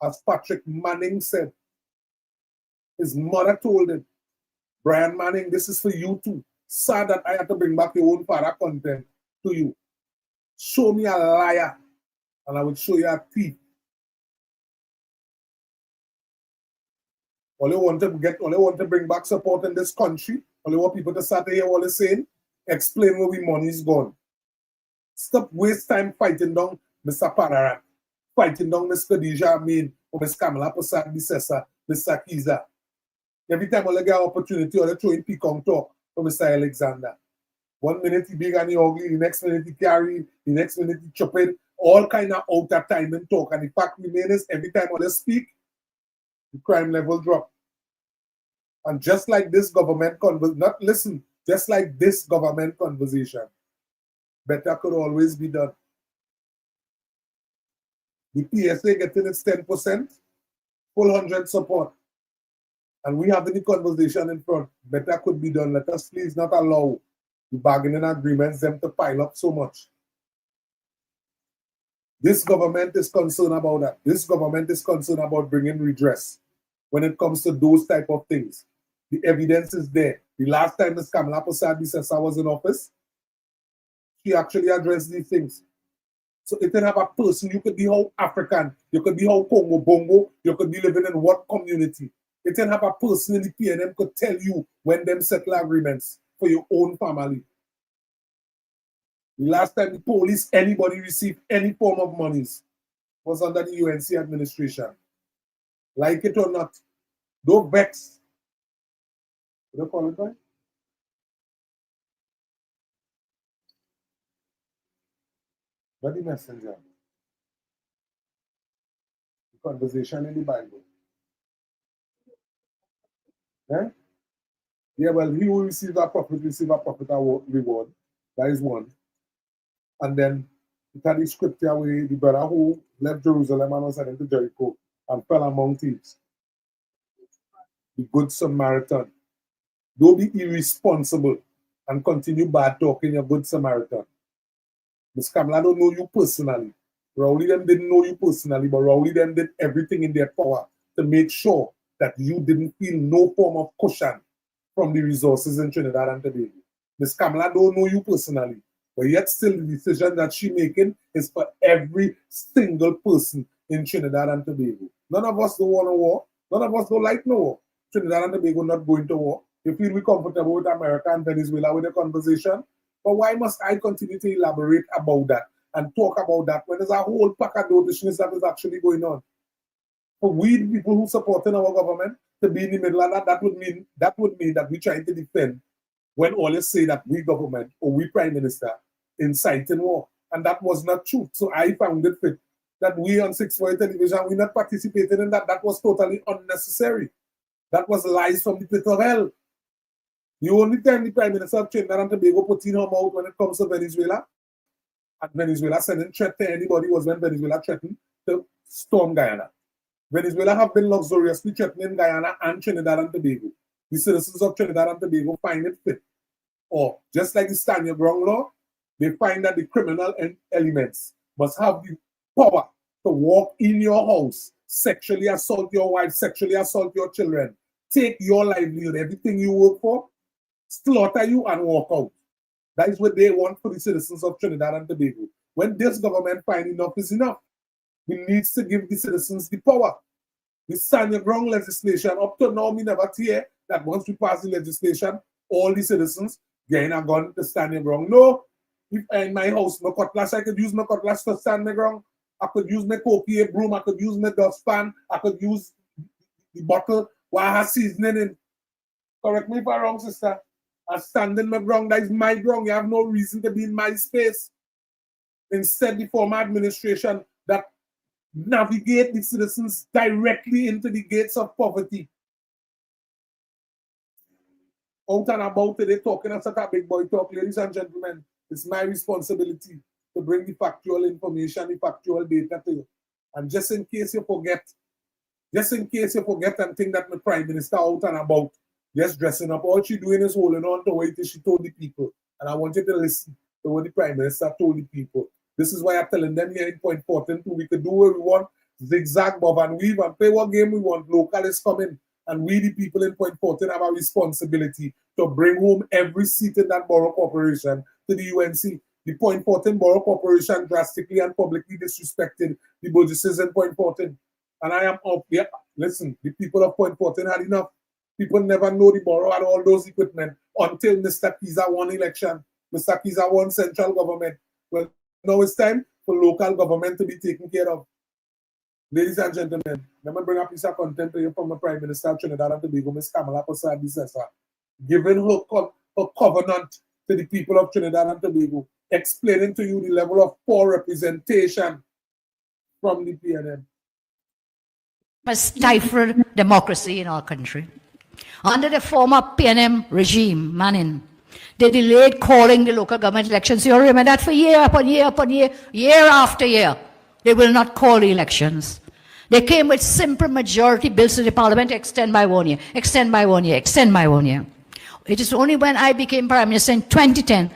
as Patrick Manning said, his mother told him, Brian Manning, this is for you too. Sad that I had to bring back your own father content to you. Show me a liar, and I will show you a thief. All you want to bring back support in this country, all you want people to start to hear what they're saying, explain where we money is gone. Stop waste time fighting down Mr. Panarat, fighting down Ms. Khadija Amin, or Ms. Kamala Prasad Bisesa, Mr. Kiza. Every time I get an opportunity, I throw in Pekong talk for Mr. Alexander. 1 minute he big and he ugly, the next minute he carry, the next minute he chop in, all kind of out of time and talk. And the fact remains, every time I speak, the crime level drop. And just like this government just like this government conversation, better could always be done. The PSA getting its 10%, full 100 support. And we having the conversation in front. Better could be done. Let us please not allow the bargaining agreements them to pile up so much. This government is concerned about that. This government is concerned about bringing redress when it comes to those type of things. The evidence is there. The last time Ms. Kamala Prasad Bisesa was in office, she actually addressed these things. So it can have a person, you could be how African, you could be how Congo Bongo, you could be living in what community. It can have a person in the PNM could tell you when them settle agreements for your own family. The last time the police, anybody received any form of monies was under the UNC administration. Like it or not, don't vex. What do you call it, right? But the messenger. The conversation in the Bible. Eh? Yeah, well, he who receives a prophet reward. That is one. And then it had the scripture where the brother who left Jerusalem and was heading to Jericho and fell among thieves. The good Samaritan. Don't be irresponsible and continue bad talking your good Samaritan. Ms. Kamala don't know you personally. Rowley them didn't know you personally, but Rowley them did everything in their power to make sure that you didn't feel no form of cushion from the resources in Trinidad and Tobago. Ms. Kamala don't know you personally, but yet still the decision that she's making is for every single person in Trinidad and Tobago. None of us don't want a war. None of us don't like no war. Trinidad and Tobago not going to war. You feel we comfortable with America and Venezuela with the conversation? But why must I continue to elaborate about that and talk about that when there's a whole pack of dotishness that is actually going on? For we, the people who support our government, to be in the middle of that, that would mean that we're trying to defend when all say that we government or we prime minister inciting war. And that was not true. So I found it fit that we on 640 television, we not participated in that. That was totally unnecessary. That was lies from the pit of hell. The only time the Prime Minister of Trinidad and Tobago put in her mouth when it comes to Venezuela, and Venezuela sending threat to anybody was when Venezuela threatened to storm Guyana. Venezuela have been luxuriously threatening Guyana and Trinidad and Tobago. The citizens of Trinidad and Tobago find it fit. Or, just like the Stand Your Ground law, they find that the criminal elements must have the power to walk in your house, sexually assault your wife, sexually assault your children, take your livelihood, everything you work for, slaughter you and walk out. That is what they want for the citizens of Trinidad and Tobago. When this government find enough is enough, we need to give the citizens the power. The Stand Your Ground legislation, up to now, we never hear that once we pass the legislation, all the citizens getting a gun to stand your ground. No, if in my house, my cutlass, I could use my cutlass to stand my ground. I could use my copier broom, I could use my dustpan, I could use the bottle while I have seasoning in. Correct me if I'm wrong, sister. I stand in my ground, that is my ground. You have no reason to be in my space. Instead, the former administration that navigate the citizens directly into the gates of poverty. out and about today talking as a big boy talk. Ladies and gentlemen, it's my responsibility to bring the factual information, the factual data to you. And just in case you forget and think that the Prime Minister out and about, just dressing up, all she doing is holding on to what she told the people. And I want you to listen to what the Prime Minister told the people. This is why I'm telling them here in Point Fortin too. We can do what we want, zigzag, bob and weave, and play what game we want. Local is coming. And we, the people in Point Fortin, have a responsibility to bring home every seat in that borough corporation to the UNC. The Point Fortin Borough Corporation drastically and publicly disrespected the Burgesses in Point Fortin. And I am up here. Listen, the people of Point Fortin had enough. People never know the borough had all those equipment until Mr. Kiza won election. Mr. Kiza won central government. Well, now it's time for local government to be taken care of. Ladies and gentlemen, let me bring a piece of content to you from the Prime Minister of Trinidad and Tobago, Ms. Kamala Persad-Bissessar, giving her covenant to the people of Trinidad and Tobago, explaining to you the level of poor representation from the PNM. Has stifled democracy in our country. Under the former PNM regime, Manning, they delayed calling the local government elections. You remember that for year upon year upon year, year after year. They will not call the elections. They came with simple majority bills to the parliament, extend by 1 year, extend by 1 year, extend by 1 year. It is only when I became Prime Minister in 2010,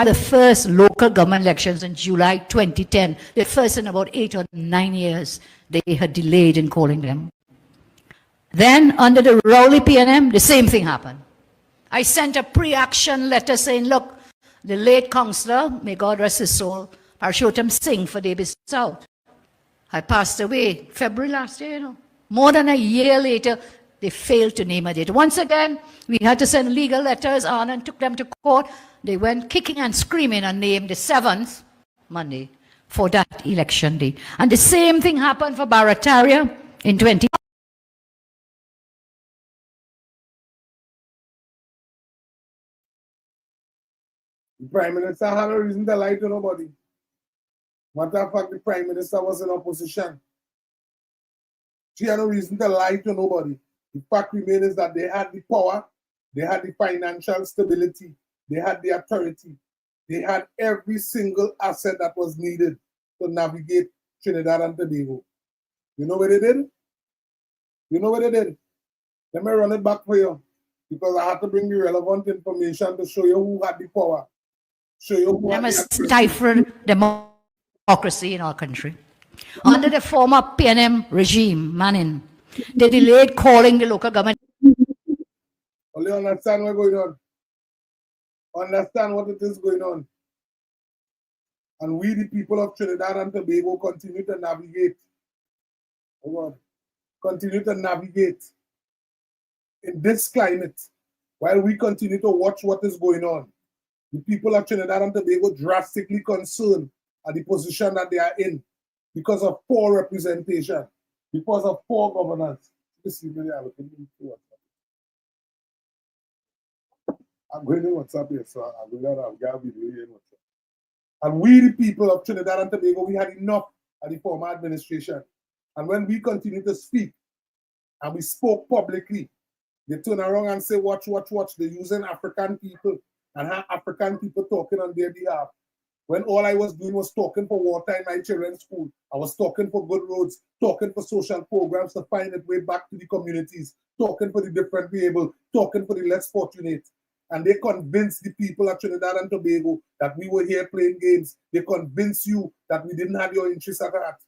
the first local government elections in July 2010, the first in about 8 or 9 years, they had delayed in calling them. Then, under the Rowley PNM, the same thing happened. I sent a pre-action letter saying, look, the late councillor, may God rest his soul, Parashottam Singh for Davis South, had passed away February last year. You know. More than a year later, they failed to name a date. Once again, we had to send legal letters on and took them to court. They went kicking and screaming and named the 7th Monday for that election day. And the same thing happened for Barataria in 20. The Prime Minister had no reason to lie to nobody. Matter of fact, the Prime Minister was in opposition. She had no reason to lie to nobody. The fact remains is that they had the power, they had the financial stability, they had the authority, they had every single asset that was needed to navigate Trinidad and Tobago. You know what they did? You know what they did? Let me run it back for you, because I have to bring you relevant information to show you who had the power. Show you who had the authority. Stifled democracy in our country. Under the former PNM regime, Manning, they delayed calling the local government. Only understand what's going on. Understand what it is going on. And we, the people of Trinidad and Tobago, continue to navigate. Oh God. Continue to navigate in this climate while we continue to watch what is going on. The people of Trinidad and Tobago drastically concerned at the position that they are in because of poor representation, because of poor governance. I'm going to WhatsApp here, so I'm going to have video here in WhatsApp. And we, the people of Trinidad and Tobago, we had enough at the former administration. And when we continue to speak, and we spoke publicly, they turn around and say, watch. They're using African people and have African people talking on their behalf. When all I was doing was talking for water in my children's school. I was talking for good roads, talking for social programs to find its way back to the communities, talking for the different people, talking for the less fortunate. And they convinced the people of Trinidad and Tobago that we were here playing games. They convinced you that we didn't have your interests at heart.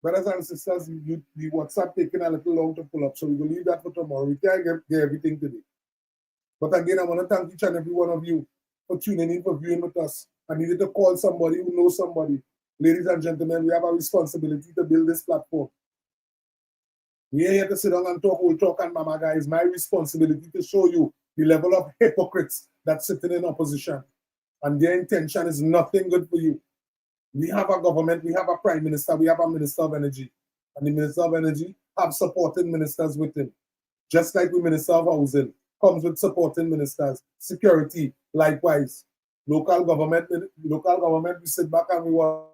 Brothers and sisters, the WhatsApp taking a little long to pull up, so we will leave that for tomorrow. We can't get everything today. But again, I want to thank each and every one of you for tuning in, for viewing with us. I needed to call somebody who knows somebody. Ladies and gentlemen, we have a responsibility to build this platform. We are here to sit down and talk, we'll talk and mama guys. My responsibility to show you the level of hypocrites that's sitting in opposition. And their intention is nothing good for you. We have a government, we have a prime minister, we have a minister of energy. And the minister of energy have supporting ministers with him. Just like the minister of housing comes with supporting ministers. Security, likewise. Local government, we sit back and we watch.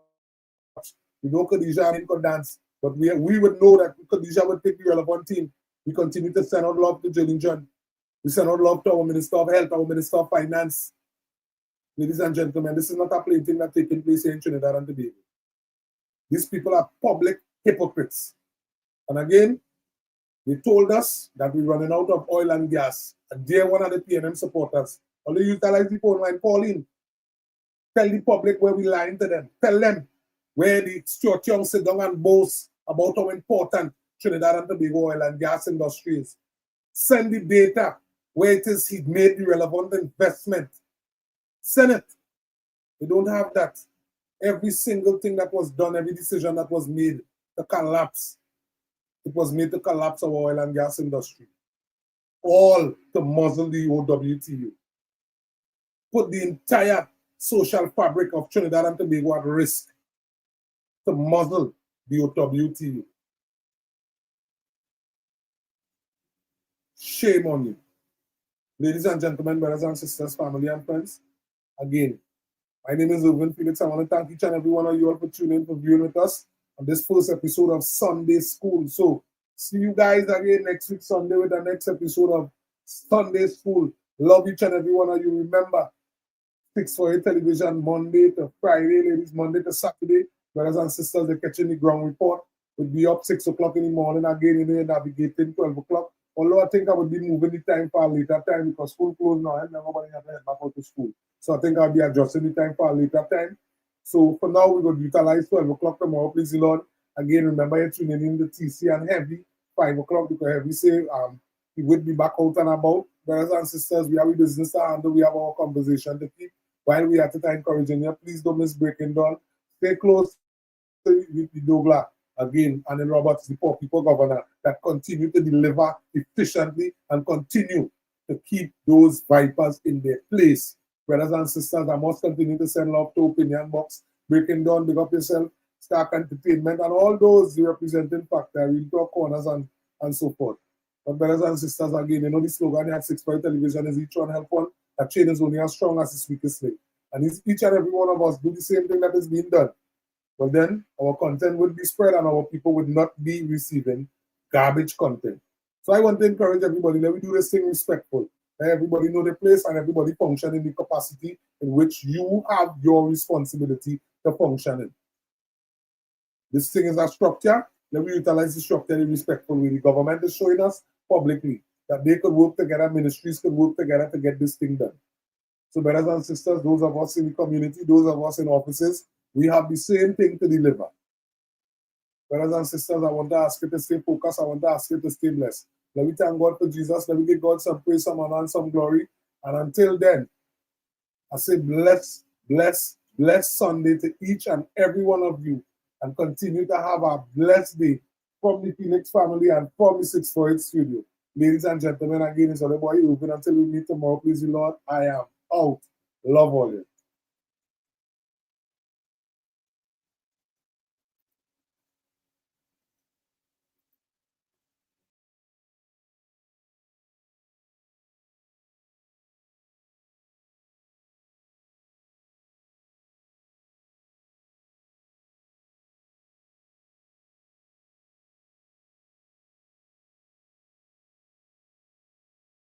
We know Khadija could dance, but we would know that Khadija would pick the relevant team. We continue to send out love to Jillian John. We send out love to our Minister of Health, our Minister of Finance. Ladies and gentlemen, this is not a plain thing that's taking place here in Trinidad and Tobago. These people are public hypocrites. And again, they told us that we're running out of oil and gas. And dear one of the PNM supporters, only utilize the phone line, call in. Tell the public where we lying to them. Tell them where the Stuart Young sit down and boast about how important Trinidad and Tobago oil and gas industry is. Send the data where it is he made the relevant investment. Send it. They don't have that. Every single thing that was done, every decision that was made to collapse, it was made to collapse our oil and gas industry. All to muzzle the OWTU. Put the entire social fabric of Trinidad and Tobago at risk to muzzle the OWTU. Shame on you. Ladies and gentlemen, brothers and sisters, family and friends, again, my name is Felix. I want to thank each and every one of you all for tuning in, for viewing with us on this first episode of Sunday School. So, see you guys again next week, Sunday, with the next episode of Sunday School. Love each and every one of you. Remember, 648 television, Monday to Friday, ladies, Monday to Saturday. Brothers and sisters, they're catching the ground report. We'll be up 6 o'clock in the morning again, navigating 12 o'clock. Although I think I would be moving the time for a later time because school closed now and nobody has to head back out to school. So I think I'll be adjusting the time for a later time. So for now, we're going to utilize 12 o'clock tomorrow, please, the Lord. Again, remember you're tuning in the TC and Heavy, 5 o'clock, because Heavy say he would be back out and about. Brothers and sisters, we have a business to handle. We have our conversation to keep. While we are at the encouraging you, please don't miss Breaking Dawn. Stay close to the Douglas. Again, and Roberts, the poor people governor, that continue to deliver efficiently and continue to keep those vipers in their place. Brothers and sisters, I must continue to send love to Opinion Box, Breaking Dawn, Big Up Yourself, Stark Entertainment, and all those representing Factor, Real Talk Corners, and so forth. But brothers and sisters, again, you know the slogan at 6 television is each one help one. That chain is only as strong as its weakest link. And each and every one of us do the same thing that is being done. Well, then our content would be spread and our people would not be receiving garbage content. So I want to encourage everybody that we do this thing respectful. That everybody know their place and everybody function in the capacity in which you have your responsibility to function in. This thing is a structure. Let me utilize the structure in a respectful way. The government is showing us publicly that they could work together, ministries could work together to get this thing done. So brothers and sisters, those of us in the community, those of us in offices, we have the same thing to deliver. Brothers and sisters, I want to ask you to stay focused. I want to ask you to stay blessed. Let me thank God for Jesus. Let me give God some praise, some honor, and some glory. And until then, I say bless Sunday to each and every one of you. And continue to have a blessed day from the Felix family and from the 648 studio. Ladies and gentlemen, again, it's all about you. Until we meet tomorrow, please, the Lord, I am out. Love all you.